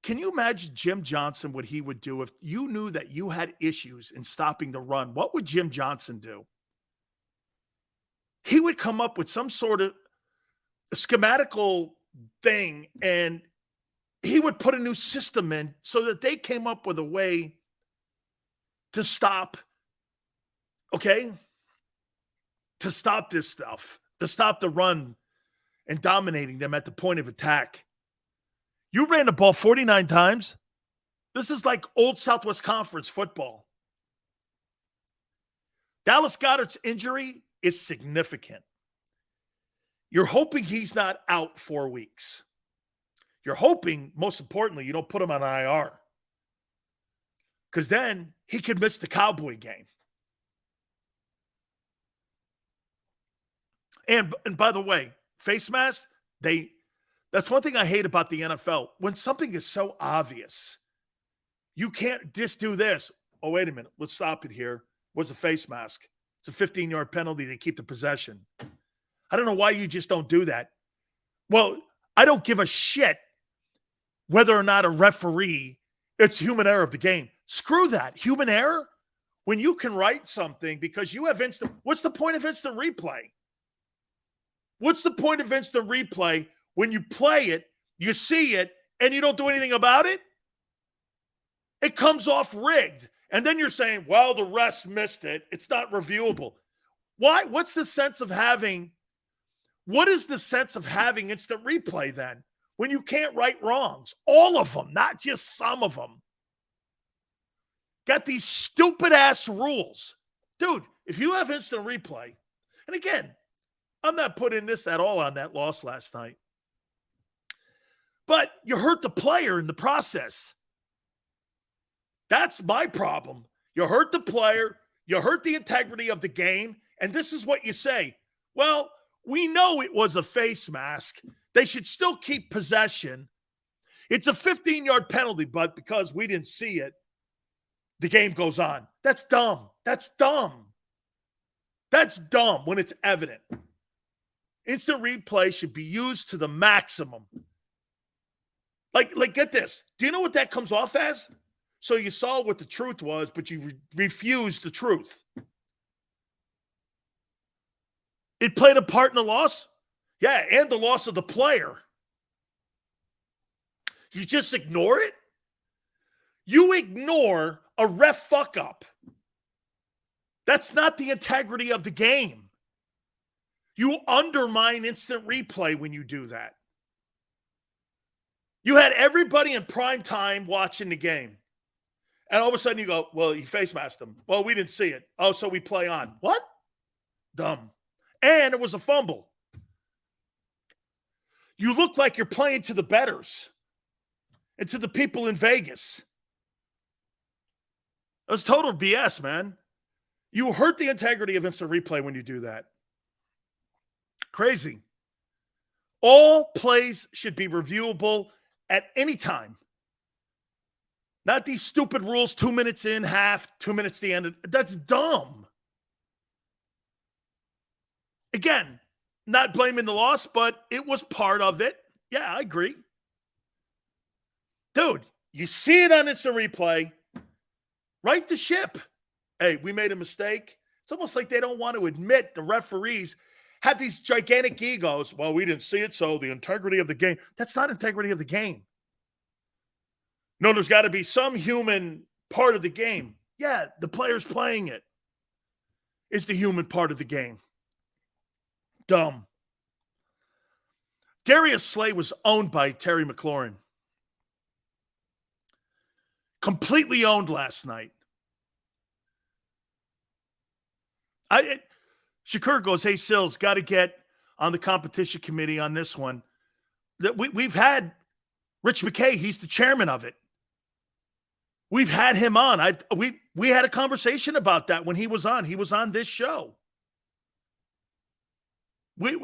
Speaker 1: Can you imagine Jim Johnson, what he would do if you knew that you had issues in stopping the run? What would Jim Johnson do? He would come up with some sort of schematical thing, and he would put a new system in so that they came up with a way to stop, okay, to stop this stuff, to stop the run and dominating them at the point of attack. You ran the ball 49 times. This is like old Southwest Conference football. Dallas Goedert's injury is significant. You're hoping he's not out 4 weeks. You're hoping, most importantly, you don't put him on IR. Because then he could miss the Cowboy game. And by the way, face masks, that's one thing I hate about the NFL. When something is so obvious, you can't just do this. Oh, wait a minute. Let's stop it here. What's a face mask? It's a 15-yard penalty. They keep the possession. I don't know why you just don't do that. Well, I don't give a shit whether or not a referee, it's human error of the game. Screw that. Human error? When you can write something because you have what's the point of instant replay? What's the point of instant replay when you play it, you see it, and you don't do anything about it? It comes off rigged. And then you're saying, well, the refs missed it. It's not reviewable. Why? What's the sense of having What is the sense of having instant replay then when you can't right wrongs? All of them, not just some of them. Got these stupid-ass rules. Dude, if you have instant replay, and again, I'm not putting this at all on that loss last night, but you hurt the player in the process. That's my problem. You hurt the player, you hurt the integrity of the game, and this is what you say. Well, we know it was a face mask. They should still keep possession. It's a 15-yard penalty, but because we didn't see it, the game goes on. That's dumb. That's dumb. That's dumb when it's evident. Instant replay should be used to the maximum. Like get this. Do you know what that comes off as? So you saw what the truth was, but you refused the truth. It played a part in the loss? Yeah, and the loss of the player. You just ignore it? You ignore a ref fuck up. That's not the integrity of the game. You undermine instant replay when you do that. You had everybody in prime time watching the game. And all of a sudden you go, well, he face masked him. Well, we didn't see it. Oh, so we play on. What? Dumb. And it was a fumble. You look like you're playing to the bettors and to the people in Vegas. It was total BS, man. You hurt the integrity of instant replay when you do that. Crazy. All plays should be reviewable at any time. Not these stupid rules, 2 minutes in, half, 2 minutes to the end. That's dumb. Again, not blaming the loss, but it was part of it. Yeah, I agree. Dude, you see it on instant replay. Right the ship. Hey, we made a mistake. It's almost like they don't want to admit the referees have these gigantic egos. Well, we didn't see it, so the integrity of the game. That's not integrity of the game. No, there's got to be some human part of the game. Yeah, the players playing it is the human part of the game. Dumb. Darius Slay was owned by Terry McLaurin. Completely owned last night. Shakur goes, hey, Sills, got to get on the competition committee on this one. We've had Rich McKay. He's the chairman of it. We've had him on. We had a conversation about that when he was on. He was on this show.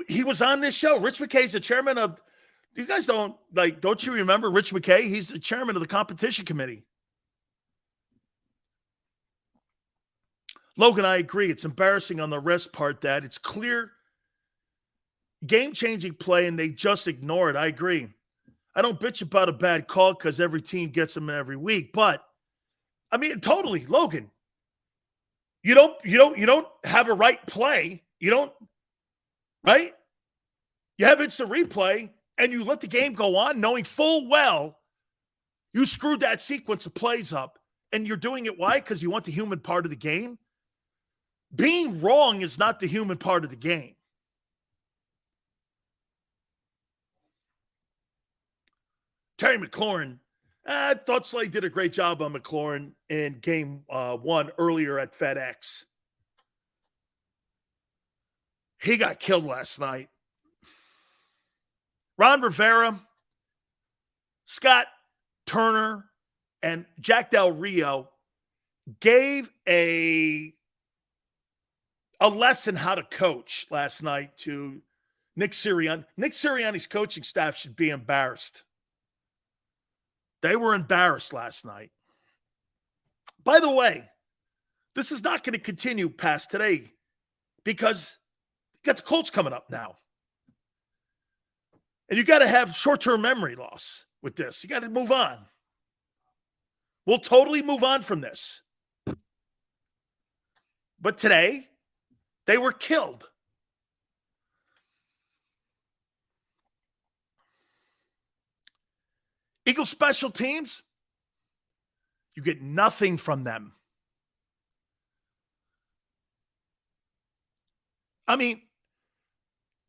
Speaker 1: He was on this show. Rich McKay's the chairman of. You guys don't you remember Rich McKay? He's the chairman of the competition committee. Logan, I agree. It's embarrassing on the rest part that it's clear game-changing play and they just ignore it. I agree. I don't bitch about a bad call because every team gets them every week. But I mean, totally, Logan. You don't have a right play. You don't, right? You have instant replay and you let the game go on knowing full well you screwed that sequence of plays up. And you're doing it why? Because you want the human part of the game? Being wrong is not the human part of the game. Terry McLaurin, I thought Slay did a great job on McLaurin in game 1 earlier at FedEx. He got killed last night. Ron Rivera, Scott Turner, and Jack Del Rio gave a lesson how to coach last night to Nick Sirianni. Nick Sirianni's coaching staff should be embarrassed. They were embarrassed last night. By the way, this is not going to continue past today because you got the Colts coming up now. And you got to have short-term memory loss with this. You got to move on. We'll totally move on from this. But today, they were killed. Eagles special teams, you get nothing from them. I mean,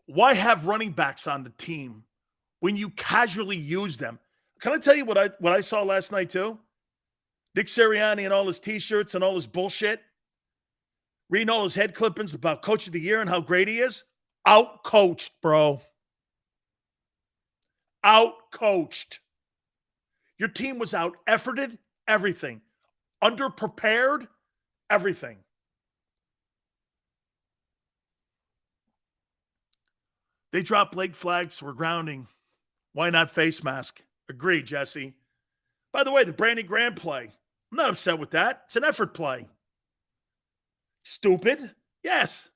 Speaker 1: why have running backs on the team when you casually use them? Can I tell you what I saw last night too? Nick Sirianni and all his T-shirts and all his bullshit. Reading all his head clippings about Coach of the Year and how great he is. Out-coached, bro. Out-coached. Your team was out-efforted, everything. Under-prepared, everything. They dropped leg flags for grounding. Why not face mask? Agree, Jesse. By the way, the Brandon Graham play, I'm not upset with that. It's an effort play. Stupid? Yes.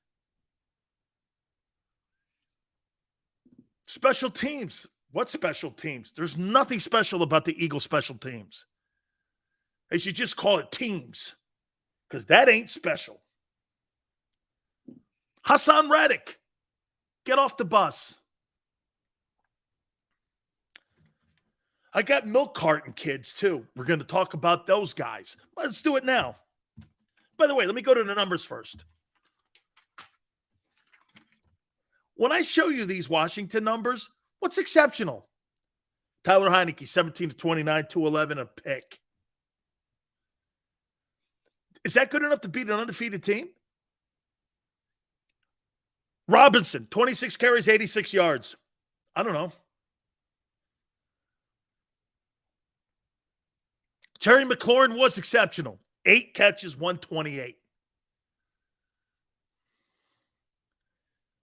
Speaker 1: Special teams. What special teams? There's nothing special about the Eagles special teams. They should just call it teams because that ain't special. Hassan Reddick, get off the bus. I got milk carton kids, too. We're going to talk about those guys. Let's do it now. By the way, let me go to the numbers first. When I show you these Washington numbers, what's exceptional? Tyler Heineke, 17 to 29, 211, a pick. Is that good enough to beat an undefeated team? Robinson, 26 carries, 86 yards. I don't know. Terry McLaurin was exceptional. 8 catches, 128.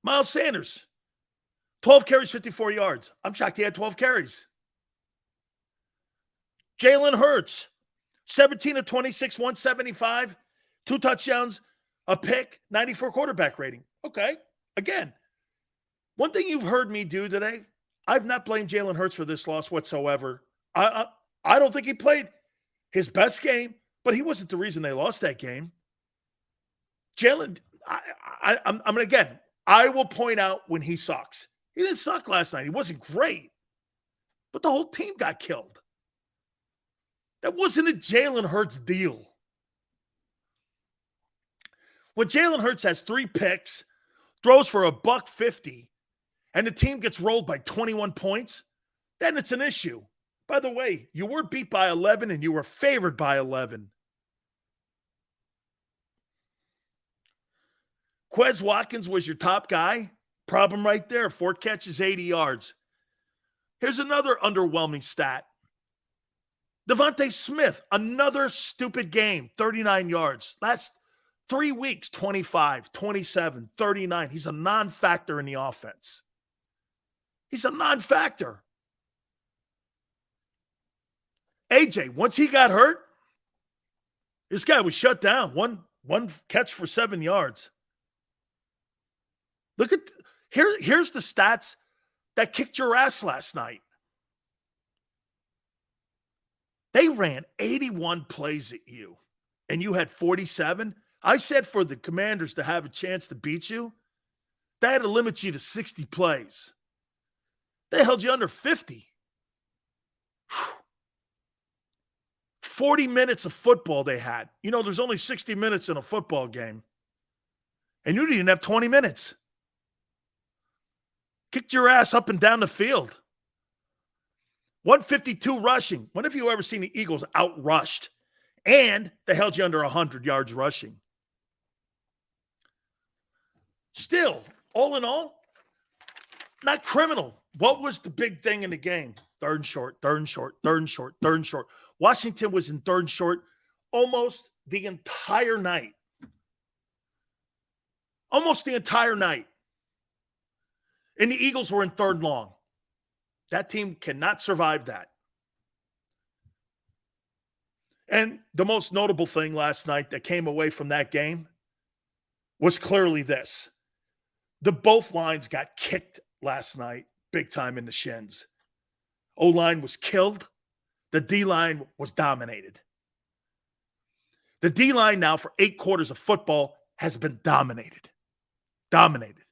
Speaker 1: Miles Sanders, 12 carries, 54 yards. I'm shocked he had 12 carries. Jalen Hurts, 17 to 26, 175, 2 touchdowns, a pick, 94 quarterback rating. Okay. Again, one thing you've heard me do today, I've not blamed Jalen Hurts for this loss whatsoever. I don't think he played his best game, but he wasn't the reason they lost that game. Jalen, again, I will point out when he sucks. He didn't suck last night. He wasn't great, but the whole team got killed. That wasn't a Jalen Hurts deal. When Jalen Hurts has 3 picks, throws for $150, and the team gets rolled by 21 points, then it's an issue. By the way, you were beat by 11 and you were favored by 11. Quez Watkins was your top guy. Problem right there. 4 catches, 80 yards. Here's another underwhelming stat. Devontae Smith, another stupid game, 39 yards. Last 3 weeks, 25, 27, 39. He's a non-factor in the offense. He's a non-factor. AJ, once he got hurt, this guy was shut down. One catch for 7 yards. Look at here's the stats that kicked your ass last night. They ran 81 plays at you, and you had 47. I said for the Commanders to have a chance to beat you, they had to limit you to 60 plays. They held you under 50. 40 minutes of football they had. You know, there's only 60 minutes in a football game. And you didn't have 20 minutes. Kicked your ass up and down the field. 152 rushing. When have you ever seen the Eagles outrushed? And they held you under 100 yards rushing. Still, all in all, not criminal. What was the big thing in the game? Third and short, third and short, third and short, third and short. Washington was in third and short almost the entire night. Almost the entire night. And the Eagles were in third and long. That team cannot survive that. And the most notable thing last night that came away from that game was clearly this. Both lines got kicked last night, big time in the shins. O-line was killed. The D-line was dominated. The D-line now for 8 quarters of football has been dominated. Dominated.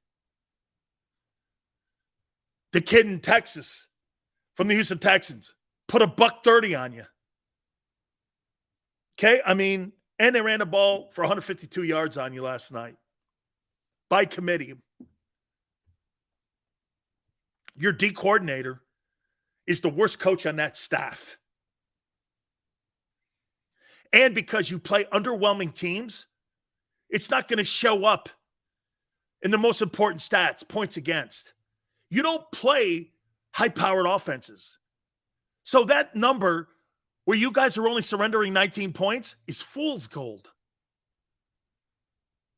Speaker 1: The kid in Texas from the Houston Texans put $130 on you. Okay? I mean, and they ran the ball for 152 yards on you last night. By committee. Your D coordinator is the worst coach on that staff. And because you play underwhelming teams, it's not going to show up in the most important stats, points against. You don't play high-powered offenses. So that number where you guys are only surrendering 19 points is fool's gold.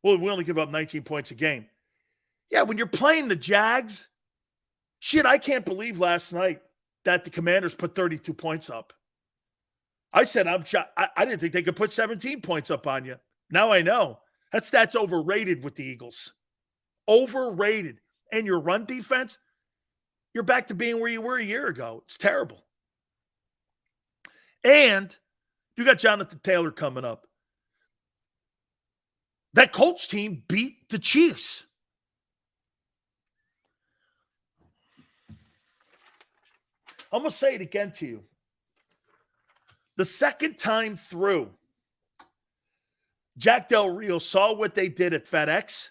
Speaker 1: Well, we only give up 19 points a game. Yeah, when you're playing the Jags, shit, I can't believe last night that the Commanders put 32 points up. I said, I didn't think they could put 17 points up on you. Now I know. That stat's overrated with the Eagles. Overrated. And your run defense, you're back to being where you were a year ago. It's terrible. And you got Jonathan Taylor coming up. That Colts team beat the Chiefs. I'm going to say it again to you. The second time through, Jack Del Rio saw what they did at FedEx,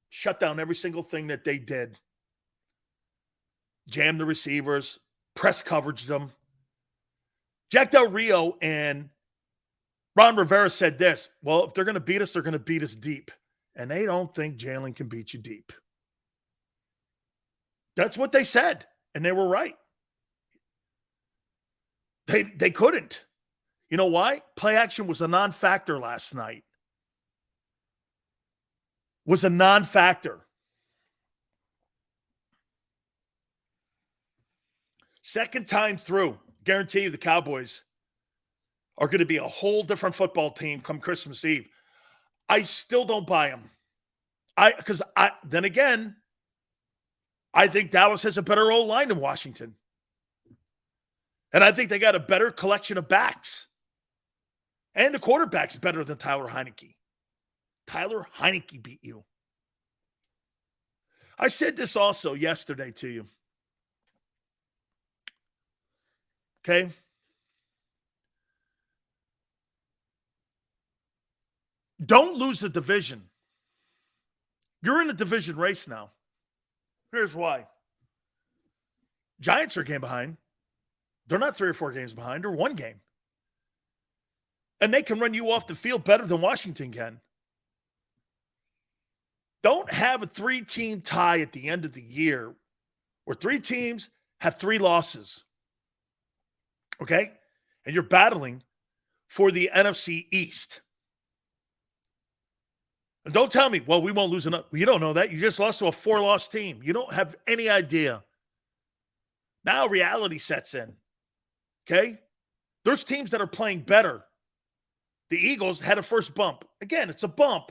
Speaker 1: shut down every single thing that they did. Jammed the receivers, press coverage them. Jack Del Rio and Ron Rivera said this, well, if they're going to beat us, they're going to beat us deep. And they don't think Jalen can beat you deep. That's what they said, and they were right. They couldn't. You know why? Play action was a non-factor last night. Was a non-factor. Second time through, guarantee you the Cowboys are going to be a whole different football team come Christmas Eve. I still don't buy them. Then again, I think Dallas has a better O-line than Washington. And I think they got a better collection of backs. And the quarterback's better than Tyler Heineke. Tyler Heineke beat you. I said this also yesterday to you. Okay? Don't lose the division. You're in a division race now. Here's why. Giants are a game behind. They're not 3 or 4 games behind. They're 1 game. And they can run you off the field better than Washington can. Don't have a 3-team tie at the end of the year where 3 teams have 3 losses. Okay? And you're battling for the NFC East. And don't tell me, well, we won't lose enough. You don't know that. You just lost to a 4-loss team. You don't have any idea. Now reality sets in. Okay? There's teams that are playing better. The Eagles had a first bump. Again, it's a bump,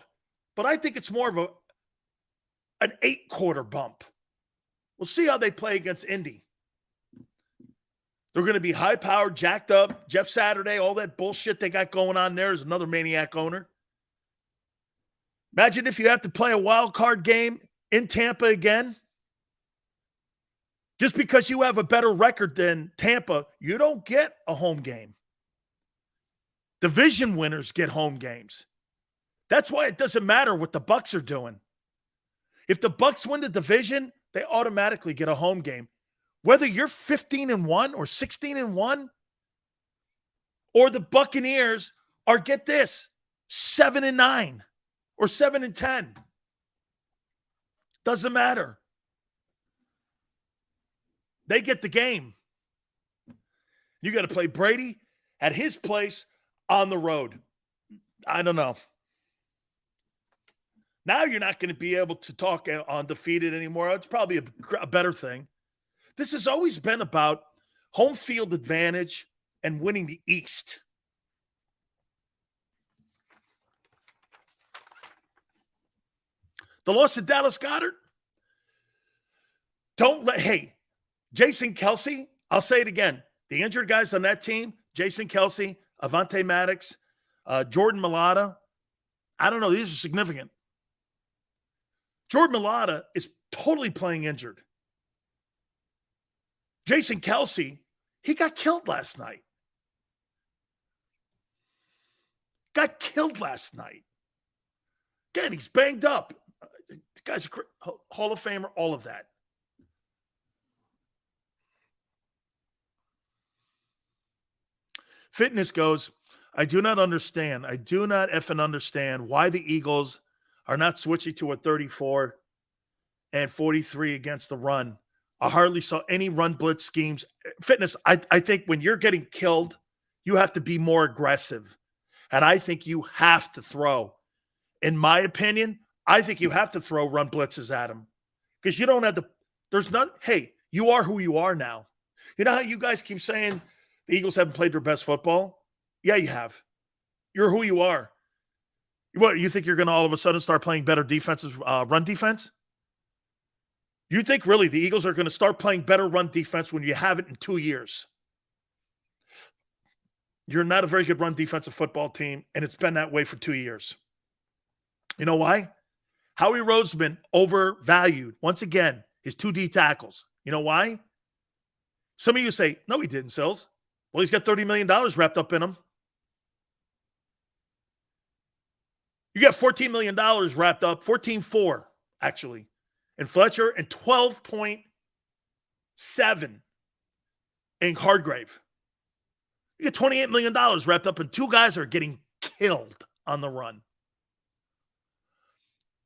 Speaker 1: but I think it's more of an 8-quarter bump. We'll see how they play against Indy. They're going to be high-powered, jacked up. Jeff Saturday, all that bullshit they got going on there is another maniac owner. Imagine if you have to play a wild card game in Tampa again. Just because you have a better record than Tampa, you don't get a home game. Division winners get home games. That's why it doesn't matter what the Bucs are doing. If the Bucs win the division, they automatically get a home game. Whether you're 15-1 or 16-1, or the Buccaneers are, get this, 7-9 or 7-10. Doesn't matter. They get the game. You got to play Brady at his place on the road. I don't know. Now you're not going to be able to talk undefeated anymore. It's probably a better thing. This has always been about home field advantage and winning the East. The loss of Dallas Goedert. Jason Kelce, I'll say it again. The injured guys on that team, Jason Kelce, Avonte Maddox, Jordan Mailata. I don't know. These are significant. Jordan Mailata is totally playing injured. Jason Kelce, he got killed last night. Again, he's banged up. The guy's a Hall of Famer, all of that. Fitness goes, I do not understand. I do not effing understand why the Eagles are not switching to a 34 and 43 against the run. I hardly saw any run blitz schemes. Fitness, I think when you're getting killed, you have to be more aggressive. And I think you have to throw. In my opinion, I think you have to throw run blitzes at him. Because you don't have to, you are who you are now. You know how you guys keep saying the Eagles haven't played their best football? Yeah, you have. You're who you are. What, you think you're going to all of a sudden start playing better defensive run defense? You think really the Eagles are going to start playing better run defense when you haven't in 2 years? You're not a very good run defensive football team, and it's been that way for 2 years. You know why? Howie Roseman overvalued, once again, his 2 D tackles. You know why? Some of you say, no, he didn't, Sills. Well, he's got $30 million wrapped up in him. You got $14 million wrapped up, 14.4 actually, in Fletcher, and 12.7 in Hargrave. You get $28 million wrapped up in 2 guys that are getting killed on the run.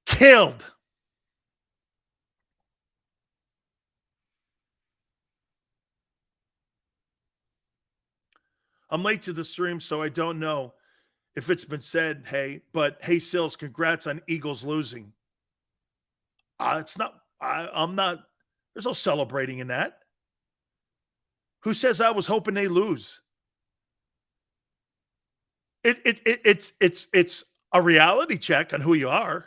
Speaker 1: Killed. I'm late to the stream, so I don't know if it's been said, hey, but hey, Sills, congrats on Eagles losing. It's not, I'm not, there's no celebrating in that. Who says I was hoping they lose? It's a reality check on who you are.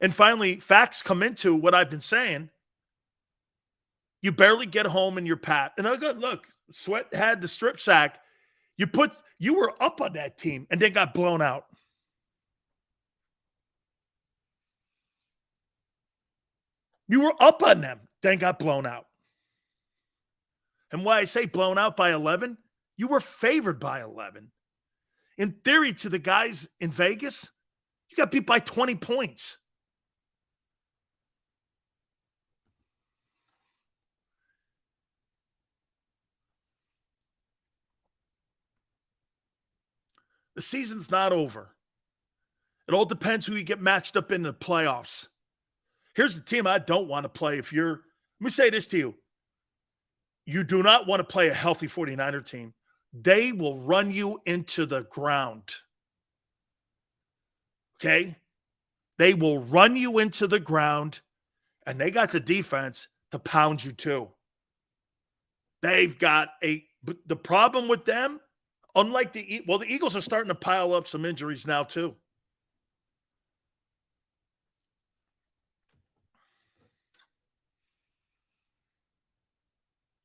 Speaker 1: And finally, facts come into what I've been saying. You barely get home in your pat. And I go, look, Sweat had the strip sack. You were up on that team and then got blown out. You were up on them, then got blown out. And why I say blown out by 11, you were favored by 11. In theory, to the guys in Vegas, you got beat by 20 points. The season's not over. It all depends who you get matched up in the playoffs. Here's the team I don't want to play. Let me say this to you. You do not want to play a healthy 49er team. They will run you into the ground. Okay? They will run you into the ground, and they got the defense to pound you too. The problem with them, unlike the Eagles are starting to pile up some injuries now too.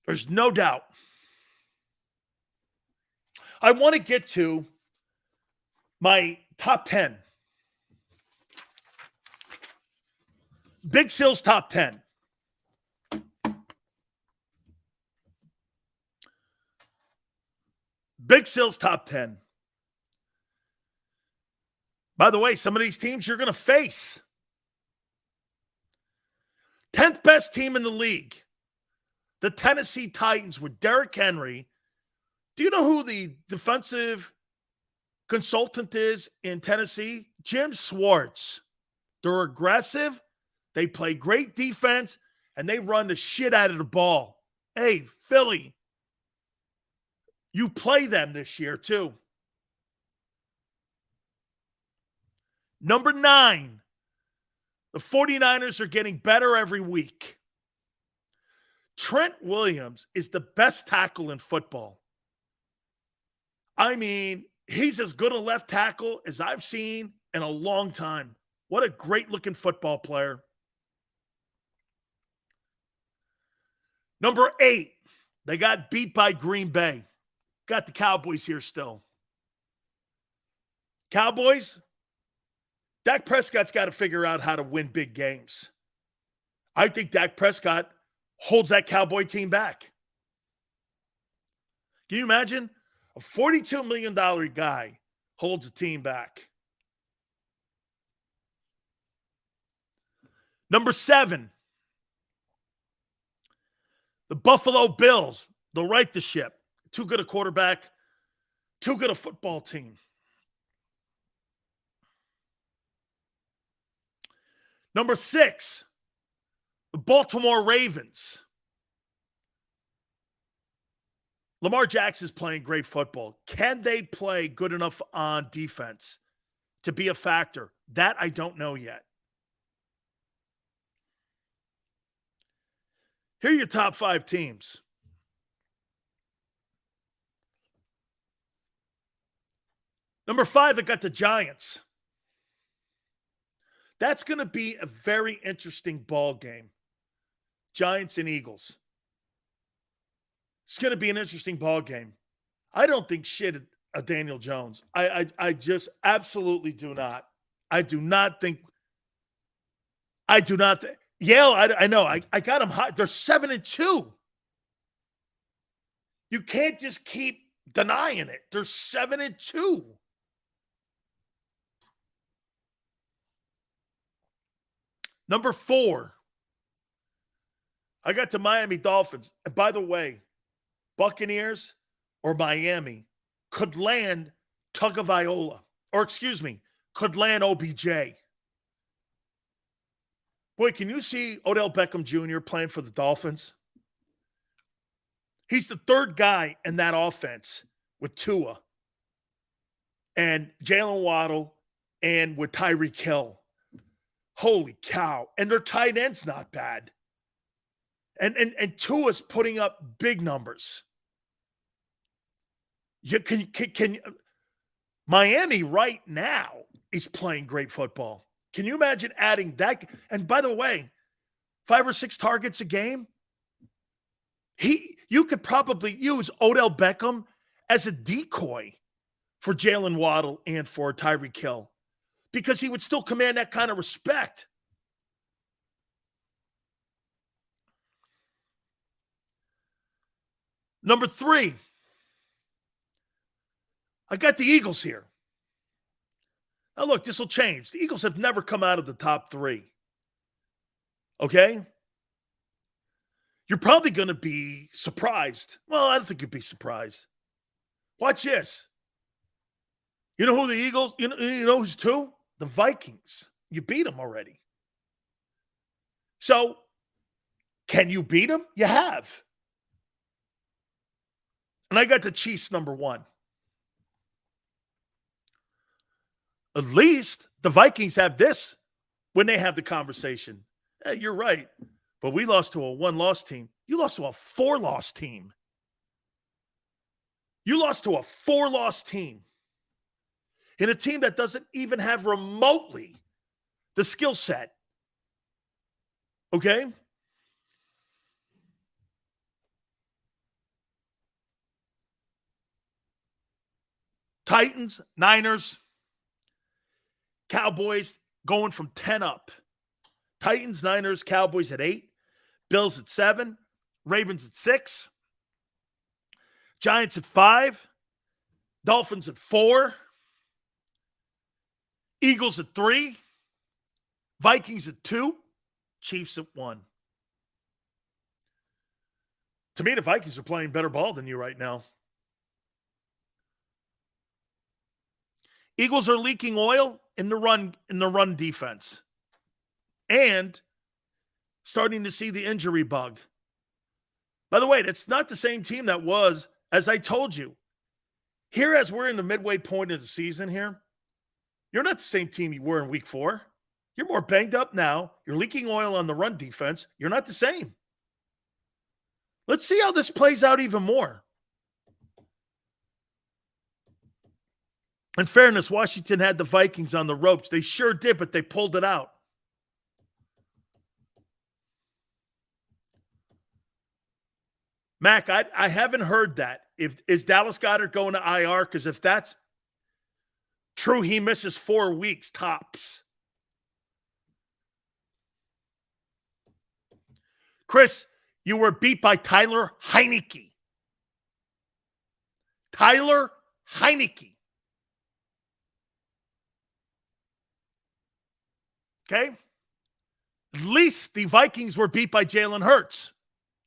Speaker 1: There's no doubt. I want to get to my top 10. Big Sills top 10. Big Sills top 10. By the way, some of these teams you're going to face. 10th best team in the league. The Tennessee Titans with Derrick Henry. Do you know who the defensive consultant is in Tennessee? Jim Schwartz. They're aggressive. They play great defense, and they run the shit out of the ball. Hey, Philly, you play them this year too. Number 9, the 49ers are getting better every week. Trent Williams is the best tackle in football. I mean, he's as good a left tackle as I've seen in a long time. What a great-looking football player. Number 8, they got beat by Green Bay. Got the Cowboys here still. Cowboys, Dak Prescott's got to figure out how to win big games. I think Dak Prescott holds that Cowboy team back. Can you imagine? A $42 million guy holds a team back. Number 7, the Buffalo Bills. They'll right the ship. Too good a quarterback, too good a football team. Number 6, the Baltimore Ravens. Lamar Jackson's playing great football. Can they play good enough on defense to be a factor? That I don't know yet. Here are your top 5 teams. Number 5, I got the Giants. That's going to be a very interesting ball game. Giants and Eagles. It's going to be an interesting ball game. I don't think shit of Daniel Jones. I just absolutely do not. I do not think. Yale, I know. I got them high. They're 7-2. You can't just keep denying it. They're 7-2. Number 4, I got the Miami Dolphins. And by the way, Buccaneers or Miami could land Tagovailoa, or excuse me, could land OBJ. Boy, can you see Odell Beckham Jr. playing for the Dolphins? He's the 3rd guy in that offense with Tua and Jalen Waddle and with Tyreek Hill. Holy cow. And their tight end's not bad. And Tua's putting up big numbers. Can Miami right now is playing great football. Can you imagine adding that? And by the way, 5 or 6 targets a game. You could probably use Odell Beckham as a decoy for Jalen Waddle and for Tyreek Hill, because he would still command that kind of respect. Number 3, I got the Eagles here. Now, look, this will change. The Eagles have never come out of the top 3. Okay? You're probably going to be surprised. Well, I don't think you'd be surprised. Watch this. You know who the Eagles, you know who's 2? The Vikings. You beat them already. So, can you beat them? You have. And I got the Chiefs number 1. At least the Vikings have this when they have the conversation. Hey, you're right, but we lost to a 1-loss team. You lost to a 4-loss team. You lost to a 4-loss team. In a team that doesn't even have remotely the skill set. Okay? Titans, Niners, Cowboys going from 10 up. Titans, Niners, Cowboys at 8. Bills at 7. Ravens at 6. Giants at 5. Dolphins at 4. Eagles at 3. Vikings at 2. Chiefs at 1. To me, the Vikings are playing better ball than you right now. Eagles are leaking oil in the run defense. And starting to see the injury bug. By the way, that's not the same team that was, as I told you. Here, as we're in the midway point of the season here, you're not the same team you were in week 4. You're more banged up now. You're leaking oil on the run defense. You're not the same. Let's see how this plays out even more. In fairness, Washington had the Vikings on the ropes. They sure did, but they pulled it out. Mac, I haven't heard that. Is Dallas Goedert going to IR? Because if that's true, he misses 4 weeks tops. Chris, you were beat by Tyler Heinicke. Tyler Heinicke. Okay? At least the Vikings were beat by Jalen Hurts.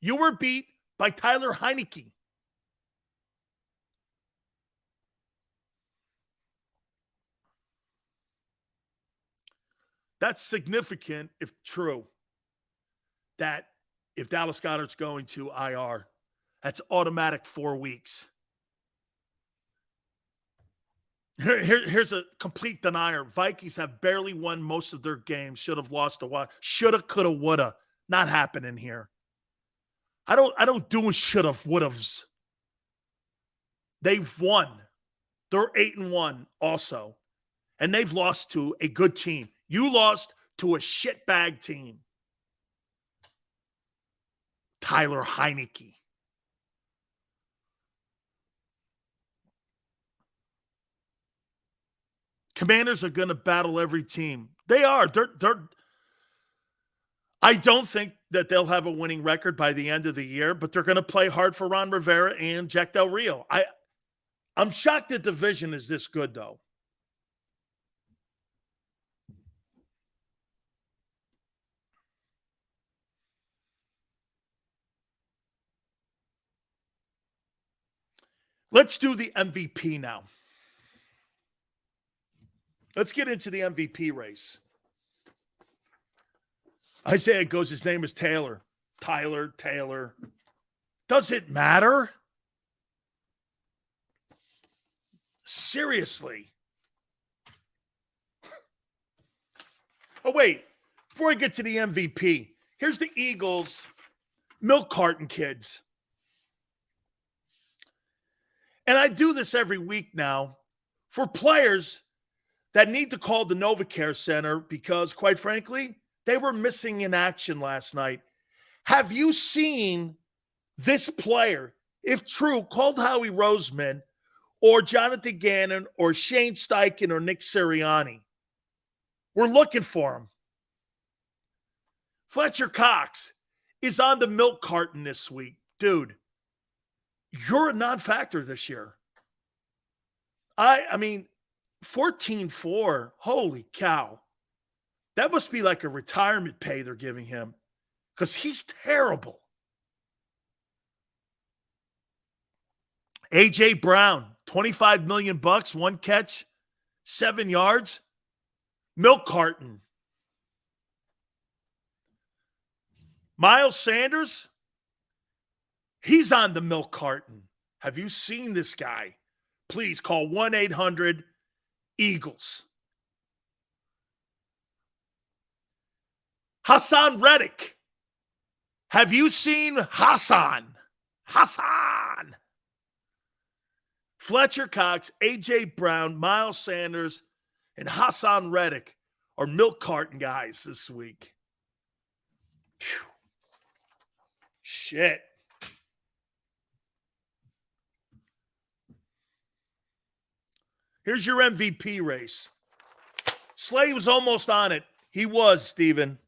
Speaker 1: You were beat by Tyler Heinicke. That's significant if true. That if Dallas Goedert's going to IR, that's automatic 4 weeks. Here's a complete denier. Vikings have barely won most of their games. Should have lost a while. Shoulda, coulda, woulda. Not happening here. I don't do a shoulda, woulda's. They've won. They're 8-1 also. And they've lost to a good team. You lost to a shitbag team. Tyler Heineke. Commanders are going to battle every team. They are. I don't think that they'll have a winning record by the end of the year, but they're going to play hard for Ron Rivera and Jack Del Rio. I'm shocked the division is this good, though. Let's do the MVP now. Let's get into the MVP race. Isaiah goes, his name is Taylor. Taylor. Does it matter? Seriously. Oh, wait. Before I get to the MVP, here's the Eagles milk carton kids. And I do this every week now for players that need to call the NovaCare Center because, quite frankly, they were missing in action last night. Have you seen this player, if true, called Howie Roseman or Jonathan Gannon or Shane Steichen or Nick Sirianni? We're looking for him. Fletcher Cox is on the milk carton this week. Dude, you're a non-factor this year. I mean, 14-4, holy cow. That must be like a retirement pay they're giving him because he's terrible. A.J. Brown, $25 million, one catch, 7 yards. Milk carton. Miles Sanders, he's on the milk carton. Have you seen this guy? Please call 1-800-EAGLES. Hassan Reddick. Have you seen Hassan? Fletcher Cox, A.J. Brown, Miles Sanders, and Hassan Reddick are milk carton guys this week. Phew. Shit. Here's your MVP race. Slay was almost on it. He was, Steven.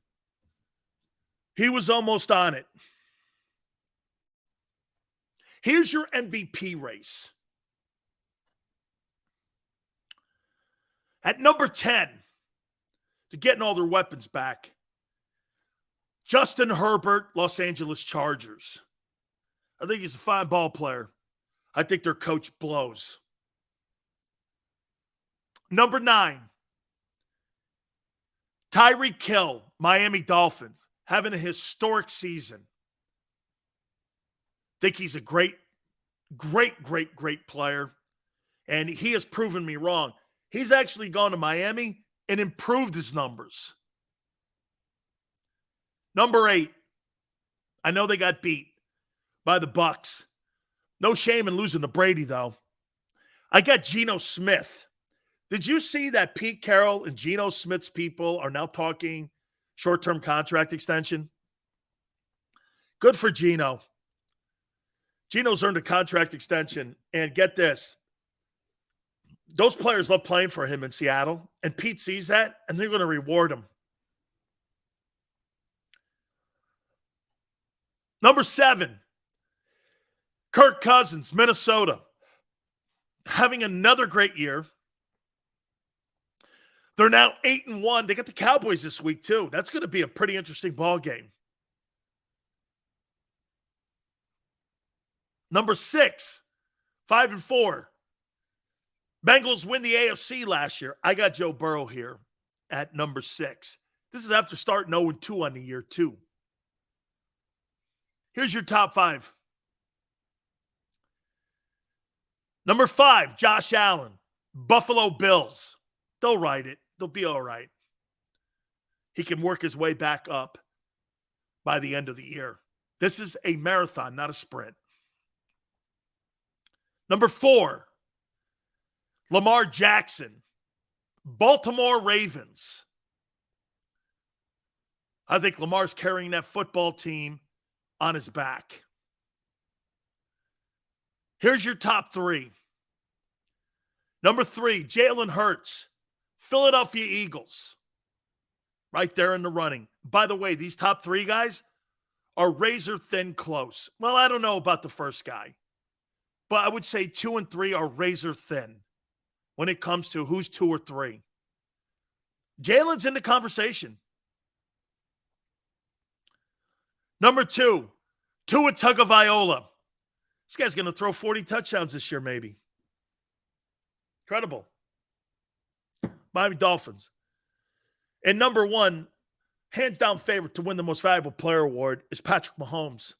Speaker 1: He was almost on it. Here's your MVP race. At number 10, they're getting all their weapons back. Justin Herbert, Los Angeles Chargers. I think he's a fine ball player. I think their coach blows. Number 9, Tyreek Hill, Miami Dolphins, having a historic season. Think he's a great player, and he has proven me wrong. He's actually gone to Miami and improved his numbers. Number 8, I know they got beat by the Bucs. No shame in losing to Brady, though. I got Geno Smith. Did you see that Pete Carroll and Geno Smith's people are now talking short-term contract extension? Good for Geno. Geno's earned a contract extension, and get this. Those players love playing for him in Seattle, and Pete sees that, and they're going to reward him. Number 7, Kirk Cousins, Minnesota, having another great year. They're now 8-1. They got the Cowboys this week, too. That's going to be a pretty interesting ball game. Number 6, 5-4. Bengals win the AFC last year. I got Joe Burrow here at number 6. This is after starting 0-2 on the year, too. Here's your top 5. Number 5, Josh Allen, Buffalo Bills. They'll ride it. They'll be all right. He can work his way back up by the end of the year. This is a marathon, not a sprint. Number 4, Lamar Jackson, Baltimore Ravens. I think Lamar's carrying that football team on his back. Here's your top 3. Number 3, Jalen Hurts, Philadelphia Eagles. Right there in the running. By the way, these top 3 guys are razor thin close. Well, I don't know about the first guy, but I would say 2 and 3 are razor thin when it comes to who's 2 or 3. Jalen's in the conversation. Number 2, Tua Tagovailoa. This guy's going to throw 40 touchdowns this year, maybe. Incredible. Miami Dolphins. And number 1, hands down favorite to win the most valuable player award is Patrick Mahomes.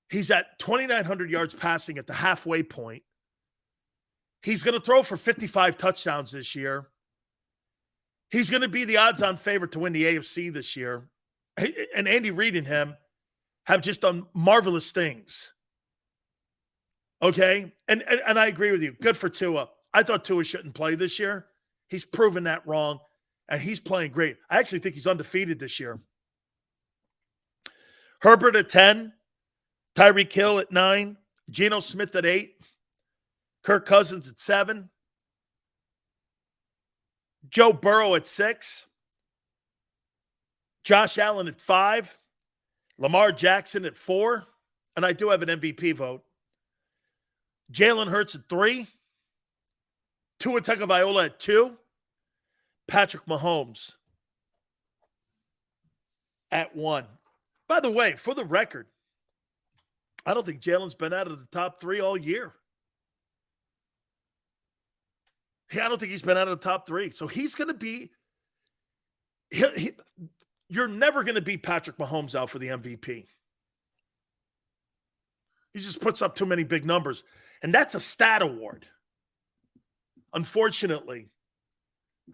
Speaker 1: He's at 2,900 yards passing at the halfway point. He's going to throw for 55 touchdowns this year. He's going to be the odds-on favorite to win the AFC this year. And Andy Reid and him have just done marvelous things. Okay? And I agree with you. Good for Tua. I thought Tua shouldn't play this year. He's proven that wrong, and he's playing great. I actually think he's undefeated this year. Herbert at 10, Tyreek Hill at 9, Geno Smith at 8, Kirk Cousins at 7, Joe Burrow at 6, Josh Allen at 5, Lamar Jackson at 4, and I do have an MVP vote. Jalen Hurts at 3, Tua Tagovailoa at 2, Patrick Mahomes at 1. By the way, for the record, I don't think Jalen's been out of the top 3 all year. I don't think he's been out of the top 3. So he's going to be you're never going to beat Patrick Mahomes out for the MVP. He just puts up too many big numbers. And that's a stat award. Unfortunately,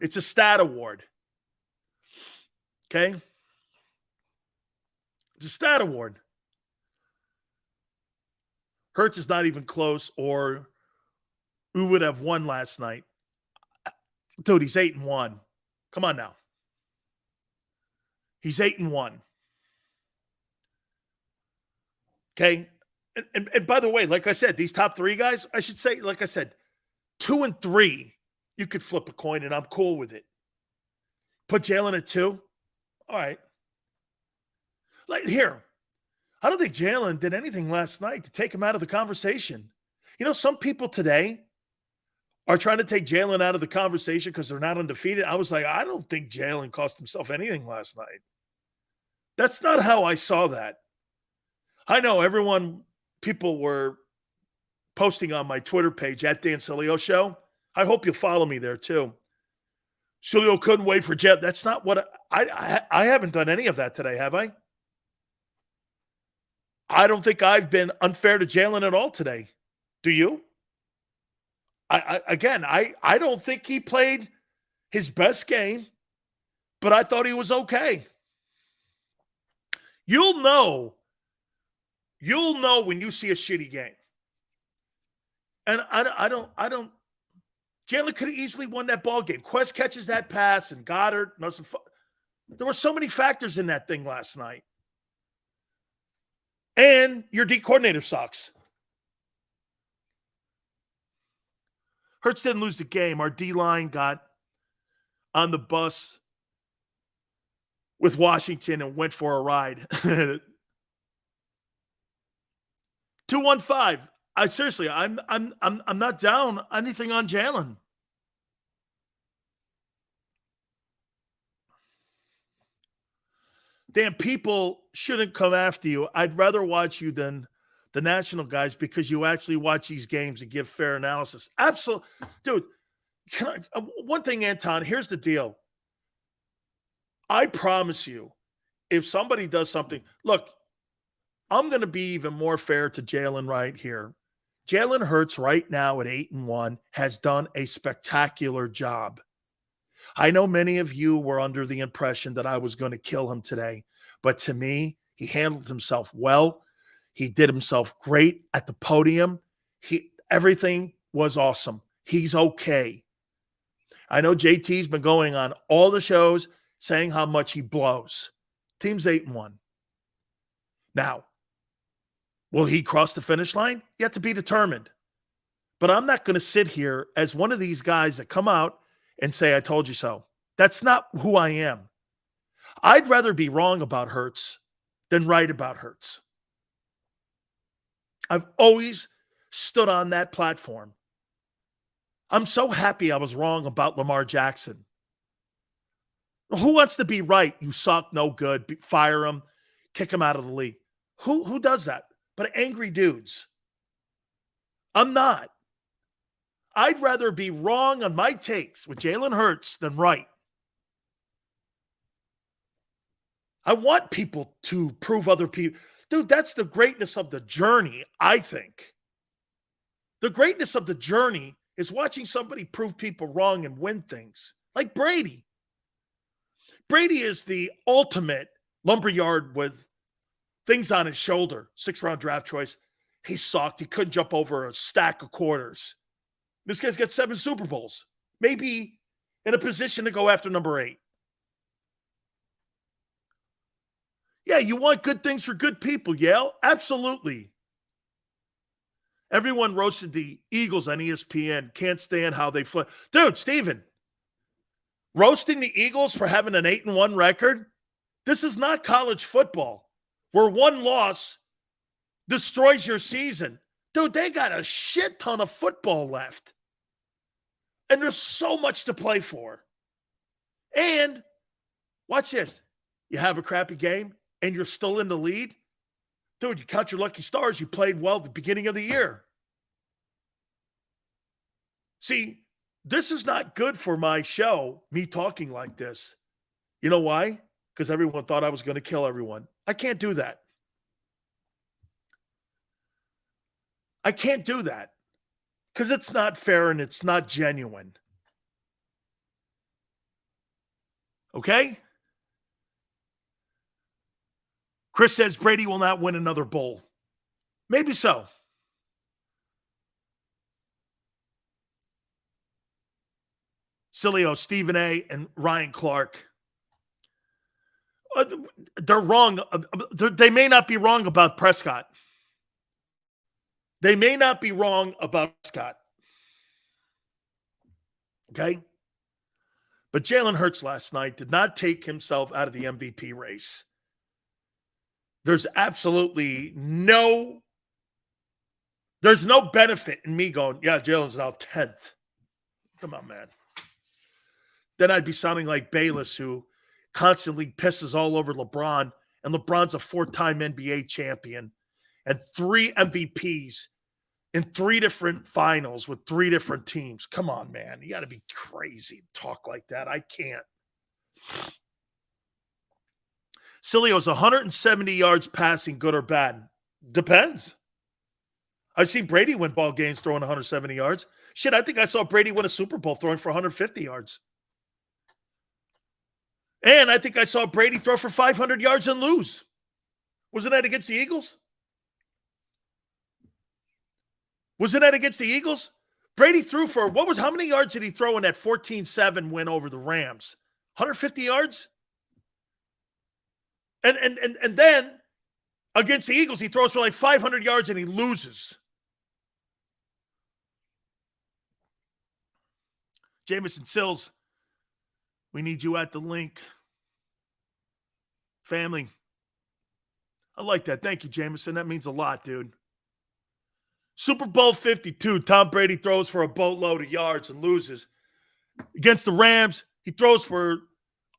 Speaker 1: it's a stat award. Okay? It's a stat award. Hurts is not even close, or we would have won last night. Dude, he's 8-1. Come on now. He's 8-1. Okay? And by the way, like I said, these top 3 guys, I should say, like I said, 2 and 3, you could flip a coin, and I'm cool with it. Put Jalen at 2. All right. Like here, I don't think Jalen did anything last night to take him out of the conversation. You know, some people today are trying to take Jalen out of the conversation because they're not undefeated. I was like, I don't think Jalen cost himself anything last night. That's not how I saw that. I know people were posting on my Twitter page at Dan Sileo Show. I hope you'll follow me there too. Sileo couldn't wait for Jeff. That's not what I haven't done any of that today, have I? I don't think I've been unfair to Jalen at all today. Do you? I don't think he played his best game, but I thought he was okay. You'll know when you see a shitty game. And I don't. Jalen could have easily won that ball game. Quest catches that pass, and Goddard. There were so many factors in that thing last night. And your D coordinator sucks. Hurts didn't lose the game. Our D-line got on the bus with Washington and went for a ride. 215. I'm not down anything on Jalen. Dan, people shouldn't come after you. I'd rather watch you than the national guys because you actually watch these games and give fair analysis. Absolutely. Dude, one thing, Anton, here's the deal. I promise you, if somebody does something, look, I'm going to be even more fair to Jalen right here. Jalen Hurts right now at 8-1 has done a spectacular job. I know many of you were under the impression that I was going to kill him today, but to me, He handled himself well. He did himself great at the podium. Everything was awesome. He's okay. I know JT's been going on all the shows saying how much he blows. Team's 8-1. Now, will he cross the finish line? Yet to be determined. But I'm not going to sit here as one of these guys that come out and say, I told you so. That's not who I am. I'd rather be wrong about Hurts than right about Hurts. I've always stood on that platform. I'm so happy I was wrong about Lamar Jackson. Who wants to be right? You suck, no good, fire him, kick him out of the league. Who does that? But angry dudes. I'm not. I'd rather be wrong on my takes with Jalen Hurts than right. I want people to prove other people. Dude, that's the greatness of the journey, I think. The greatness of the journey is watching somebody prove people wrong and win things. Like Brady. Brady is the ultimate lumberyard with things on his shoulder. 6th-round draft choice. He sucked. He couldn't jump over a stack of quarters. This guy's got 7 Super Bowls. Maybe in a position to go after number 8. Yeah, you want good things for good people, Yale? Absolutely. Everyone roasted the Eagles on ESPN. Can't stand how they flip. Dude, Steven, roasting the Eagles for having an 8-1 record? This is not college football where one loss destroys your season. Dude, they got a shit ton of football left. And there's so much to play for. And watch this. You have a crappy game and you're still in the lead. Dude, you count your lucky stars. You played well at the beginning of the year. See, this is not good for my show, me talking like this. You know why? Because everyone thought I was going to kill everyone. I can't do that. I can't do that because it's not fair and it's not genuine. Okay? Chris says Brady will not win another bowl. Maybe so. Sileo, Stephen A., and Ryan Clark. They're wrong. They may not be wrong about Prescott. They may not be wrong about Prescott. Okay? But Jalen Hurts last night did not take himself out of the MVP race. There's absolutely no benefit in me going, yeah, Jalen's now 10th. Come on, man. Then I'd be sounding like Bayless, who constantly pisses all over LeBron, and LeBron's a 4-time NBA champion and 3 MVPs in 3 different finals with 3 different teams. Come on, man. You got to be crazy to talk like that. I can't. Silio's 170 yards passing, good or bad? Depends. I've seen Brady win ball games throwing 170 yards. Shit, I think I saw Brady win a Super Bowl throwing for 150 yards. And I think I saw Brady throw for 500 yards and lose. Wasn't that against the Eagles? Wasn't that against the Eagles? Brady threw for, how many yards did he throw in that 14-7 win over the Rams? 150 yards? And then against the Eagles, he throws for like 500 yards and he loses. Jameson Sills, we need you at the link. Family. I like that. Thank you, Jameson. That means a lot, dude. Super Bowl 52, Tom Brady throws for a boatload of yards and loses. Against the Rams, he throws for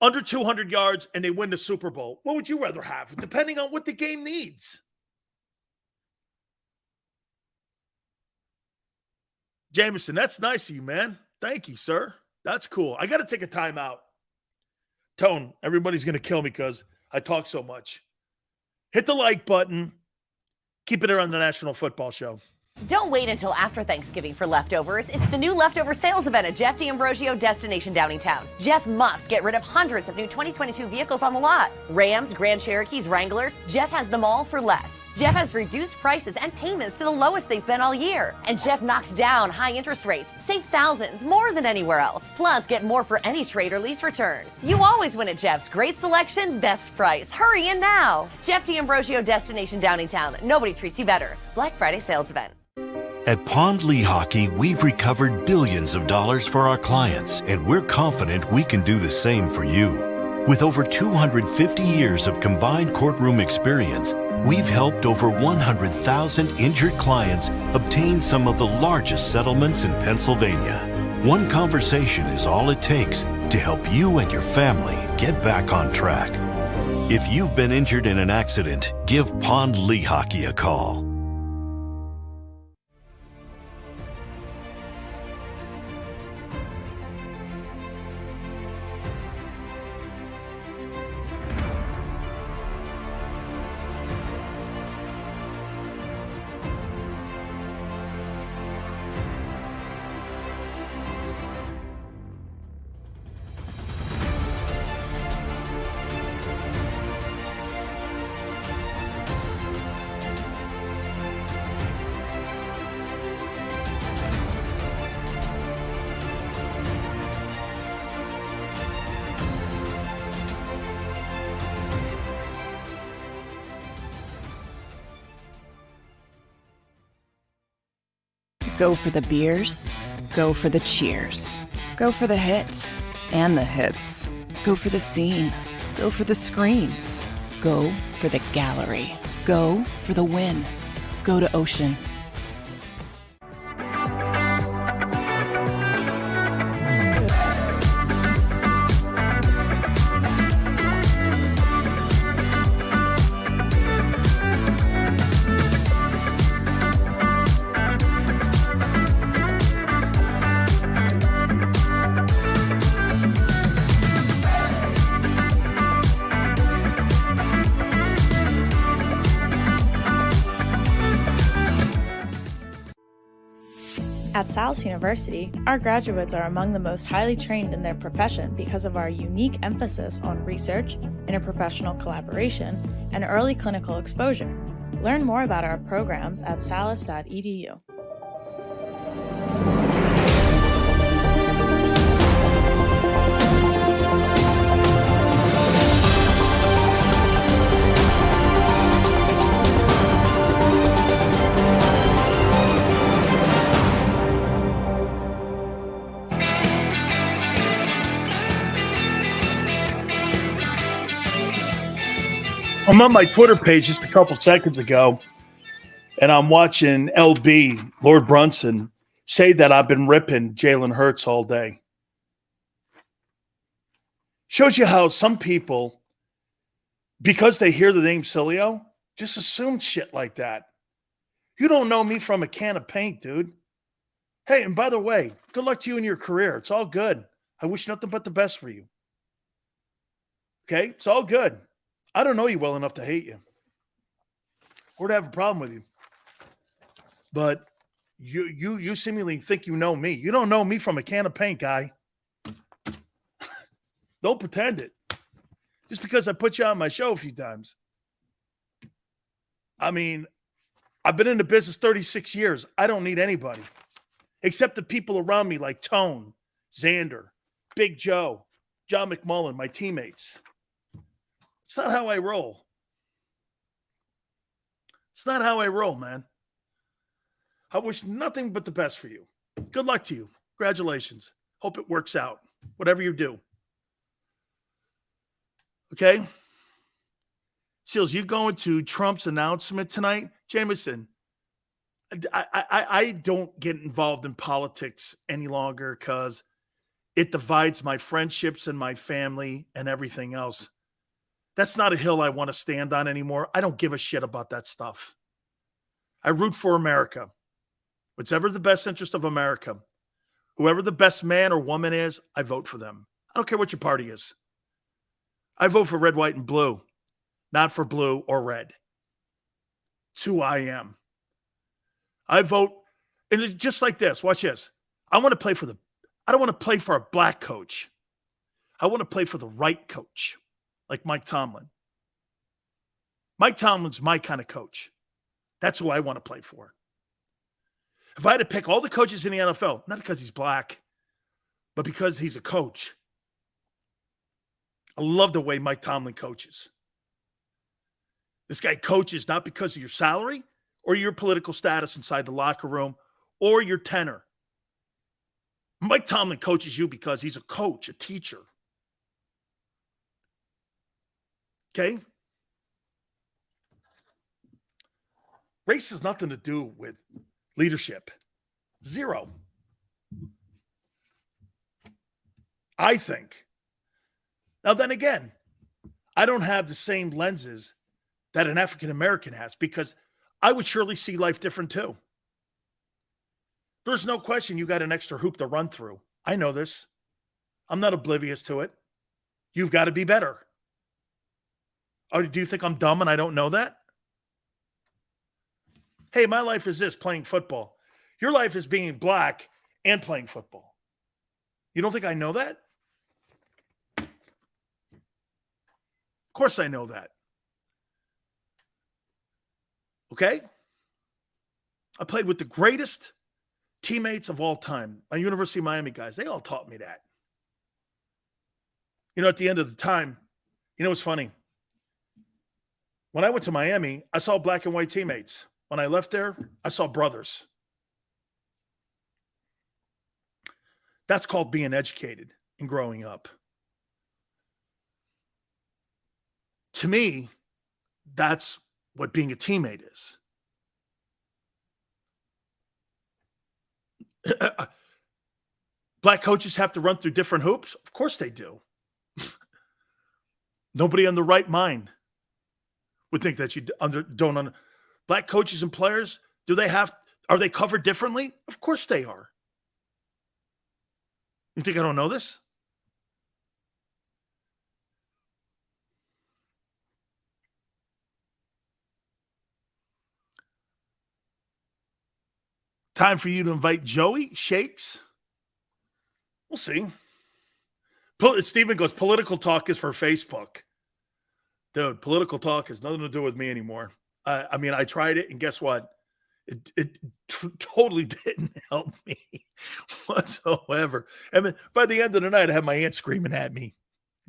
Speaker 1: under 200 yards and they win the Super Bowl. What would you rather have? Depending on what the game needs. Jameson, that's nice of you, man. Thank you, sir. That's cool. I got to take a timeout. Tone, everybody's going to kill me because I talk so much. Hit the like button. Keep it here on the National Football Show.
Speaker 3: Don't wait until after Thanksgiving for leftovers. It's the new leftover sales event at Jeff D'Ambrosio Destination Downingtown. Jeff must get rid of hundreds of new 2022 vehicles on the lot. Rams, Grand Cherokees, Wranglers. Jeff has them all for less. Jeff has reduced prices and payments to the lowest they've been all year. And Jeff knocks down high interest rates. Save thousands more than anywhere else. Plus, get more for any trade or lease return. You always win at Jeff's. Great selection, best price. Hurry in now. Jeff D'Ambrosio Destination Downingtown. Nobody treats you better. Black Friday sales event.
Speaker 4: At Pond Lehocky, we've recovered billions of dollars for our clients, and we're confident we can do the same for you. With over 250 years of combined courtroom experience, we've helped over 100,000 injured clients obtain some of the largest settlements in Pennsylvania. One conversation is all it takes to help you and your family get back on track. If you've been injured in an accident, give Pond Lehocky a call.
Speaker 5: Go for the beers, go for the cheers, go for the hit and the hits. Go for the scene, go for the screens, go for the gallery, go for the win, go to Ocean.
Speaker 6: At Salus University, our graduates are among the most highly trained in their profession because of our unique emphasis on research, interprofessional collaboration, and early clinical exposure. Learn more about our programs at salus.edu.
Speaker 1: I'm on my Twitter page just a couple seconds ago, and I'm watching LB, Lord Brunson, say that I've been ripping Jalen Hurts all day. Shows you how some people, because they hear the name Sileo, just assume shit like that. You don't know me from a can of paint, dude. Hey, and by the way, good luck to you in your career. It's all good. I wish nothing but the best for you. Okay? It's all good. I don't know you well enough to hate you or to have a problem with you. But you seemingly think you know me. You don't know me from a can of paint, guy. Don't pretend it. Just because I put you on my show a few times. I mean, I've been in the business 36 years. I don't need anybody except the people around me like Tone, Xander, Big Joe, John McMullen, my teammates. It's not how I roll. It's not how I roll, man. I wish nothing but the best for you. Good luck to you. Congratulations. Hope it works out, whatever you do. Okay? Seals, you going to Trump's announcement tonight? Jameson, I don't get involved in politics any longer because it divides my friendships and my family and everything else. That's not a hill I want to stand on anymore. I don't give a shit about that stuff. I root for America. Whatever the best interest of America. Whoever the best man or woman is, I vote for them. I don't care what your party is. I vote for red, white, and blue, not for blue or red. It's who I am. I vote, and it's just like this. Watch this. I don't want to play for a black coach. I want to play for the right coach, like Mike Tomlin. Mike Tomlin's my kind of coach. That's who I want to play for. If I had to pick all the coaches in the NFL, not because he's black, but because he's a coach, I love the way Mike Tomlin coaches. This guy coaches not because of your salary or your political status inside the locker room or your tenor. Mike Tomlin coaches you because he's a coach, a teacher. Okay? Race has nothing to do with leadership. Zero. I think. Now, then again, I don't have the same lenses that an African American has because I would surely see life different too. There's no question you got an extra hoop to run through. I know this. I'm not oblivious to it. You've got to be better. Oh, do you think I'm dumb and I don't know that? Hey, my life is this, playing football. Your life is being black and playing football. You don't think I know that? Of course I know that. Okay? I played with the greatest teammates of all time. My University of Miami guys, they all taught me that. You know, at the end of the time, you know what's funny? When I went to Miami, I saw black and white teammates. When I left there, I saw brothers. That's called being educated and growing up. To me, that's what being a teammate is. Black coaches have to run through different hoops? Of course they do. Nobody in the right mind would think that you don't. Black coaches and players, are they covered differently? Of course they are. You think I don't know this? Time for you to invite Joey Shakes. We'll see. Stephen goes, political talk is for Facebook. Dude, political talk has nothing to do with me anymore. I mean, I tried it, and guess what? It totally didn't help me whatsoever. I mean, by the end of the night, I had my aunt screaming at me.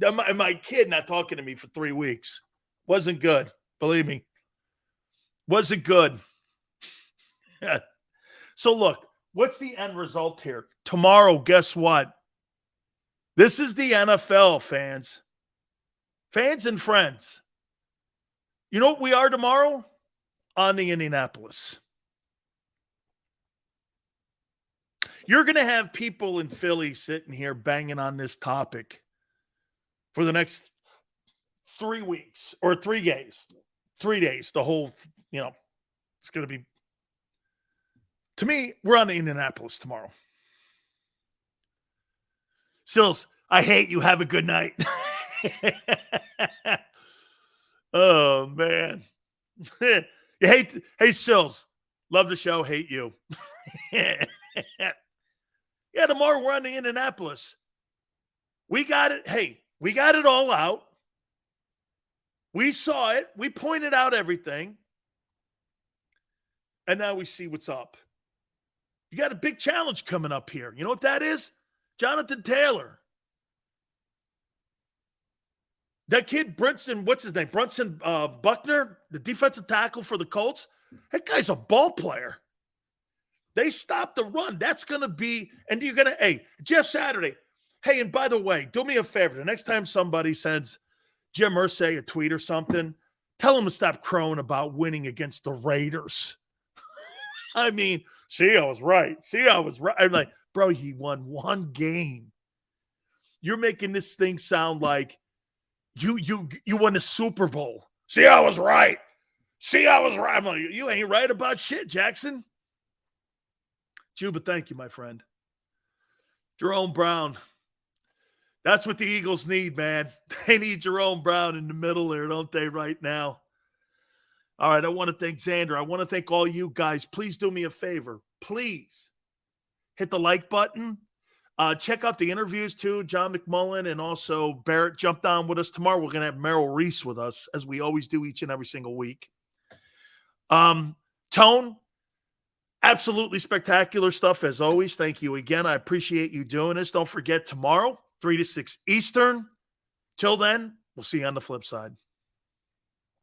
Speaker 1: My kid not talking to me for 3 weeks. Wasn't good. Believe me. Wasn't good. So look, what's the end result here? Tomorrow, guess what? This is the NFL, fans. Fans and friends. You know what we are tomorrow? On the Indianapolis. You're going to have people in Philly sitting here banging on this topic for the next 3 weeks or 3 days. 3 days, the whole, it's going to be. To me, we're on to Indianapolis tomorrow. Sills, I hate you. Have a good night. Oh, man. Hey, Sills, love the show. Hate you. Yeah, tomorrow we're on to Indianapolis. We got it. Hey, we got it all out. We saw it. We pointed out everything. And now we see what's up. You got a big challenge coming up here. You know what that is? Jonathan Taylor. That kid, Brunson, what's his name? Brunson Buckner, the defensive tackle for the Colts. That guy's a ball player. They stopped the run. That's going to be, and you're going to, hey, Jeff Saturday. Hey, and by the way, do me a favor. The next time somebody sends Jim Irsay a tweet or something, tell him to stop crowing about winning against the Raiders. I mean, see, I was right. I'm like, bro, he won one game. You're making this thing sound like you won the Super Bowl. See, I was right. I'm like, you ain't right about shit, Jackson. Juba, thank you, my friend. Jerome Brown. That's what the Eagles need, man. They need Jerome Brown in the middle there, don't they, right now? All right, I want to thank Xander. I want to thank all you guys. Please do me a favor. Please hit the like button. Check out the interviews too. John McMullen and also Barrett jumped on with us tomorrow. We're going to have Merrill Reese with us, as we always do each and every single week. Tone, absolutely spectacular stuff as always. Thank you again. I appreciate you doing this. Don't forget tomorrow, 3 to 6 Eastern. Till then, we'll see you on the flip side.